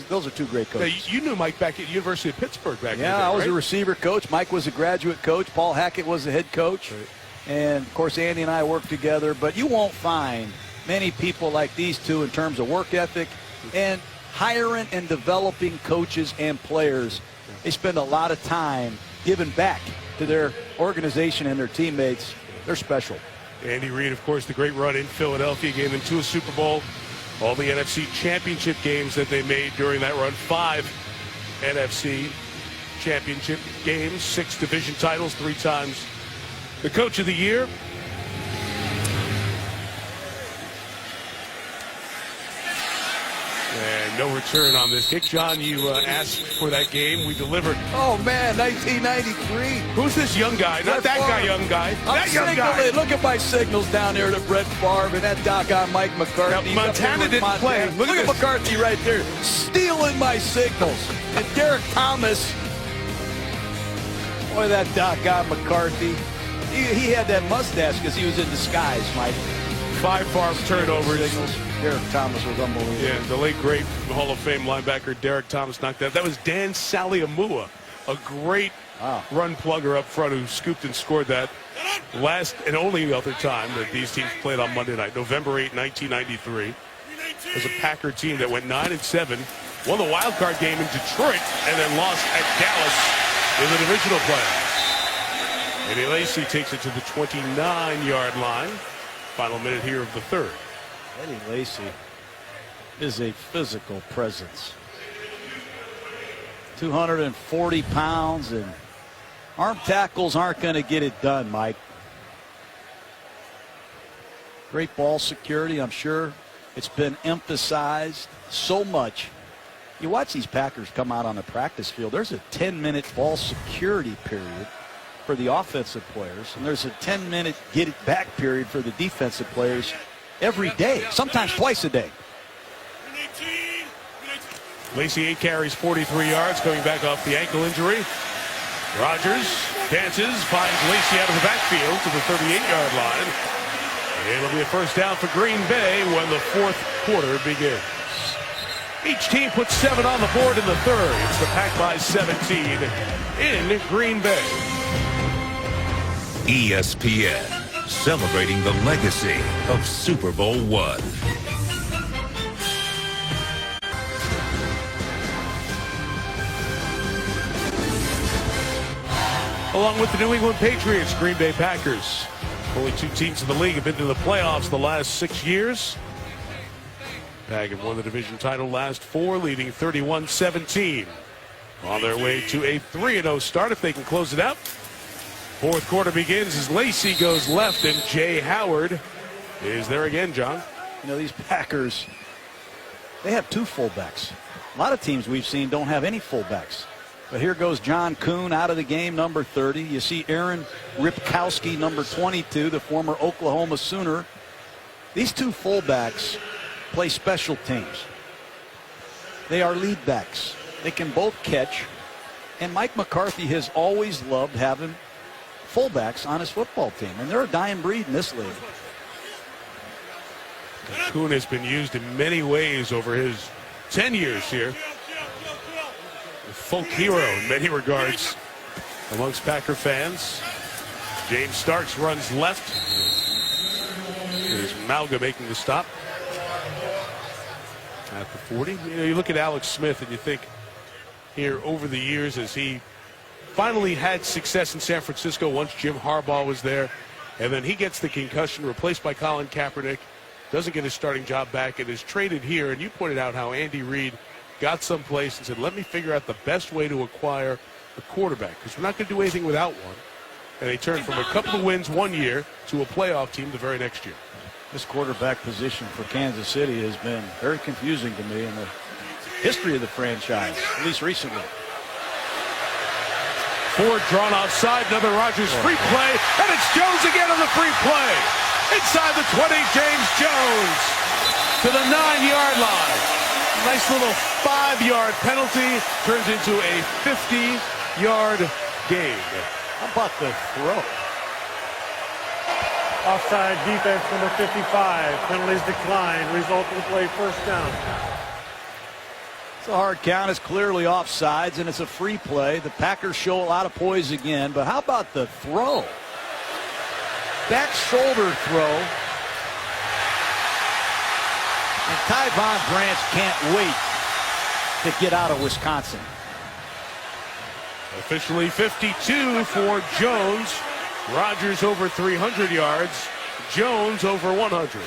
Those are 2 great coaches. Now, you knew Mike back at University of Pittsburgh back in the day, I was right? a receiver coach. Mike was a graduate coach. Paul Hackett was the head coach. Right. And, of course, Andy and I worked together. But you won't find many people like these 2 in terms of work ethic and hiring and developing coaches and players. They spend a lot of time giving back to their organization and their teammates. They're special. Andy Reid, of course, the great run in Philadelphia, gave them to a Super Bowl. All the NFC championship games that they made during that run. 5 NFC championship games, 6 division titles, 3 times the coach of the year. And no return on this kick. John, you asked for that game. We delivered. Oh, man, 1993. Who's this young guy? Not that guy, young guy. That young guy. Look at my signals down there to Brett Favre and that doggone Mike McCarthy. Now, Montana didn't play. Look at McCarthy right there, stealing my signals. And Derek Thomas. Boy, that doggone McCarthy. He had that mustache because he was in disguise, Mike. 5 farm turnovers. Derek Thomas was unbelievable. Yeah, the late, great Hall of Fame linebacker Derek Thomas knocked that. That was Dan Saliamua, a great run plugger up front who scooped and scored that last and only other time that these teams played on Monday night, November 8, 1993. was a Packer team that went 9-7, won the wild card game in Detroit, and then lost at Dallas in the divisional playoffs. Eddie Lacy takes it to the 29-yard line. Final minute here of the third. Eddie Lacy is a physical presence. 240 pounds, and arm tackles aren't going to get it done, Mike. Great ball security, I'm sure. It's been emphasized so much. You watch these Packers come out on the practice field, there's a 10-minute ball security period for the offensive players, and there's a 10-minute get-it-back period for the defensive players every day, sometimes twice a day. Lacy 8 carries, 43 yards, coming back off the ankle injury. Rodgers dances, finds Lacy out of the backfield to the 38-yard line. It'll be a first down for Green Bay when the fourth quarter begins. Each team puts 7 on the board in the third. It's the Pack by 17 in Green Bay. ESPN, celebrating the legacy of Super Bowl I. Along with the New England Patriots, Green Bay Packers. Only 2 teams in the league have been to the playoffs the last 6 years. Pack have won the division title last 4, leading 31-17. On their way to a 3-0 start if they can close it out. Fourth quarter begins as Lacy goes left and Jay Howard is there again, John. You know, these Packers, they have 2 fullbacks. A lot of teams we've seen don't have any fullbacks. But here goes John Kuhn out of the game, number 30. You see Aaron Ripkowski, number 22, the former Oklahoma Sooner. These 2 fullbacks play special teams. They are lead backs. They can both catch. And Mike McCarthy has always loved having fullbacks on his football team. And they're a dying breed in this league. Kuhn has been used in many ways over his 10 years here. Folk hero in many regards amongst Packer fans. James Starks runs left. There's Malga making the stop at the 40. You know, you look at Alex Smith and you think here over the years as he finally had success in San Francisco once Jim Harbaugh was there, and then he gets the concussion, replaced by Colin Kaepernick, doesn't get his starting job back, and is traded here. And you pointed out how Andy Reid got someplace and said, let me figure out the best way to acquire a quarterback, because we're not going to do anything without one. And they turned from a couple of wins one year to a playoff team the very next year. This quarterback position for Kansas City has been very confusing to me in the history of the franchise, at least recently. Ford drawn offside, another Rodgers free play, and it's Jones again on the free play. Inside the 20, James Jones to the 9-yard line. Nice little 5-yard penalty turns into a 50-yard gain. How about the throw? Offside defense number 55. Penalties declined. Result of the play, first down. It's a hard count. It's clearly offsides, and it's a free play. The Packers show a lot of poise again, but how about the throw? Back shoulder throw. And Tyvon Branch can't wait to get out of Wisconsin. Officially 52 for Jones. Rodgers over 300 yards. Jones over 100.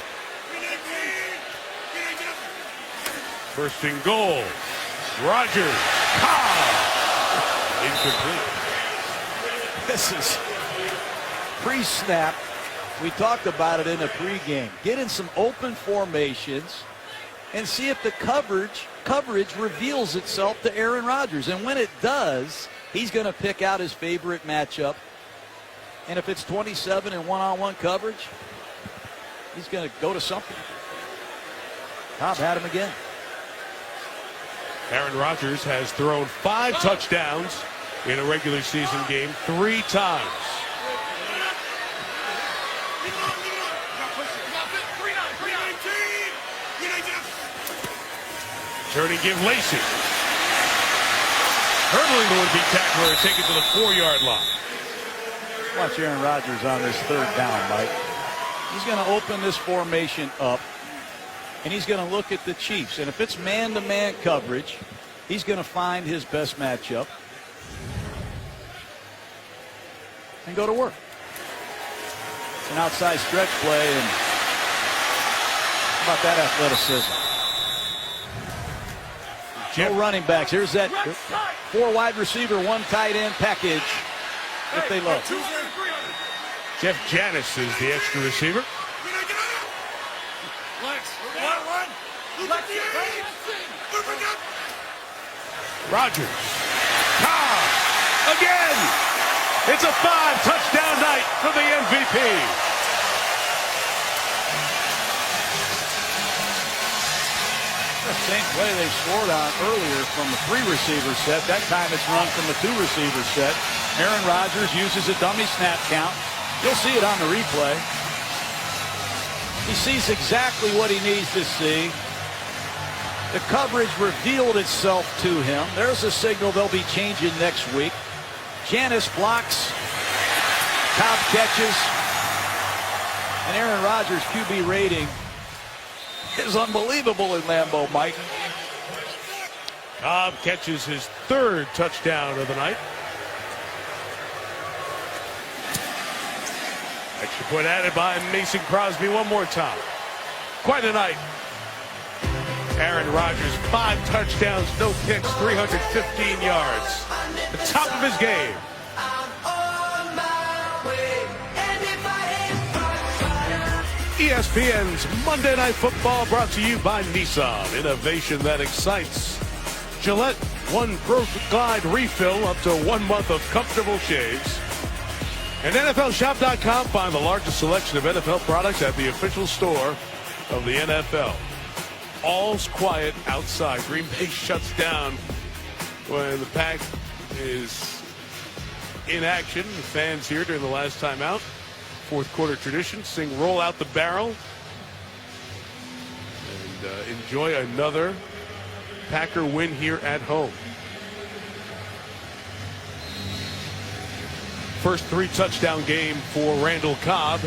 First and goal. Rodgers. Incomplete. This is pre-snap. We talked about it in the pregame. Get in some open formations and see if the coverage reveals itself to Aaron Rodgers. And when it does, he's going to pick out his favorite matchup. And if it's 27 and one-on-one coverage, he's going to go to something. Cobb had him again. Aaron Rodgers has thrown 5 touchdowns in a regular season game 3 times. Turning, give Lacy. Hurdling the would-be tackler and take it to the 4-yard line. Watch Aaron Rodgers on this third down, Mike. He's going to open this formation up and he's going to look at the Chiefs. And if it's man-to-man coverage, he's going to find his best matchup and go to work. It's an outside stretch play, and how about that athleticism? No running backs. Here's that 4 wide receiver, 1 tight end package that they love. Jeff Janis is the extra receiver. Rodgers. Cobb. Again. It's a 5-touchdown night for the MVP. Same play they scored on earlier from the 3-receiver set. That time it's run from the 2-receiver set. Aaron Rodgers uses a dummy snap count. You'll see it on the replay. He sees exactly what he needs to see. The coverage revealed itself to him. There's a signal they'll be changing next week. Janis blocks. Cobb catches. And Aaron Rodgers' QB rating is unbelievable in Lambeau, Mike. Cobb catches his 3rd touchdown of the night. Extra point added by Mason Crosby one more time. Quite a night. Aaron Rodgers, 5 touchdowns, no picks, 315 yards. The top of his game. ESPN's Monday Night Football brought to you by Nissan. Innovation that excites. Gillette, 1 Pro Glide refill up to 1 month of comfortable shaves. And NFLShop.com, find the largest selection of NFL products at the official store of the NFL. All's quiet outside. Green Bay shuts down when the Pack is in action. The fans here during the last time out. 4th quarter tradition, sing Roll Out the Barrel. And enjoy another Packer win here at home. First 3-touchdown game for Randall Cobb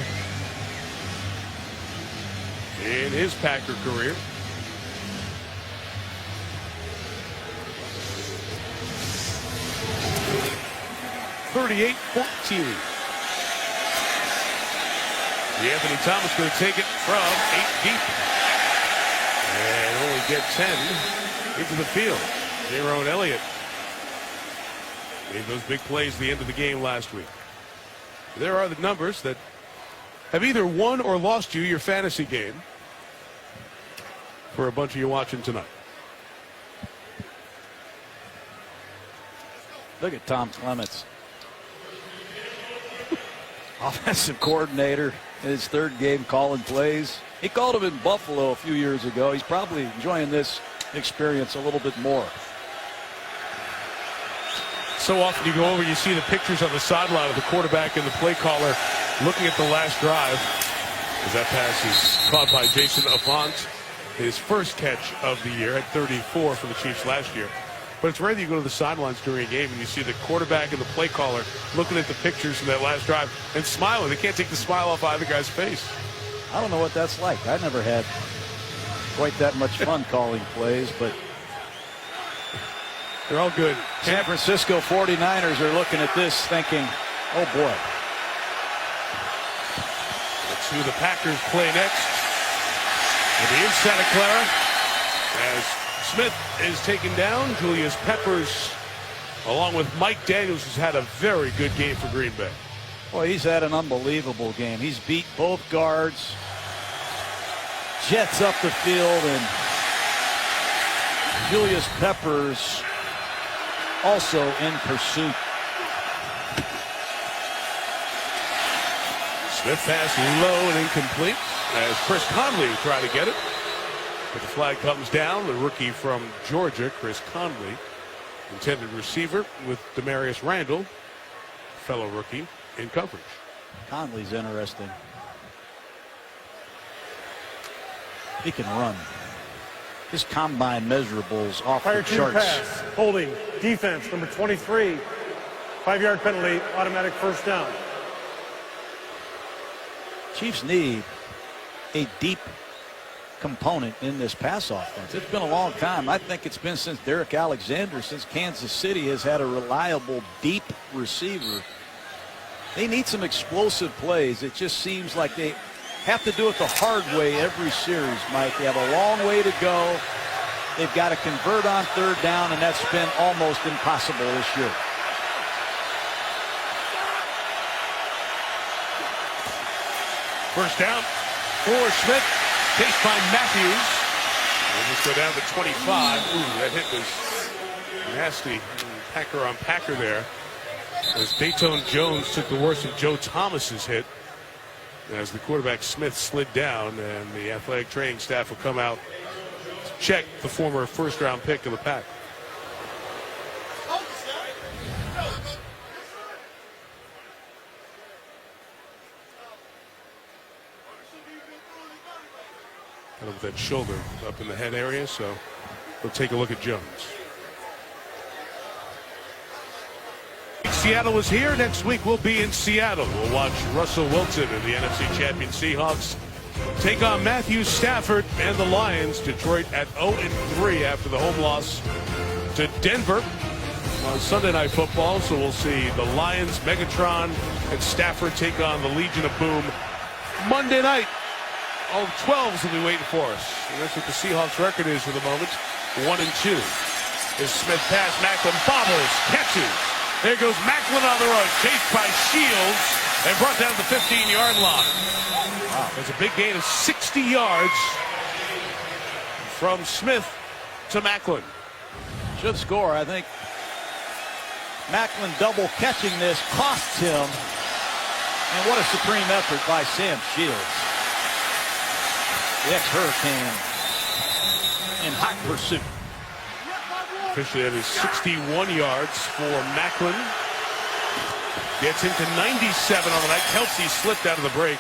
in his Packer career. (38-14). Anthony Thomas going to take it from 8 deep and only get 10 into the field. Jaron Elliott made those big plays at the end of the game last week. There are the numbers that have either won or lost you your fantasy game for a bunch of you watching tonight. Look at Tom Clements. Offensive coordinator in his 3rd game calling plays. He called him in Buffalo a few years ago. He's probably enjoying this experience a little bit more. So often you go over, you see the pictures on the sideline of the quarterback and the play caller looking at the last drive. As that pass is caught by Jason Avant, his first catch of the year at 34 for the Chiefs last year. But it's rare that you go to the sidelines during a game and you see the quarterback and the play caller looking at the pictures from that last drive and smiling. They can't take the smile off either guy's face. I don't know what that's like. I never had quite that much fun calling plays, but they're all good. San Francisco 49ers are looking at this thinking, oh boy. Let's see who the Packers play next. It'll be in Santa Clara as Smith is taken down. Julius Peppers, along with Mike Daniels, has had a very good game for Green Bay. Well, he's had an unbelievable game. He's beat both guards, jets up the field, and Julius Peppers also in pursuit. Smith pass low and incomplete as Chris Conley tried to get it. But the flag comes down. The rookie from Georgia, Chris Conley, intended receiver with Demarius Randall, fellow rookie, in coverage. Conley's interesting. He can run. His combine measurables off the charts. Pass, holding, defense, number 23. 5-yard penalty, automatic 1st down. Chiefs need a deep component in this pass offense. It's been a long time. I think it's been since Derek Alexander, since Kansas City has had a reliable deep receiver. They need some explosive plays. It just seems like they have to do it the hard way every series, Mike. They have a long way to go. They've got to convert on third down, and that's been almost impossible this year. First down for Smith. Chased by Matthews. We'll just go down to 25. Ooh, that hit was nasty. Packer on Packer there. As Dayton Jones took the worst of Joe Thomas's hit. As the quarterback Smith slid down, and the athletic training staff will come out to check the former first-round pick of the Pack. Kind of with that shoulder up in the head area, so we'll take a look at Jones. Seattle is here. Next week we'll be in Seattle. We'll watch Russell Wilson and the NFC champion Seahawks take on Matthew Stafford and the Lions. Detroit at 0-3 after the home loss to Denver on Sunday Night Football. So we'll see the Lions, Megatron, and Stafford take on the Legion of Boom Monday night. All 12s will be waiting for us. And that's what the Seahawks record is for the moment. 1-2. As Smith pass, Macklin bobbles, catches. There goes Macklin on the run, chased by Shields, and brought down the 15-yard line. Wow, that's a big gain of 60 yards from Smith to Macklin. Should score. I think Macklin double catching this costs him. And what a supreme effort by Sam Shields. The ex-Hurricane in hot pursuit. Officially that is 61 yards for Macklin. Gets into 97 on the night. Kelsey slipped out of the break.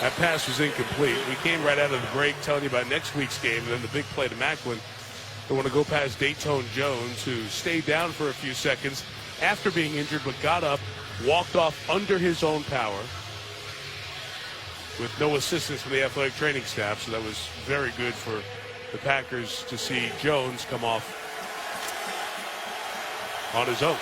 That pass was incomplete. We came right out of the break telling you about next week's game, and then the big play to Macklin. They want to go past Dayton Jones, who stayed down for a few seconds after being injured, but got up, walked off under his own power with no assistance from the athletic training staff. So that was very good for the Packers to see Jones come off on his own.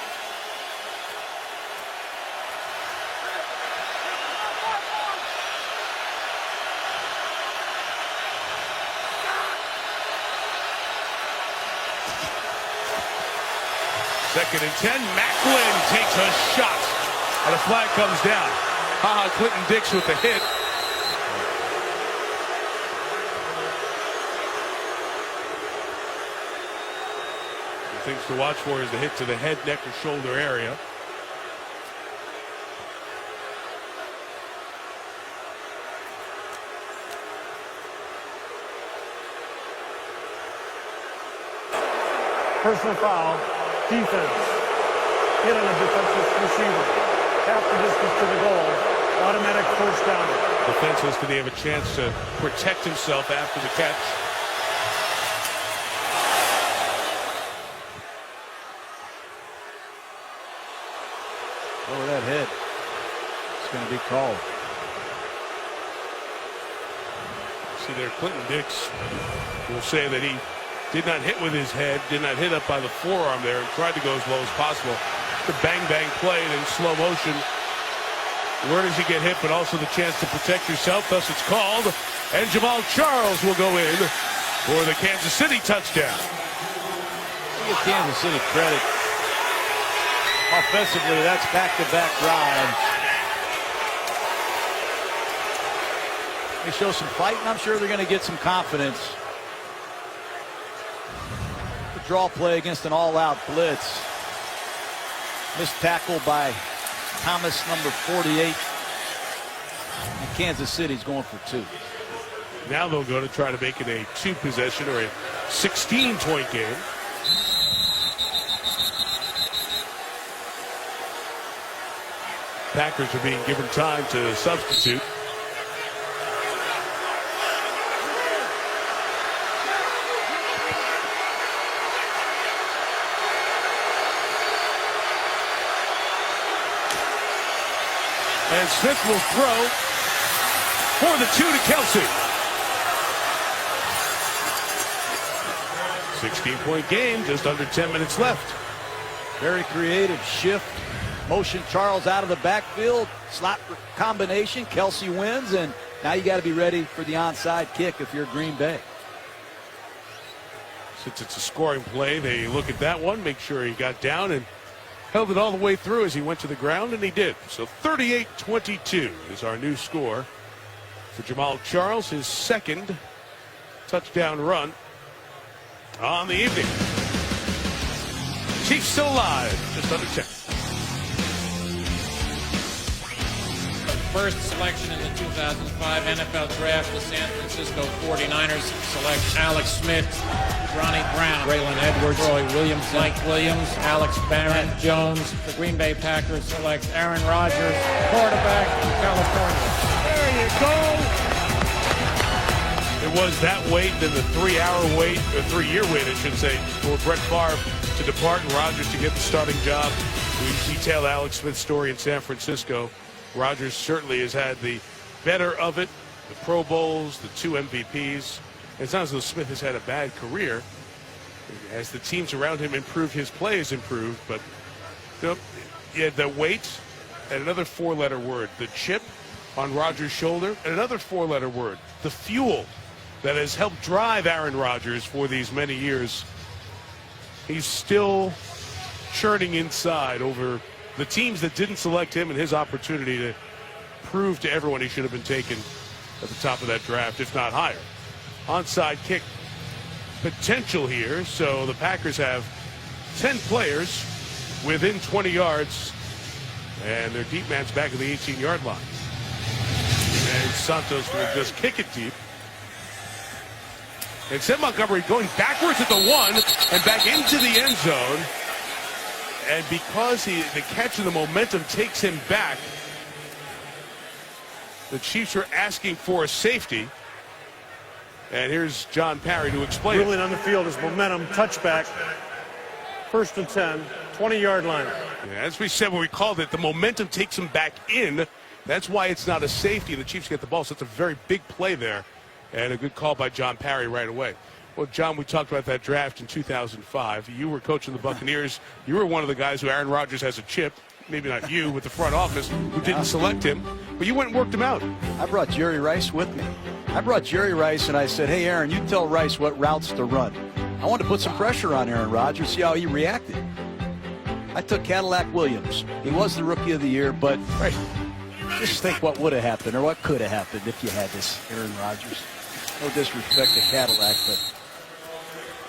Second and 10. Macklin takes a shot, and a flag comes down. Clinton Dix with the hit. Things to watch for is the hit to the head, neck, or shoulder area. Personal foul, defense. Hit on a defensive receiver. Half the distance to the goal. Automatic first down. Defenseless, did he have a chance to protect himself after the catch? Over that head. It's going to be called. See there, Clinton Dix will say that he did not hit with his head, did not hit up by the forearm there, and tried to go as low as possible. The bang-bang play and in slow motion. Where does he get hit, but also the chance to protect yourself, thus it's called. And Jamal Charles will go in for the Kansas City touchdown. Give Kansas City credit. Offensively, that's back-to-back drives. They show some fight, and I'm sure they're going to get some confidence. The draw play against an all-out blitz. Missed tackle by Thomas, number 48. And Kansas City's going for two. Now they'll go to try to make it a two-possession or a 16-point game. Packers are being given time to substitute. And Smith will throw for the two to Kelsey. 15-point game, just under 10 minutes left. Very creative shift. Motion Charles out of the backfield. Slot combination. Kelsey wins, and now you got to be ready for the onside kick if you're Green Bay. Since it's a scoring play, they look at that one, make sure he got down and held it all the way through as he went to the ground, and he did. So 38-22 is our new score for Jamal Charles, his second touchdown run on the evening. Chiefs still alive, just under 10. First selection in the 2005 NFL Draft, the San Francisco 49ers select Alex Smith, Ronnie Brown, Braylon Edwards, Roy Williams, Mike Williams, Alex Barrett, Jones. The Green Bay Packers select Aaron Rodgers, quarterback from California. There you go. It was that wait, then the 3-hour wait, or 3-year wait, I should say, for Brett Favre to depart and Rodgers to get the starting job. We detailed Alex Smith's story in San Francisco. Rodgers certainly has had the better of it, the Pro Bowls, the 2 MVPs. It's not as though Smith has had a bad career. As the teams around him improve, his play has improved. But yeah, the weight, and another 4-letter word, the chip on Rodgers' shoulder, and another 4-letter word, the fuel that has helped drive Aaron Rodgers for these many years. He's still churning inside over the teams that didn't select him and his opportunity to prove to everyone he should have been taken at the top of that draft, if not higher. Onside kick potential here, so the Packers have 10 players within 20 yards, and their deep man's back at the 18-yard line. And Santos will just kick it deep. And Sid Montgomery going backwards at the 1 and back into the end zone. And because the catch and the momentum takes him back, the Chiefs are asking for a safety. And here's John Parry to explain. Ruling on the field is momentum, touchback. First and 10, 20-yard line. Yeah, as we said when we called it, the momentum takes him back in. That's why it's not a safety. The Chiefs get the ball, so it's a very big play there. And a good call by John Parry right away. Well, John, we talked about that draft in 2005. You were coaching the Buccaneers. You were one of the guys who Aaron Rodgers has a chip. Maybe not you, with the front office, who didn't select him. But you went and worked him out. I brought Jerry Rice with me. I brought Jerry Rice, and I said, hey, Aaron, you tell Rice what routes to run. I wanted to put some pressure on Aaron Rodgers, see how he reacted. I took Cadillac Williams. He was the Rookie of the Year, but just think what would have happened or what could have happened if you had this Aaron Rodgers. No disrespect to Cadillac, but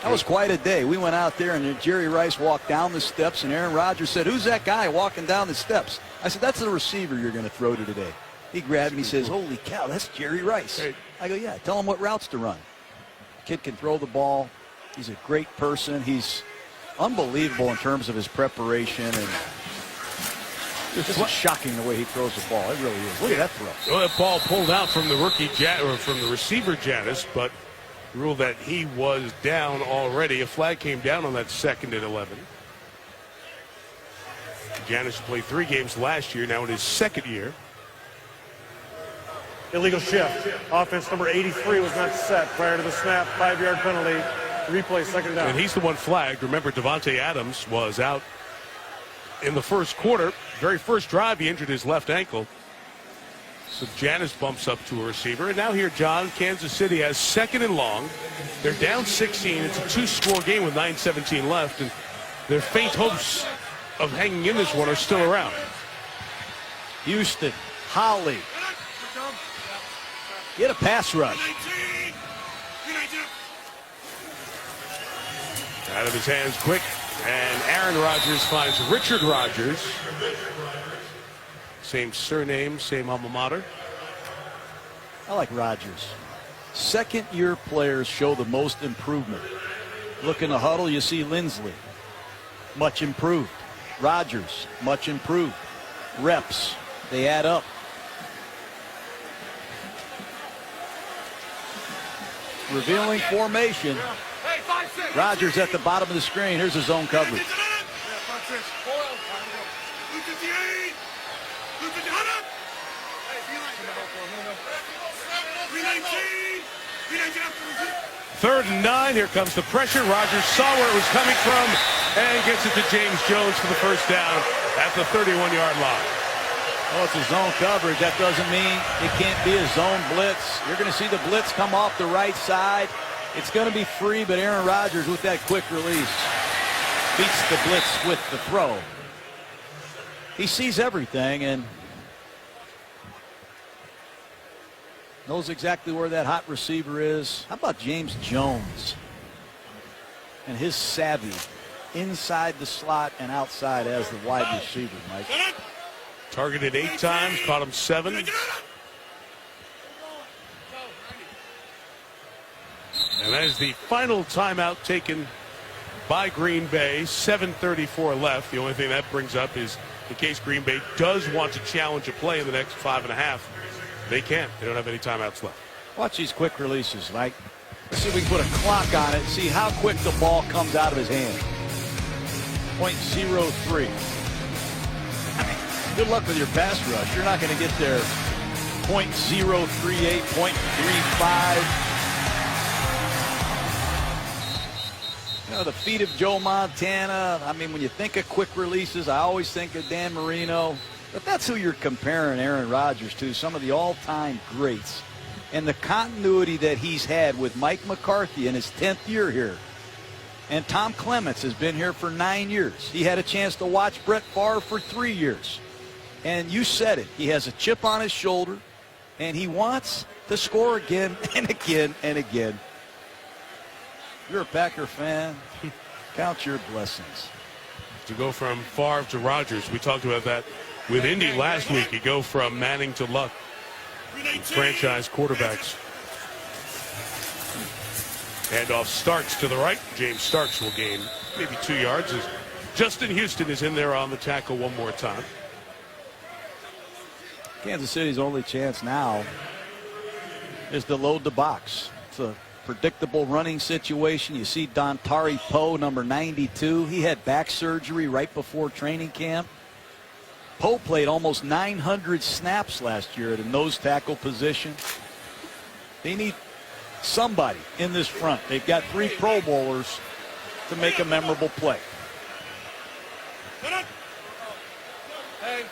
that was quite a day. We went out there, and Jerry Rice walked down the steps, and Aaron Rodgers said, who's that guy walking down the steps? I said, that's the receiver you're going to throw to today. He grabbed me and he says, holy cow, that's Jerry Rice. I go, yeah, tell him what routes to run. Kid can throw the ball. He's a great person. He's unbelievable in terms of his preparation, and it's just shocking the way he throws the ball. It really is. Look at that throw. Well, that ball pulled out from the from the receiver Janis, but ruled that he was down already. A flag came down on that 2nd and 11. Janis played 3 games last year, now in his 2nd year. Illegal shift. Offense number 83 was not set prior to the snap. 5-yard penalty. Replay, second down. And he's the one flagged. Remember, Devontae Adams was out in the first quarter. Very first drive, he injured his left ankle. So Janis bumps up to a receiver. And now here, John, Kansas City has 2nd and long. They're down 16. It's a 2-score game with 9:17 left. And their faint hopes of hanging in this one are still around. Houston, Holly. Get a pass rush. Out of his hands quick. And Aaron Rodgers finds Richard Rodgers. Same surname, same alma mater. I like Rodgers. Second-year players show the most improvement. Look in the huddle, you see Lindsley. Much improved. Rodgers, much improved. Reps, they add up. Revealing formation. Rodgers at the bottom of the screen. Here's his zone coverage. 3rd and 9. Here comes the pressure. Rogers saw where it was coming from and gets it to James Jones for the first down at the 31-yard line. Oh, it's a zone coverage. That doesn't mean it can't be a zone blitz. You're going to see the blitz come off the right side. It's going to be free, but Aaron Rodgers with that quick release beats the blitz with the throw. He sees everything and knows exactly where that hot receiver is. How about James Jones and his savvy inside the slot and outside as the wide receiver, Mike? Targeted 8 times, caught him 7. And that is the final timeout taken by Green Bay. 7:34 left. The only thing that brings up is in case Green Bay does want to challenge a play in the next 5.5, they can't. They don't have any timeouts left. Watch these quick releases, Mike. Let's see if we can put a clock on it and see how quick the ball comes out of his hand. 0.03. Good luck with your pass rush. You're not going to get there. 0.038, 0.35. You know, the feet of Joe Montana. I mean, when you think of quick releases, I always think of Dan Marino. But that's who you're comparing Aaron Rodgers to, some of the all-time greats. And the continuity that he's had with Mike McCarthy in his 10th year here. And Tom Clements has been here for 9 years. He had a chance to watch Brett Favre for 3 years. And you said it. He has a chip on his shoulder, and he wants to score again and again and again. You're a Packer fan. Count your blessings. To go from Favre to Rodgers, we talked about that with Indy last week. You go from Manning to Luck, franchise quarterbacks. Handoff Starks to the right. James Starks will gain maybe 2 yards as Justin Houston is in there on the tackle one more time. Kansas City's only chance now is to load the box. It's a predictable running situation. You see Dontari Poe, number 92. He had back surgery right before training camp. Poe played almost 900 snaps last year at a nose tackle position. They need somebody in this front. They've got 3 Pro Bowlers to make a memorable play. Hey.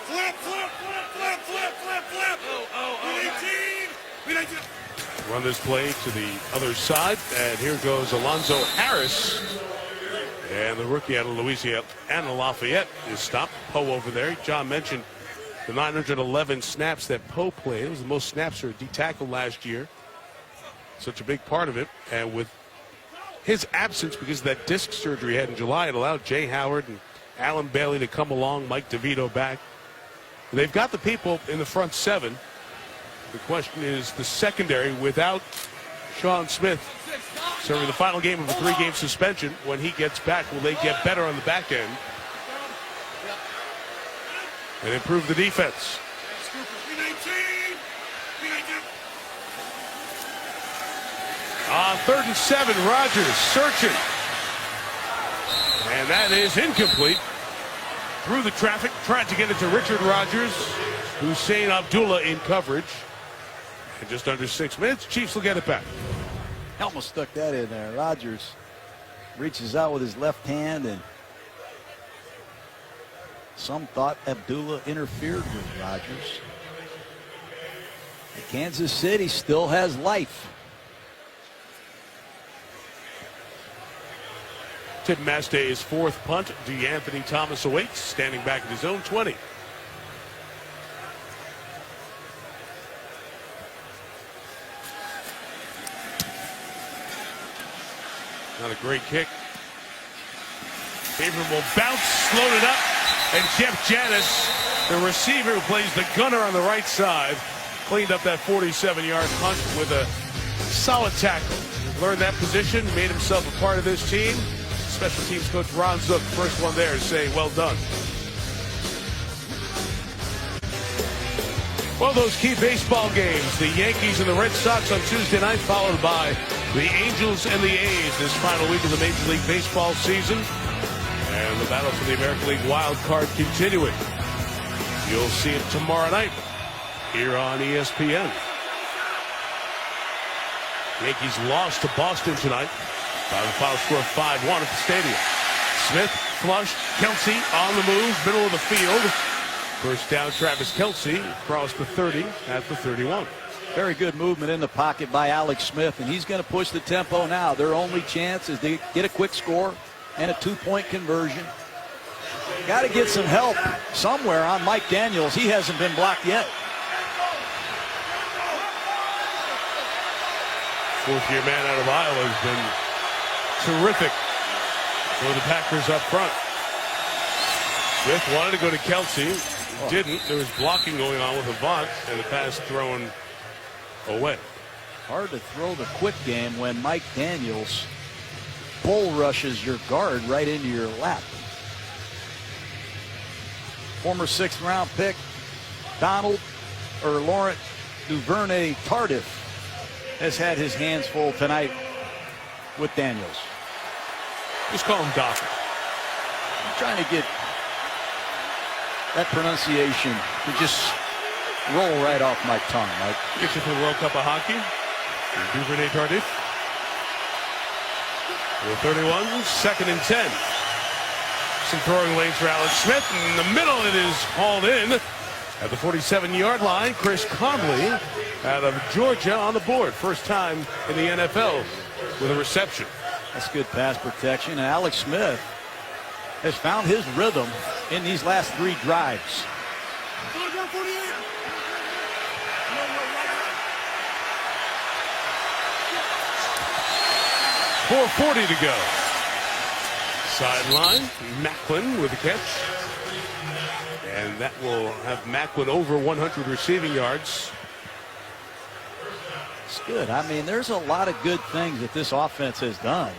Flip, flip, flip, flip, flip, flip, flip. Run this play to the other side, and here goes Alonzo Harris. And the rookie out of Louisiana, Lafayette, is stopped. Poe over there. John mentioned the 911 snaps that Poe played. It was the most snaps for a D tackle last year. Such a big part of it. And with his absence because of that disc surgery he had in July, it allowed Jay Howard and Alan Bailey to come along, Mike DeVito back. They've got the people in the front 7. The question is the secondary without Sean Smith serving the final game of a 3-game suspension. When he gets back, will they get better on the back end and improve the defense? On 3rd and 7, Rodgers searching. And that is incomplete. Through the traffic, tried to get it to Richard Rodgers. Hussein Abdullah in coverage. In just under 6 minutes, Chiefs will get it back. Almost stuck that in there. Rodgers reaches out with his left hand, and some thought Abdullah interfered with Rodgers. And Kansas City still has life. Tim Mastey's 4th punt. DeAnthony Thomas awaits, standing back at his own 20. Not a great kick. Favorable bounce, slowed it up, and Jeff Janis, the receiver who plays the gunner on the right side, cleaned up that 47-yard punt with a solid tackle. Learned that position, made himself a part of this team. Special teams coach Ron Zook, first one there, to say well done. Well, those key baseball games, the Yankees and the Red Sox on Tuesday night, followed by the Angels and the A's this final week of the Major League Baseball season. And the battle for the American League wild card continuing. You'll see it tomorrow night here on ESPN. Yankees lost to Boston tonight by the final score of 5-1 at the stadium. Smith flushed. Kelsey on the move, middle of the field. First down, Travis Kelsey across the 30 at the 31. Very good movement in the pocket by Alex Smith, and he's going to push the tempo now. Their only chance is to get a quick score and a 2-point conversion. Got to get some help somewhere on Mike Daniels. He hasn't been blocked yet. Fourth-year man out of Iowa has been terrific for the Packers up front. Smith wanted to go to Kelsey. Didn't. There was blocking going on with Avant, and the pass thrown away. Hard to throw the quick game when Mike Daniels bull rushes your guard right into your lap. Former 6th-round pick Laurent Duvernay-Tardif has had his hands full tonight with Daniels. Just call him Doc. I'm trying to get that pronunciation to just roll right off my tongue, Mike. Get you for the World Cup of Hockey. Duvernay-Tardif. The 31, 2nd and 10. Some throwing lanes for Alex Smith. In the middle, it is hauled in at the 47-yard line. Chris Conley out of Georgia on the board. First time in the NFL with a reception. That's good pass protection. And Alex Smith has found his rhythm in these last 3 drives. 4:40 to go. Sideline, Macklin with the catch. And that will have Macklin over 100 receiving yards. It's good. I mean, there's a lot of good things that this offense has done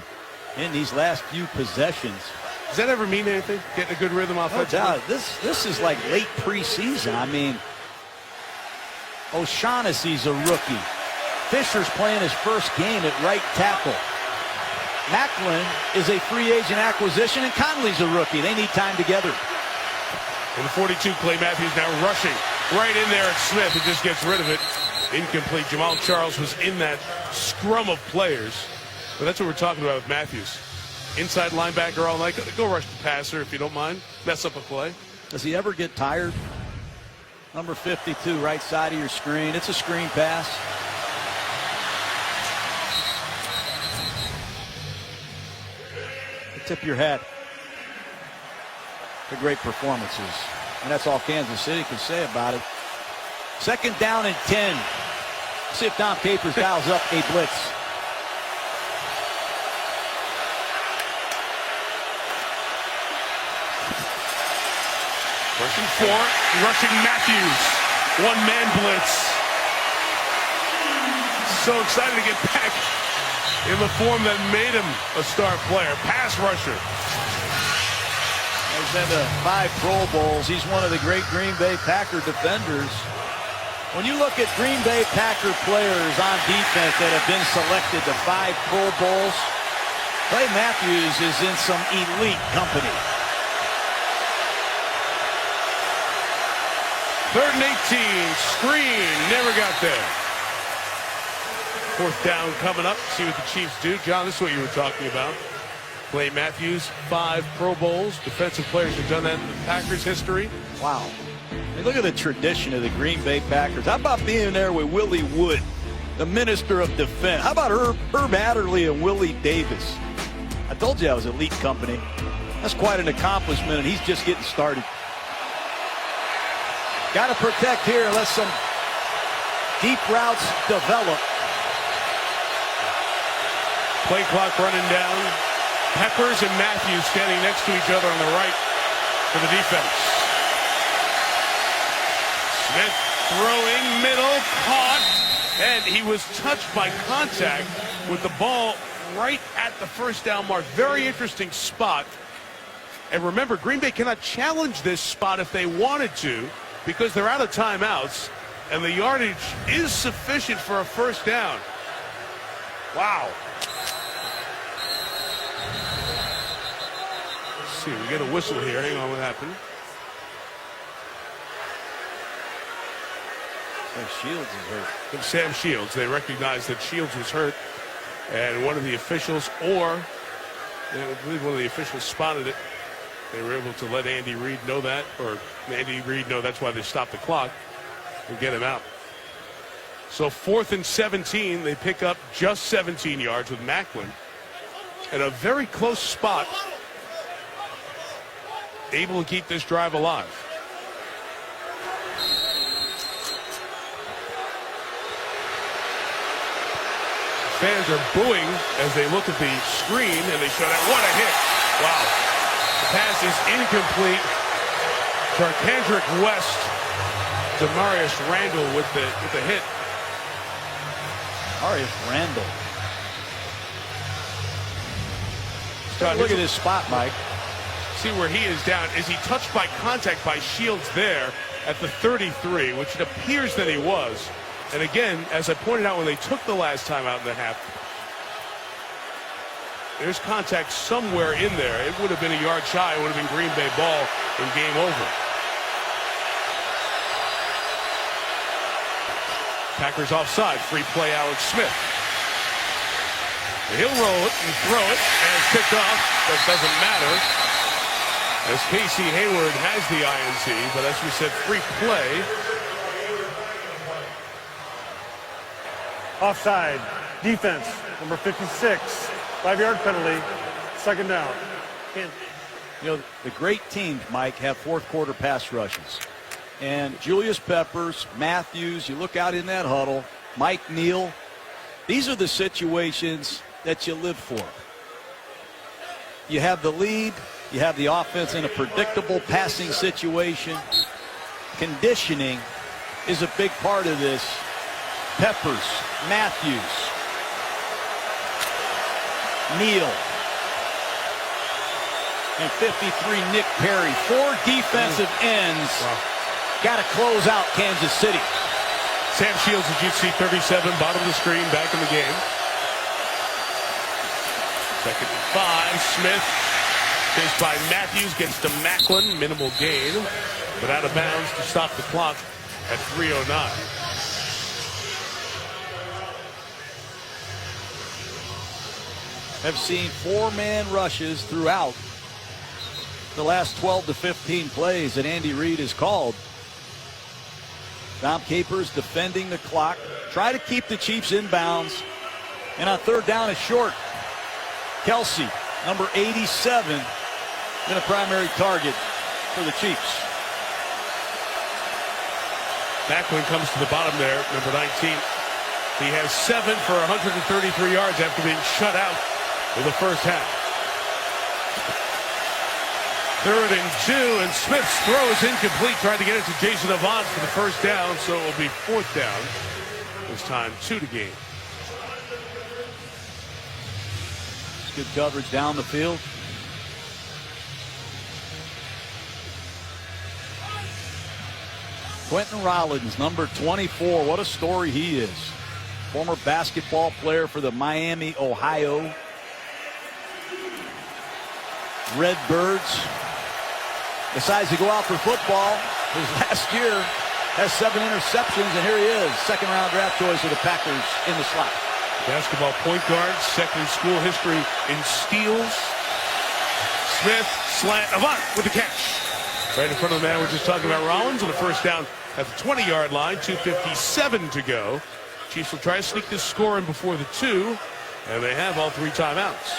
in these last few possessions. Does that ever mean anything? Getting a good rhythm offensively? No doubt. This is like late preseason. I mean, O'Shaughnessy's a rookie. Fisher's playing his first game at right tackle. Macklin is a free agent acquisition, and Conley's a rookie. They need time together. In the 42, Clay Matthews now rushing right in there at Smith. He just gets rid of it. Incomplete. Jamal Charles was in that scrum of players. But that's what we're talking about with Matthews. Inside linebacker all night. Go rush the passer if you don't mind. Mess up a play. Does he ever get tired? Number 52, right side of your screen. It's a screen pass. Tip your hat to great performances. And that's all Kansas City can say about it. 2nd down and 10. See if Don Capers dials up a blitz. Rushing 4, rushing Matthews. 1-man blitz. So excited to get back in the form that made him a star player. Pass rusher. He's had 5 Pro Bowls. He's one of the great Green Bay Packer defenders. When you look at Green Bay Packer players on defense that have been selected to 5 Pro Bowls, Clay Matthews is in some elite company. 3rd and 18. Screen. Never got there. 4th down coming up. See what the Chiefs do. John, this is what you were talking about. Clay Matthews, 5 Pro Bowls. Defensive players have done that in the Packers' history. Wow. I mean, look at the tradition of the Green Bay Packers. How about being there with Willie Wood, the Minister of Defense? How about Herb Adderley and Willie Davis? I told you I was elite company. That's quite an accomplishment, and he's just getting started. Got to protect here unless some deep routes develop. Play clock running down. Peppers and Matthews standing next to each other on the right for the defense. Smith throwing, middle, caught, and he was touched by contact with the ball right at the 1st down mark. Very interesting spot. And remember, Green Bay cannot challenge this spot if they wanted to because they're out of timeouts, and the yardage is sufficient for a 1st down. Wow. See, we get a whistle here. Hang on, what happened? Shields is hurt. Sam Shields. They recognized that Shields was hurt, and one of the officials, or I believe one of the officials spotted it. They were able to let Andy Reid know that, or Andy Reid know that's why they stopped the clock and get him out. So 4th and 17, they pick up just 17 yards with Macklin at a very close spot, able to keep this drive alive. Fans are booing as they look at the screen, and they show that. What a hit. Wow. The pass is incomplete. Kendrick West to Marius Randall with the hit. Marius Randall. Look at his spot, Mike. See where he is down. Is he touched by contact by Shields there at the 33, which it appears that he was. And again, as I pointed out when they took the last time out in the half, there's contact somewhere in there. It would have been a yard shy. It would have been Green Bay ball and game over. Packers offside. Free play, Alex Smith. He'll roll it and throw it, and it's picked off. That doesn't matter, as Casey Hayward has the INT. But as we said, free play. Offside. Defense. Number 56. 5-yard penalty. 2nd down. You know, the great teams, Mike, have fourth quarter pass rushes. And Julius Peppers, Matthews, you look out in that huddle, Mike Neal, these are the situations that you live for. You have the lead, you have the offense in a predictable passing situation. Conditioning is a big part of this. Peppers, Matthews, Neal, and 53 Nick Perry. 4 defensive ends. Wow. Got to close out Kansas City. Sam Shields, as you see, 37, bottom of the screen, back in the game. 2nd and 5. Smith, chased by Matthews, gets to Macklin. Minimal gain, but out of bounds to stop the clock at 3:09. Have seen 4-man rushes throughout the last 12 to 15 plays that Andy Reid has called. Tom Capers defending the clock. Try to keep the Chiefs in bounds. And on 3rd down is short. Kelsey, number 87, been a primary target for the Chiefs. Macklin comes to the bottom there, number 19. He has 7 for 133 yards after being shut out in the first half. 3rd and 2, and Smith's throw is incomplete. Tried to get it to Jason Avant for the first down, so it will be 4th down. This time 2 to gain. Good coverage down the field. Quentin Rollins, number 24. What a story he is. Former basketball player for the Miami, Ohio Redbirds. Decides to go out for football. His last year has 7 interceptions, and here he is, 2nd-round draft choice of the Packers in the slot. Basketball point guard, 2nd school history in steals. Smith, slant, Avant with the catch. Right in front of the man we're just talking about, Rollins, on the first down at the 20-yard line, 2:57 to go. Chiefs will try to sneak this score in before the 2, and they have all 3 timeouts.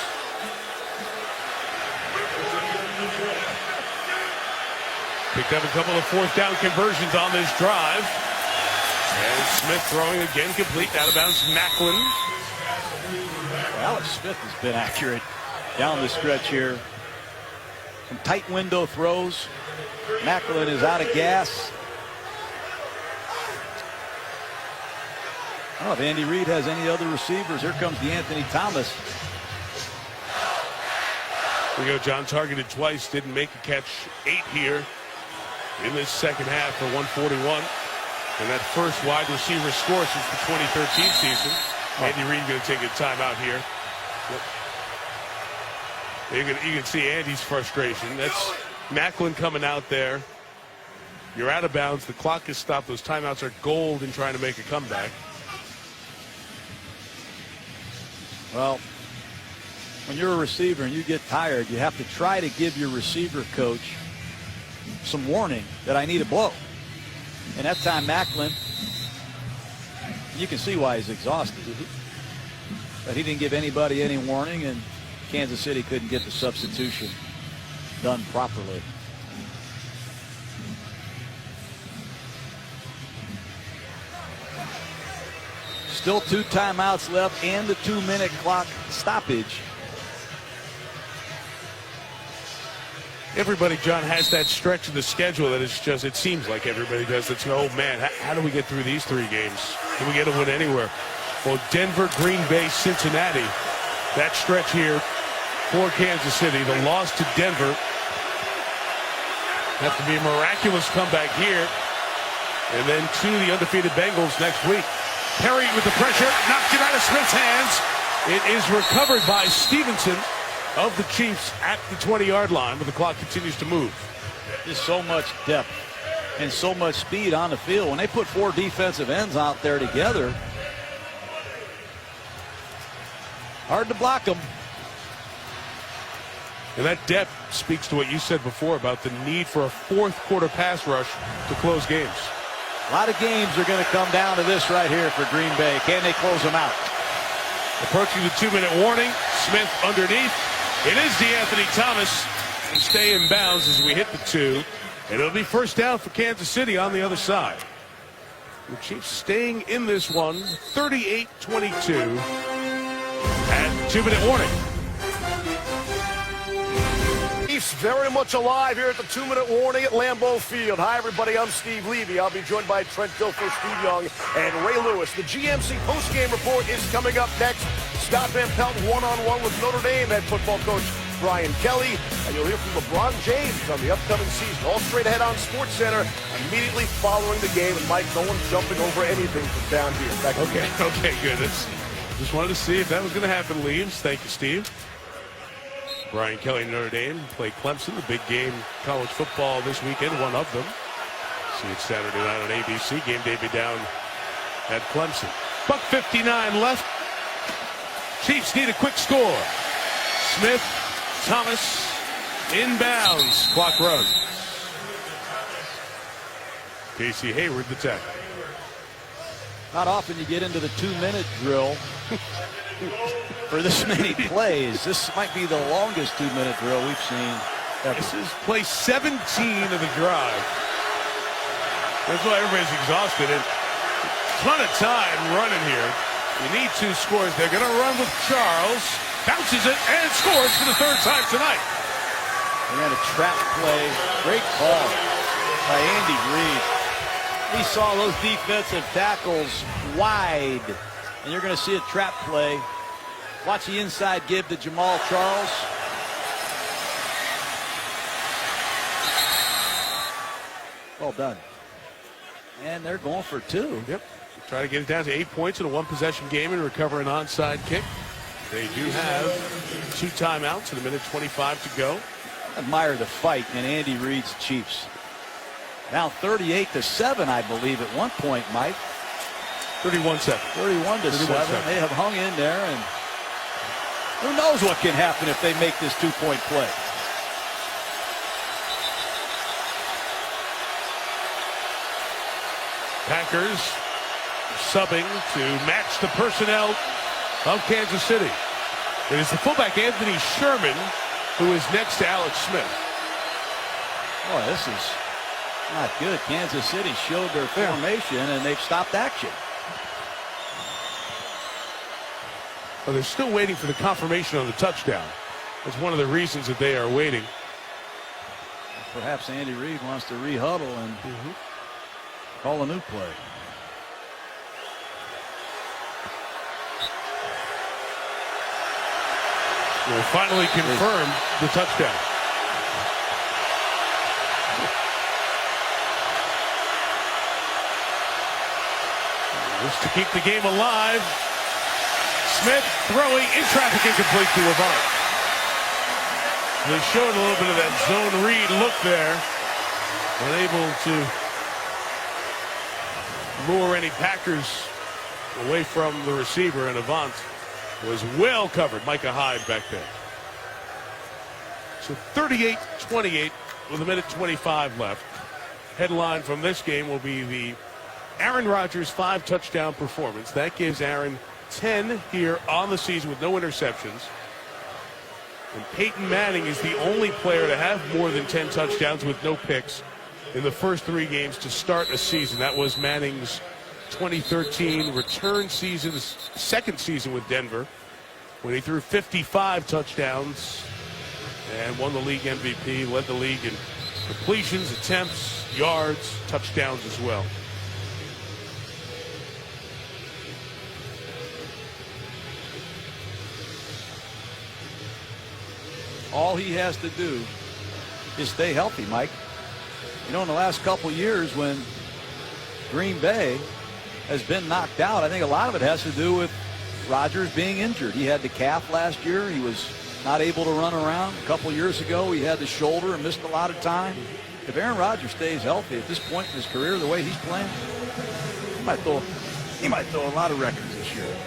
Picked up a couple of 4th down conversions on this drive. And Smith throwing again complete, out of bounds, Macklin. Alex Smith has been accurate down the stretch here. Some tight window throws. Macklin is out of gas. I don't know if Andy Reid has any other receivers. Here comes DeAnthony Thomas. Here we go. John targeted twice, didn't make a catch. 8 here in this second half for 141. And that first wide receiver score since the 2013 season. Andy Reid going to take a timeout here. You can see Andy's frustration. That's Macklin coming out there. You're out of bounds. The clock is stopped. Those timeouts are gold in trying to make a comeback. Well, when you're a receiver and you get tired, you have to try to give your receiver coach some warning that I need a blow. And that time Macklin, you can see why he's exhausted. But he didn't give anybody any warning, and Kansas City couldn't get the substitution done properly. Still 2 timeouts left and the 2-minute clock stoppage. Everybody, John, has that stretch of the schedule that it's just, it seems like everybody does. It's, oh man, how do we get through these 3 games? Can we get a win anywhere? Well, Denver, Green Bay, Cincinnati. That stretch here for Kansas City. The loss to Denver. Have to be a miraculous comeback here. And then to the undefeated Bengals next week. Perry with the pressure, knocked it out of Smith's hands. It is recovered by Stevenson of the Chiefs at the 20-yard line, but the clock continues to move. There's so much depth and so much speed on the field. When they put 4 defensive ends out there together, hard to block them. And that depth speaks to what you said before about the need for a 4th quarter pass rush to close games. A lot of games are going to come down to this right here for Green Bay. Can they close them out? Approaching the 2-minute warning. Smith underneath. It is DeAnthony Thomas. He stay in bounds as we hit the 2. And it'll be first down for Kansas City on the other side. The Chiefs staying in this one. 38-22. At 2-minute warning. Chiefs very much alive here at the 2-minute warning at Lambeau Field. Hi, everybody. I'm Steve Levy. I'll be joined by Trent Dilfer, Steve Young, and Ray Lewis. The GMC postgame report is coming up next. Scott Van Pelt one-on-one with Notre Dame head football coach Brian Kelly. And you'll hear from LeBron James on the upcoming season. All straight ahead on SportsCenter immediately following the game. And, Mike, no one's jumping over anything from down here. Okay, good. Just wanted to see if that was going to happen, Leaves. Thank you, Steve. Brian Kelly, Notre Dame, play Clemson, the big game college football this weekend, one of them. See it Saturday night on ABC. Game day be down at Clemson. $1:59 left. Chiefs need a quick score. Smith, Thomas, inbounds. Clock runs. Casey Hayward, the tackle. Not often you get into the 2-minute drill for this many plays. This might be the longest 2-minute drill we've seen ever. This is play 17 of the drive. That's why everybody's exhausted. And a ton of time running here. You need 2 scores. They're going to run with Charles. Bounces it and scores for the 3rd time tonight. They ran a trap play. Great call by Andy Reid. He saw those defensive tackles wide. And you're going to see a trap play. Watch the inside give to Jamal Charles. Well done. And they're going for 2. Yep. Try to get it down to 8 points in a 1-possession game and recover an onside kick. They do have 2 timeouts and 1:25 to go. Admire the fight in Andy Reid's Chiefs. Now 38-7, I believe, at one point, Mike. 31-7. 31-7. They have hung in there, and who knows what can happen if they make this 2-point play. Packers subbing to match the personnel of Kansas City. It is the fullback Anthony Sherman who is next to Alex Smith. Boy, this is not good. Kansas City showed their formation, and they've stopped action. Well, they're still waiting for the confirmation on the touchdown. That's one of the reasons that they are waiting. Perhaps Andy Reid wants to re-huddle and call a new play. Will finally confirm the touchdown. Just to keep the game alive. Smith throwing in traffic, incomplete to Avant. They showed a little bit of that zone read look there. Unable to lure any Packers away from the receiver, and Avant was well covered. Micah Hyde back there. So 38-28 with 1:25 left. Headline from this game will be the Aaron Rodgers 5-touchdown performance. That gives Aaron 10 here on the season with no interceptions. And Peyton Manning is the only player to have more than 10 touchdowns with no picks in the first 3 games to start a season. That was Manning's 2013 return season, his second season with Denver, when he threw 55 touchdowns and won the league MVP, led the league in completions, attempts, yards, touchdowns as well. All he has to do is stay healthy, Mike. You know, in the last couple years when Green Bay has been knocked out, I think a lot of it has to do with Rodgers being injured. He had the calf last year. He was not able to run around. A couple years ago, he had the shoulder and missed a lot of time. If Aaron Rodgers stays healthy at this point in his career, the way he's playing, he might throw a lot of records this year.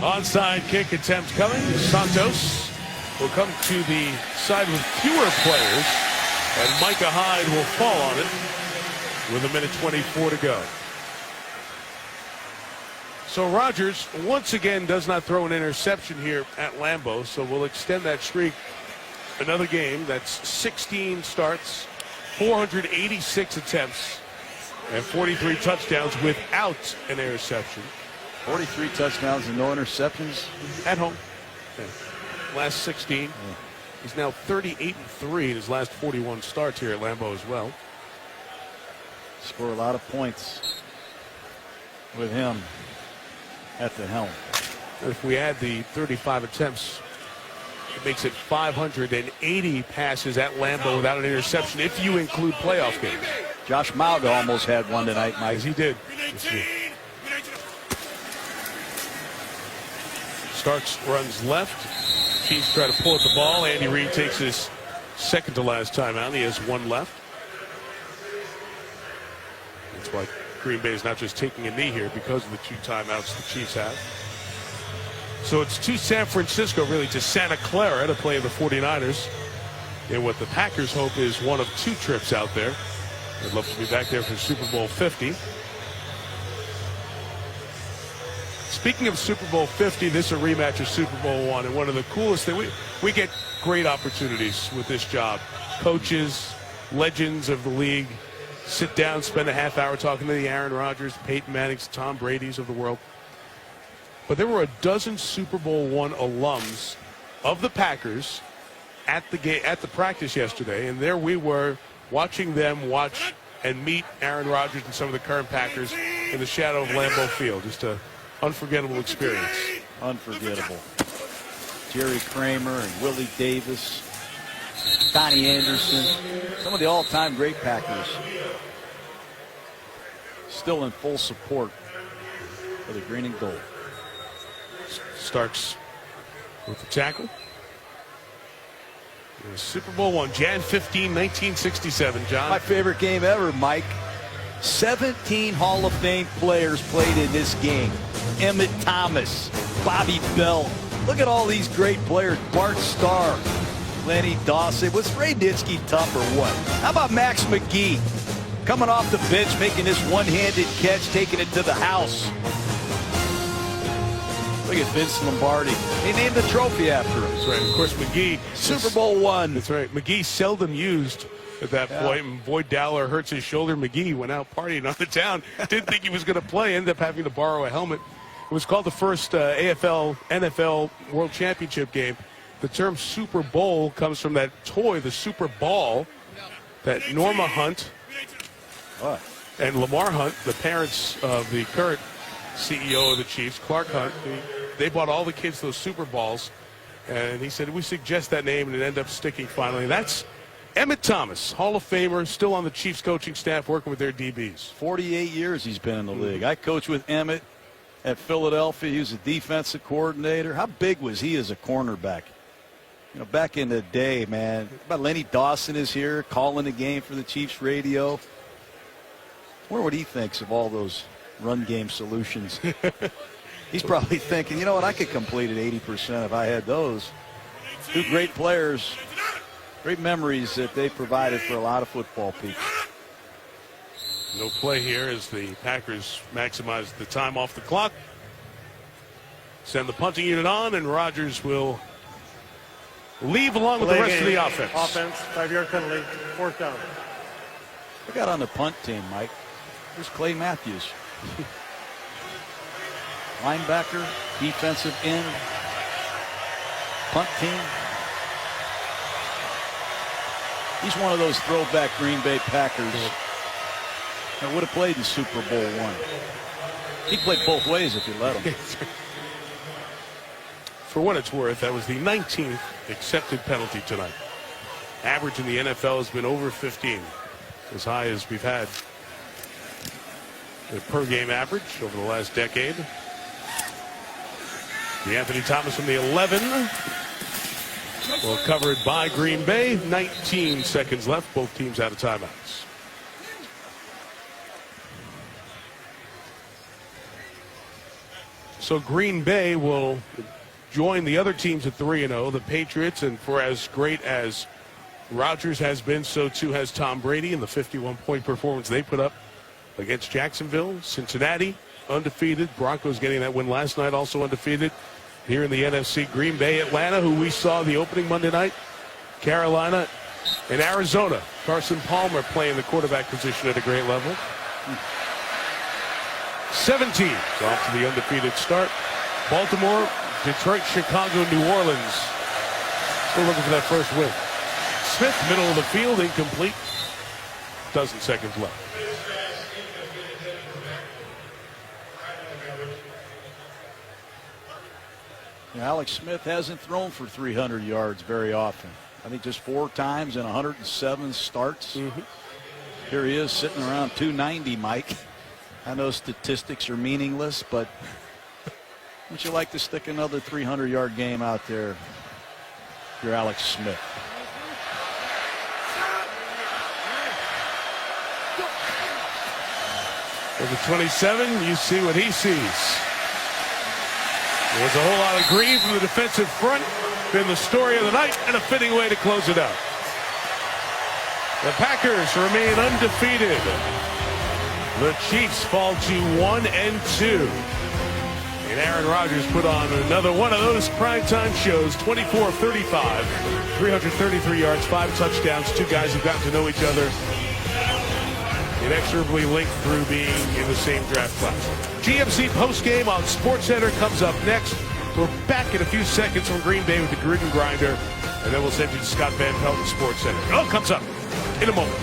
Onside kick attempt coming. Santos will come to the side with fewer players, and Micah Hyde will fall on it with 1:24 to go. So Rodgers once again does not throw an interception here at Lambeau, so we'll extend that streak another game. That's 16 starts, 486 attempts, and 43 touchdowns without an interception. 43 touchdowns and no interceptions at home. Yeah. Last 16. He's now 38-3 in his last 41 starts here at Lambeau as well. Score a lot of points with him at the helm. If we add the 35 attempts, it makes it 580 passes at Lambeau without an interception if you include playoff games. Josh Mauga almost had one tonight, Mike. Yes, he did. Starks runs left. Chiefs try to pull at the ball. Andy Reid takes his second to last timeout. He has one left. That's why Green Bay is not just taking a knee here because of the 2 timeouts the Chiefs have. So it's to San Francisco, really to Santa Clara to play the 49ers in what the Packers hope is one of 2 trips out there. They'd love to be back there for Super Bowl 50. Speaking of Super Bowl 50, this is a rematch of Super Bowl 1, and one of the coolest things, we get great opportunities with this job. Coaches, legends of the league, sit down, spend a half hour talking to the Aaron Rodgers, Peyton Mannings, Tom Brady's of the world. But there were a dozen Super Bowl 1 alums of the Packers at the practice yesterday, and there we were watching them watch and meet Aaron Rodgers and some of the current Packers in the shadow of Lambeau Field. Just a unforgettable experience. Unforgettable. Jerry Kramer and Willie Davis, Connie Anderson, some of the all-time great Packers still in full support for the green and gold. Starks with the tackle. Super Bowl 1, Jan 15, 1967, John. My favorite game ever, Mike. 17 Hall of Fame players played in this game. Emmett Thomas, Bobby Bell. Look at all these great players. Bart Starr, Lenny Dawson. Was Ray Nitschke tough or what? How about Max McGee? Coming off the bench, making this one-handed catch, taking it to the house. Look at Vince Lombardi. They named the trophy after him. That's right. Of course, McGee. Super Bowl 1. That's right. McGee seldom used at that point. And Boyd Dowler hurts his shoulder. McGee went out partying on the town. Didn't think he was going to play. Ended up having to borrow a helmet. It was called the first AFL NFL World Championship game. The term Super Bowl comes from that toy, the Super Ball, that Norma Hunt and Lamar Hunt, the parents of the current CEO of the Chiefs, Clark Hunt, they bought all the kids those Super Balls, and he said, we suggest that name, and it ended up sticking finally. That's Emmett Thomas, Hall of Famer, still on the Chiefs coaching staff, working with their DBs. 48 years he's been in the league. I coached with Emmett at Philadelphia. He was a defensive coordinator. How big was he as a cornerback? You know, back in the day, man. About Lenny Dawson is here calling the game for the Chiefs radio. I wonder what he thinks of all those run game solutions. He's probably thinking, you know what, I could complete it 80% if I had those. Two great players, great memories that they provided for a lot of football people. No play here as the Packers maximize the time off the clock. Send the punting unit on, and Rodgers will leave along with the rest of the offense. Offense, 5-yard penalty, 4th down. I got on the punt team, Mike. Here's Clay Matthews. Linebacker, defensive end, punt team. He's one of those throwback Green Bay Packers that would have played in Super Bowl I. He played both ways if you let him. For what it's worth, that was the 19th accepted penalty tonight. Average in the NFL has been over 15, as high as we've had the per game average over the last decade. The Anthony Thomas from the 11. Well, covered by Green Bay. 19 seconds left. Both teams out of timeouts. So Green Bay will join the other teams at 3-0, the Patriots, and for as great as Rodgers has been, so too has Tom Brady in the 51-point performance they put up against Jacksonville. Cincinnati, undefeated. Broncos getting that win last night, also undefeated. Here in the NFC, Green Bay, Atlanta, who we saw the opening Monday night, Carolina, and Arizona. Carson Palmer playing the quarterback position at a great level. 7 teams off to the undefeated start. Baltimore, Detroit, Chicago, New Orleans. Still looking for that first win. Smith, middle of the field, incomplete. 12 seconds left. Alex Smith hasn't thrown for 300 yards very often. I think just 4 times in 107 starts. Here he is sitting around 290, Mike. I know statistics are meaningless, but wouldn't you like to stick another 300-yard game out there? You're Alex Smith. With the 27, you see what he sees. There's a whole lot of green from the defensive front. Been the story of the night and a fitting way to close it out. The Packers remain undefeated. The Chiefs fall to 1-2. And Aaron Rodgers put on another one of those primetime shows. 24 of 35, 333 yards, 5 touchdowns. 2 guys who've gotten to know each other, inexorably linked through being in the same draft class. GMC postgame on SportsCenter comes up next. We're back in a few seconds from Green Bay with the Grid and Grinder, and then we'll send you to Scott Van Pelt at SportsCenter. It all comes up in a moment.